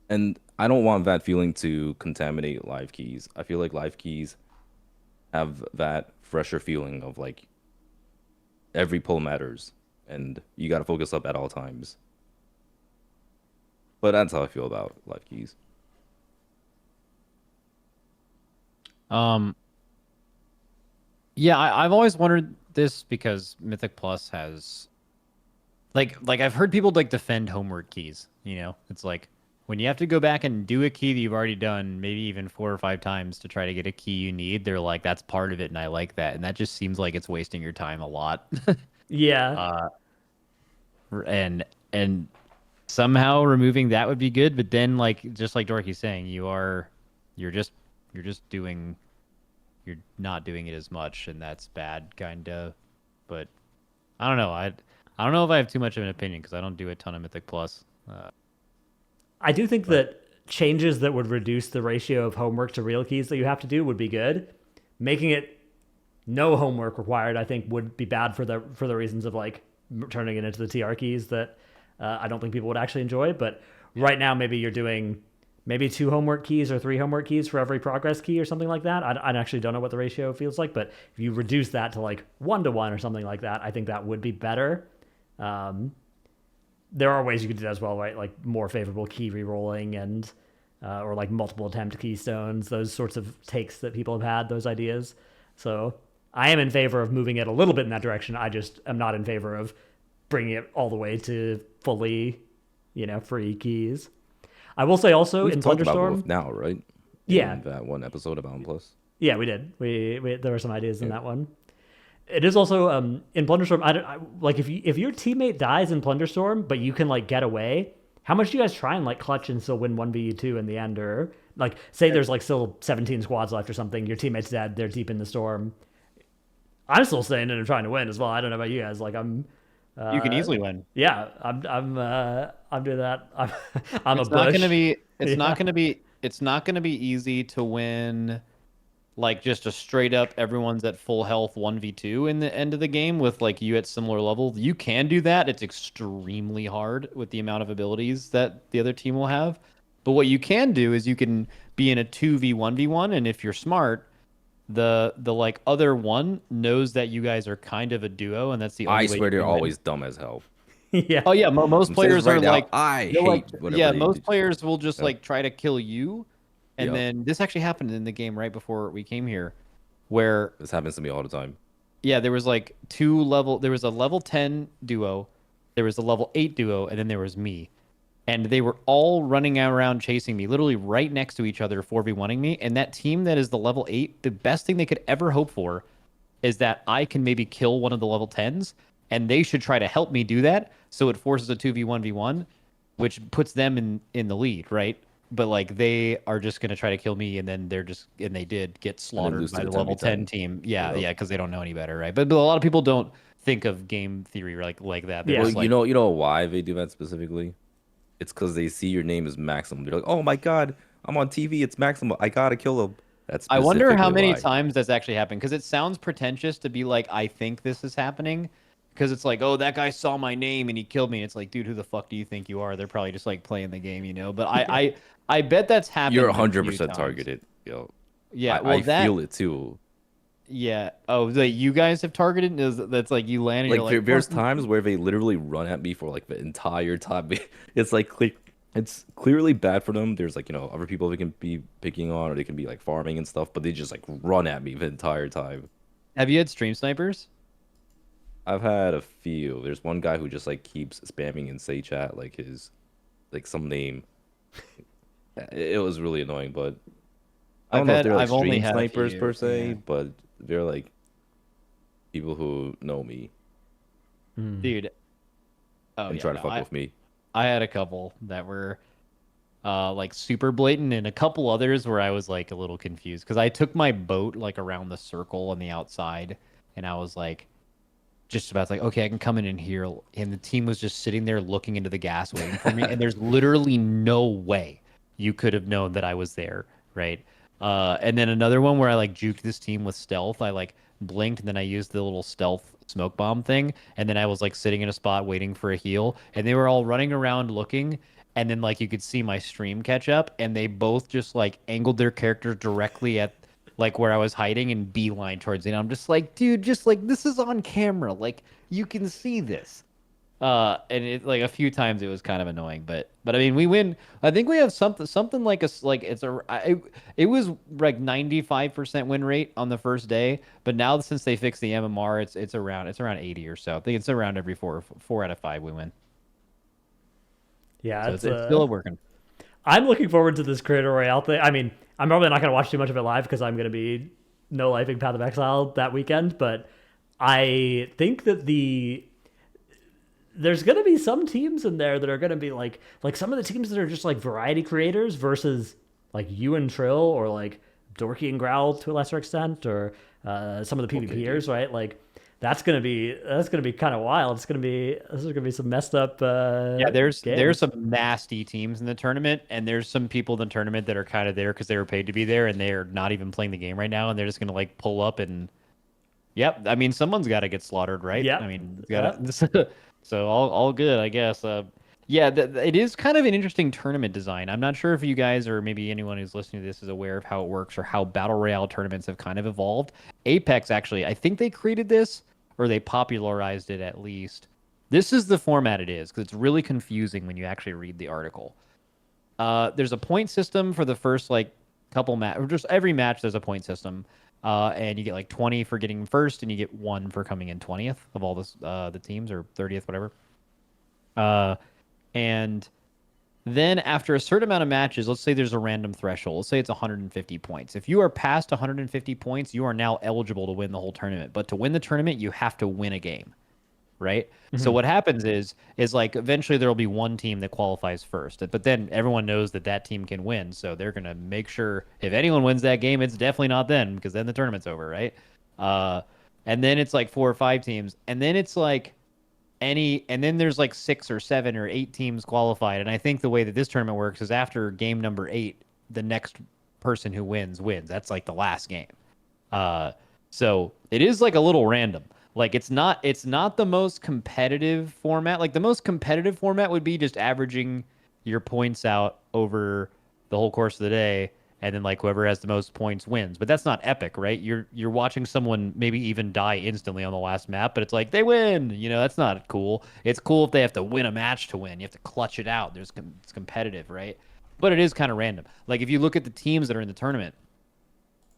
And I don't want that feeling to contaminate live keys. I feel like live keys have that fresher feeling of like every pull matters and you got to focus up at all times. But that's how I feel about live keys. Yeah, I've always wondered this because Mythic Plus has like I've heard people like defend homework keys, you know? It's like when you have to go back and do a key that you've already done maybe even 4 or 5 times to try to get a key you need, they're like, that's part of it and I like that. And that just seems like it's wasting your time a lot. Yeah. And somehow removing that would be good, but then like just like Dorky's saying, you're not doing it as much, and that's bad kind of. But I don't know. I don't know if I have too much of an opinion because I don't do a ton of Mythic Plus. I do think that changes that would reduce the ratio of homework to real keys that you have to do would be good. Making it no homework required, I think, would be bad for the reasons of like turning it into the TR keys that I don't think people would actually enjoy. But right now, maybe you're doing maybe 2 homework keys or 3 homework keys for every progress key or something like that. I actually don't know what the ratio feels like, but if you reduce that to like 1-to-1 or something like that, I think that would be better. There are ways you could do that as well, right? Like more favorable key rerolling and or like multiple attempt keystones, those sorts of takes that people have had, those ideas. So I am in favor of moving it a little bit in that direction. I just am not in favor of bringing it all the way to fully, free keys. I will say also in talked about Plunderstorm both now, right? Yeah. In that one episode about Plus. Yeah, we did. We there were some ideas in that one. It is also in Plunderstorm. Like if your teammate dies in Plunderstorm, but you can like get away. How much do you guys try and like clutch and still win 1v2 in the end, or like say there's like still 17 squads left or something. Your teammate's dead. They're deep in the storm. I'm still staying in and trying to win as well. I don't know about you guys. Like I'm. You can easily win. Yeah, I'm doing that. I'm it's a bush. Not gonna be. It's not gonna be. It's not gonna be easy to win. Like just a straight up everyone's at full health 1v2 in the end of the game with like you at similar level. You can do that. It's extremely hard with the amount of abilities that the other team will have. But what you can do is you can be in a 2v1v1, and if you're smart, the like other one knows that you guys are kind of a duo, and that's the only I way swear they're win. always dumb as hell. Yeah. Oh yeah, most players right are now, like I they're hate like, whatever yeah, they most do. players will just Yeah. like try to kill you. And Yep. then this actually happened in the game right before we came here, where This happens to me all the time. yeah, there was like there was a level 10 duo, there was a level 8 duo, and then there was me. And they were all running around chasing me, literally right next to each other, 4v1ing me. And that team that is the level 8, the best thing they could ever hope for is that I can maybe kill one of the level 10s, and they should try to help me do that. So it forces a 2v1v1, which puts them in the lead, right? But like they are just gonna try to kill me, and then they did get slaughtered lose by to the the level 10 10v10. team. Yeah, Yep. yeah, because they don't know any better, right? But a lot of people don't think of game theory like that. They're Yeah. Well, just like, you know why they do that specifically? It's because they see your name is Maximum. They're like, oh my god, I'm on TV. It's Maximum. I gotta kill him. That's I wonder how specifically many why. times that's actually happened, because it sounds pretentious to be like, I think this is happening, because it's like, oh, that guy saw my name and he killed me. And it's like, dude, who the fuck do you think you are? They're probably just like playing the game, But I bet that's happened. You're a few 100% times. targeted, yo. Yeah, I feel it too. Yeah. Oh, like you guys have targeted? That's like you land and Like, you're like, there's "Fuck." times where they literally run at me for like the entire time. It's like it's clearly bad for them. There's like other people they can be picking on, or they can be like farming and stuff, but they just like run at me the entire time. Have you had stream snipers? I've had a few. There's one guy who just like keeps spamming in say chat like his like some name. It was really annoying, but I don't know if they're like I've only stream had a snipers per few, se, yeah. but they're like people who know me Dude. Oh and yeah, try to no, fuck with me. I had a couple that were like super blatant, and a couple others where I was like a little confused because I took my boat like around the circle on the outside, and I was like just about like, okay, I can come in here, and the team was just sitting there looking into the gas waiting for me, and there's literally no way you could have known that I was there, right? And then another one where I like juked this team with stealth. I like blinked, and then I used the little stealth smoke bomb thing, and then I was like sitting in a spot waiting for a heal, and they were all running around looking, and then like you could see my stream catch up, and they both just like angled their characters directly at like where I was hiding and beeline towards it. And I'm just like, dude, just like this is on camera, like you can see this. And it like a few times it was kind of annoying, but I mean we win. I think we have something like it was like 95% win rate on the first day, but now since they fixed the MMR, it's around 80 or so. I think it's around every four out of five we win. Yeah, So it's still working. I'm looking forward to this Creator Royale thing. I mean, I'm probably not going to watch too much of it live because I'm going to be no lifing Path of Exile that weekend. But I think that there's going to be some teams in there that are going to be like some of the teams that are just like variety creators versus like you and Trill or like Dorki and Growl to a lesser extent or some of the PvPers, right? Like that's gonna be kind of wild. This is gonna be some messed up. Yeah, games. there's some nasty teams in the tournament, and there's some people in the tournament that are kind of there because they were paid to be there, and they're not even playing the game right now, and they're just gonna like pull up and. Yep, I mean someone's got to get slaughtered, right? Yep. I mean, so all good, I guess. Yeah, it is kind of an interesting tournament design. I'm not sure if you guys or maybe anyone who's listening to this is aware of how it works or how battle royale tournaments have kind of evolved. Apex actually, I think they created this or they popularized it at least. This is the format it is because it's really confusing when you actually read the article. There's a point system for the first like couple match, or just every match. There's a point system, and you get like 20 for getting first, and you get 1 for coming in 20th of all the teams or 30th, whatever. And then after a certain amount of matches, let's say there's a random threshold. Let's say it's 150 points. If you are past 150 points, you are now eligible to win the whole tournament. But to win the tournament, you have to win a game, right? Mm-hmm. So what happens is like eventually there will be one team that qualifies first. But then everyone knows that team can win. So they're going to make sure if anyone wins that game, it's definitely not them because then the tournament's over, right? And then it's like 4 or 5 teams. And then it's like and then there's like 6 or 7 or 8 teams qualified. And I think the way that this tournament works is after game number 8, the next person who wins. That's like the last game. So it is like a little random. Like it's not the most competitive format. Like the most competitive format would be just averaging your points out over the whole course of the day. And then like whoever has the most points wins. But that's not epic, right? You're watching someone maybe even die instantly on the last map, but it's like they win. You know, that's not cool. It's cool if they have to win a match to win. You have to clutch it out. It's competitive, right? But it is kind of random. Like if you look at the teams that are in the tournament,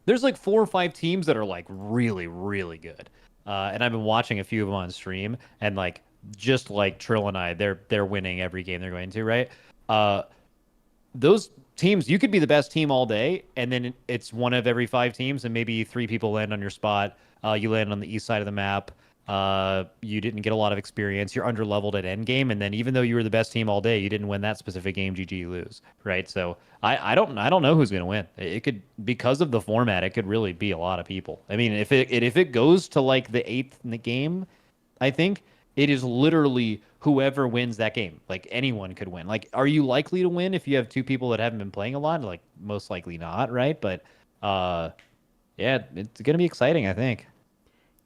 there's like 4 or 5 teams that are like really, really good. And I've been watching a few of them on stream, and like just like Trill and I, they're winning every game they're going to, right? Those teams, you could be the best team all day, and then it's one of every 5 teams, and maybe 3 people land on your spot. You land on the east side of the map. You didn't get a lot of experience. You're under-leveled at endgame, and then even though you were the best team all day, you didn't win that specific game. GG, you lose, right? So I don't know who's going to win. It could, because of the format, it could really be a lot of people. I mean, if it goes to like the 8th in the game, I think it is literally whoever wins that game. Like anyone could win. Like, are you likely to win if you have 2 people that haven't been playing a lot? Like, most likely not, right? But yeah, it's gonna be exciting, I think.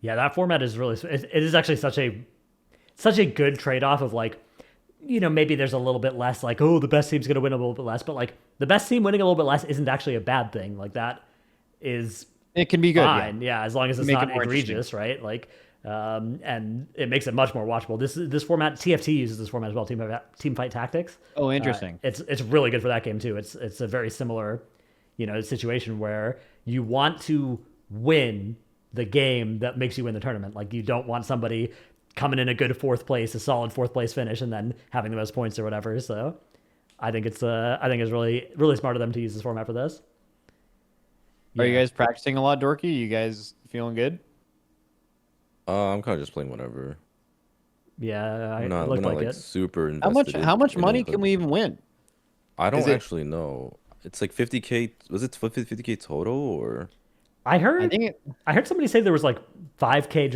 Yeah, that format is really. It is actually such a good trade-off of like, you know, maybe there's a little bit less like, oh, the best team's gonna win a little bit less, but like the best team winning a little bit less isn't actually a bad thing. Like that is. It can be good. Fine, yeah, as long as it's not egregious, right? Like. And it makes it much more watchable. This format, TFT uses this format as well, team fight tactics. Oh, interesting. It's really good for that game too. It's a very similar, you know, situation where you want to win the game that makes you win the tournament. Like you don't want somebody coming in a good 4th place, a solid 4th place finish, and then having the most points or whatever. So I think it's really really smart of them to use this format for this. Are you guys practicing a lot, Dorky? You guys feeling good? I'm kind of just playing whatever. Yeah, We're not like it. super invested. How much in money it, but can we even win? I don't Is it- actually know. It's like 50K. Was it 50K total or? I heard I think somebody say there was like 5K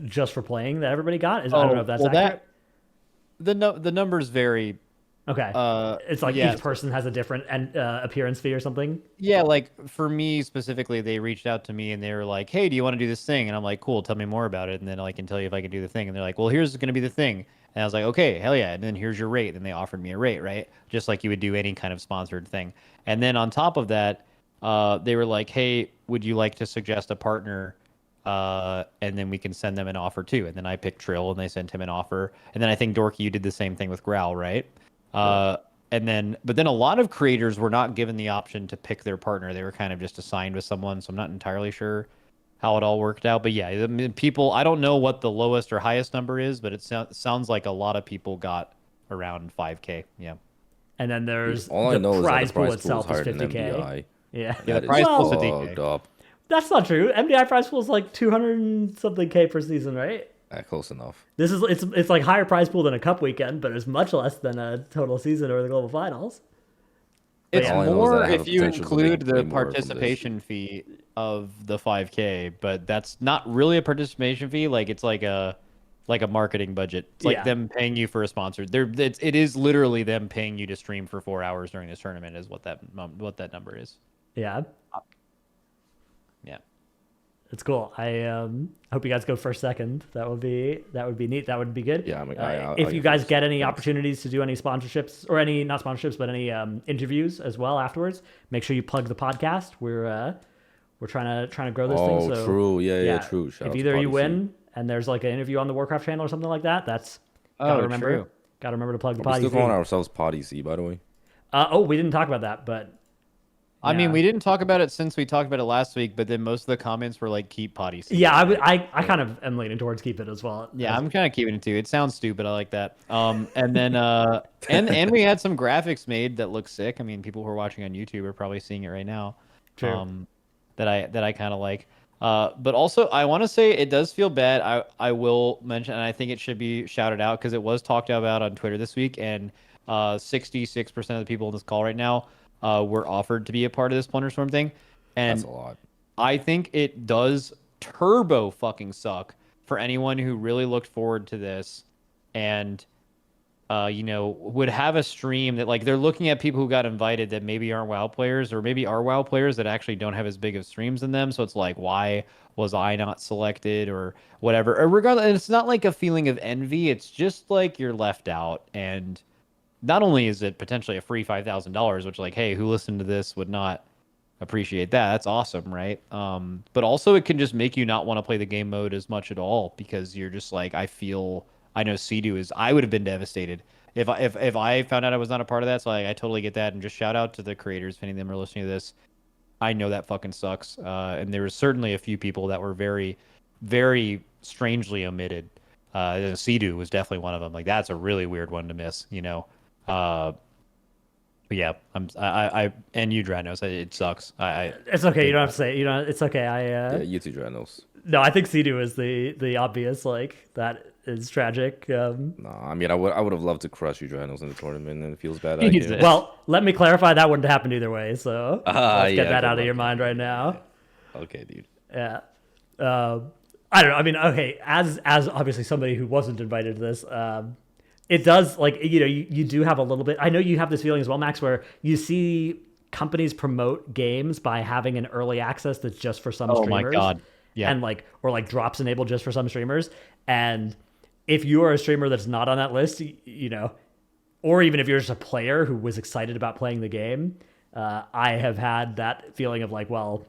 just for playing that everybody got. I don't know if that's accurate. The numbers vary. Okay. It's like yeah. each person has a different appearance fee or something. Yeah, like for me specifically, they reached out to me and they were like, "Hey, do you want to do this thing?" And I'm like, "Cool, tell me more about it." And then I can tell you if I can do the thing. And they're like, "Well, here's going to be the thing." And I was like, "Okay, hell yeah!" And then here's your rate. And they offered me a rate, right? Just like you would do any kind of sponsored thing. And then on top of that, they were like, "Hey, would you like to suggest a partner?" And then we can send them an offer too. And then I picked Trill, and they sent him an offer. And then I think Dorky, you did the same thing with Growl, right? But then a lot of creators were not given the option to pick their partner. They were kind of just assigned with someone. So I'm not entirely sure how it all worked out. But yeah, I mean, people, I don't know what the lowest or highest number is, but it sounds like a lot of people got around 5K. Yeah. And then there's All I the know is that prize the pool prize pool is itself is higher than 50K. MDI. Yeah. Yeah, the prize pool's Well, 50K. Fucked up. that's not true. MDI prize pool is like 200 and something K per season, right? Close enough. This is it's like higher prize pool than a cup weekend, but it's much less than a total season or the global finals. It's All I know is more that I have if you potential to include make the way more from this. participation fee of the 5K, but that's not really a participation fee. Like it's like a marketing budget. It's like Yeah. them paying you for a sponsor. It is literally them paying you to stream for 4 hours during this tournament is what that number is. Yeah. Yeah. It's cool. I hope you guys go first, second. That would be neat. That would be good. Yeah, if I'll you get guys first. get any Thanks. opportunities to do any sponsorships or any not sponsorships but any interviews as well afterwards, make sure you plug the podcast. We're trying to grow this thing. So true. Yeah, true. Shout if out to either you PoddyC. win and there's like an interview on the Warcraft channel or something like that, that's gotta remember. True. Gotta remember to plug the We're still PoddyC. calling ourselves PoddyC, by the way. We didn't talk about that, but I mean, yeah. we didn't talk about it since we talked about it last week, but then most of the comments were like, keep PoddyC. Yeah, I kind of am leaning towards keep it as well. Yeah, I'm kind of keeping it too. It sounds stupid. I like that. And then and we had some graphics made that look sick. I mean, people who are watching on YouTube are probably seeing it right now. True. That I kind of like. But also, I want to say it does feel bad. I will mention, and I think it should be shouted out because it was talked about on Twitter this week, and 66% of the people in this call right now were offered to be a part of this Plunderstorm thing. And That's a lot. I think it does turbo fucking suck for anyone who really looked forward to this and would have a stream that like they're looking at people who got invited that maybe aren't WoW players or maybe are WoW players that actually don't have as big of streams in them. So it's like, why was I not selected or whatever? Or regardless, and it's not like a feeling of envy. It's just like you're left out. And not only is it potentially a free $5,000, which like, hey, who listened to this would not appreciate that? That's awesome, right? But also it can just make you not want to play the game mode as much at all because you're just like, I know I would have been devastated if I found out I was not a part of that. So I totally get that. And just shout out to the creators if any of them are listening to this. I know that fucking sucks. And there was certainly a few people that were very, very strangely omitted. Sea-Doo was definitely one of them. Like that's a really weird one to miss, but yeah, I and you, Dratnos, it sucks. It's okay. You don't have to say it. It's okay. Yeah, you too, Dratnos. No, I think Sea-Doo is the obvious, like, that is tragic. No, I mean, I would have loved to crush you, Dratnos, in the tournament, and it feels bad. I can't. Well, let me clarify, that wouldn't happen either way, so let's get that out of your luck. mind right now. Okay, dude. Yeah. I don't know. I mean, okay, as obviously somebody who wasn't invited to this, it does, like, you do have a little bit. I know you have this feeling as well, Max, where you see companies promote games by having an early access that's just for some streamers. Oh my god. Yeah. And or drops enabled just for some streamers. And if you are a streamer that's not on that list, or even if you're just a player who was excited about playing the game, I have had that feeling of like, well,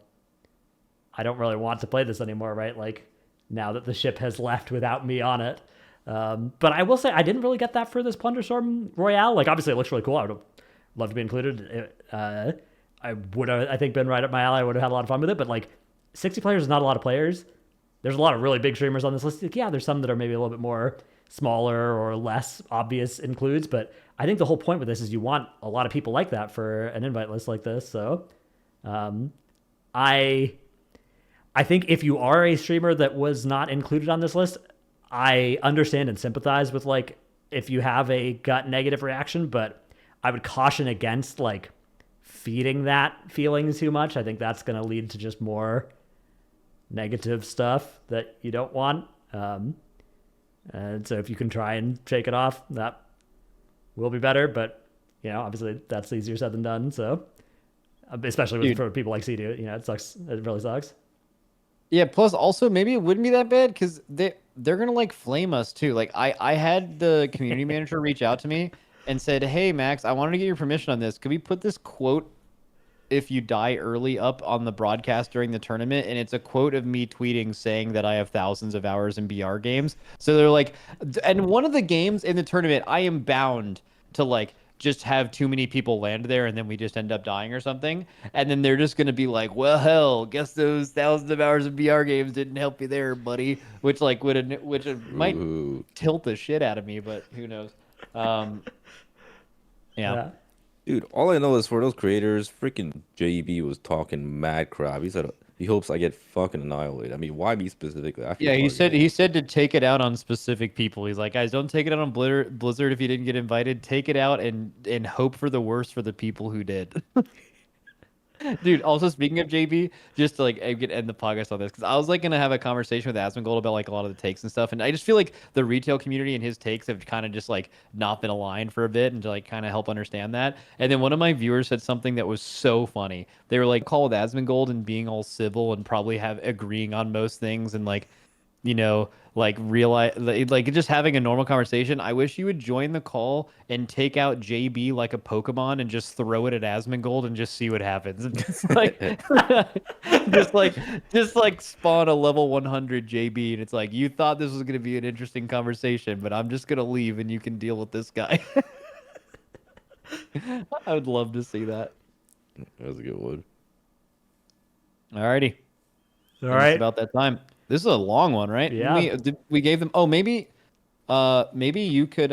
I don't really want to play this anymore, right? Like now that the ship has left without me on it. But I will say I didn't really get that for this Plunderstorm Royale. Like obviously it looks really cool. I would have loved to be included. I would have, I think, been right up my alley. I would have had a lot of fun with it. But like 60 players is not a lot of players. there's a lot of really big streamers on this list. Like, yeah, there's some that are maybe a little bit more smaller or less obvious includes, but I think the whole point with this is you want a lot of people like that for an invite list like this. So I think if you are a streamer that was not included on this list, I understand and sympathize with like if you have a gut negative reaction, but I would caution against like feeding that feeling too much. I think that's going to lead to just more negative stuff that you don't want. And so if you can try and shake it off, that will be better. But, you know, obviously that's easier said than done. So especially for people like C2, you know, it sucks. It really sucks. Yeah, plus also maybe it wouldn't be that bad because they're gonna like flame us too. Like I had the community manager reach out to me and said, "Hey Max, I wanted to get your permission on this. Could we put this quote if you die early up on the broadcast during the tournament?" And it's a quote of me tweeting saying that I have thousands of hours in BR games. So they're like, and one of the games in the tournament, I am bound to like just have too many people land there and then we just end up dying or something. And then they're just going to be like, well, hell, guess those thousands of hours of BR games didn't help you there, buddy. Which like might tilt the shit out of me, but who knows? Yeah. Dude, all I know is for those creators, freaking JB was talking mad crap. He said he hopes I get fucking annihilated. I mean, why me specifically? Yeah, he said to take it out on specific people. He's like, guys, don't take it out on Blizzard if you didn't get invited. Take it out and hope for the worst for the people who did. Dude, also speaking of JB, just to like end the podcast on this, because I was like gonna have a conversation with Asmongold about like a lot of the takes and stuff, and I just feel like the retail community and his takes have kind of just like not been aligned for a bit, and to like kind of help understand that. And then one of my viewers said something that was so funny. They were like, call with Asmongold and being all civil and probably agreeing on most things and like, you know, like realize like just having a normal conversation. I wish you would join the call and take out JB like a Pokemon and just throw it at Asmongold and just see what happens. And just like just like spawn a level 100 JB and it's like, you thought this was going to be an interesting conversation, but I'm just going to leave and you can deal with this guy. I would love to see that. That was a good one. Alrighty. All right. It's about that time. This is a long one, right? Yeah. We gave them. Oh, maybe you could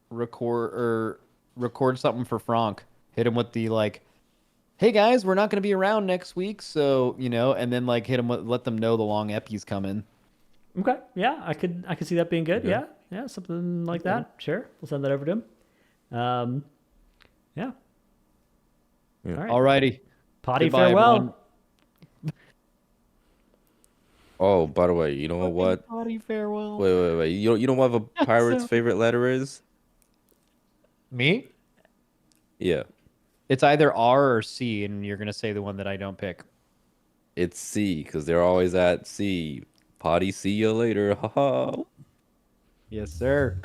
record something for Frank. Hit him with the like, hey guys, we're not going to be around next week, so you know, and then like hit him with, let them know the long epi's coming. Okay. Yeah, I could see that being good. Okay. Yeah. Yeah, something like that. Sure. We'll send that over to him. Yeah. Yeah. All right. Alrighty. Poddy, Goodbye, farewell. everyone. Oh, by the way, you know what? Poddy farewell. Wait. You know what a pirate's favorite letter is? Me? Yeah. It's either R or C, and you're gonna say the one that I don't pick. It's C, because they're always at C. Poddy, see you later. Haha. Yes, sir.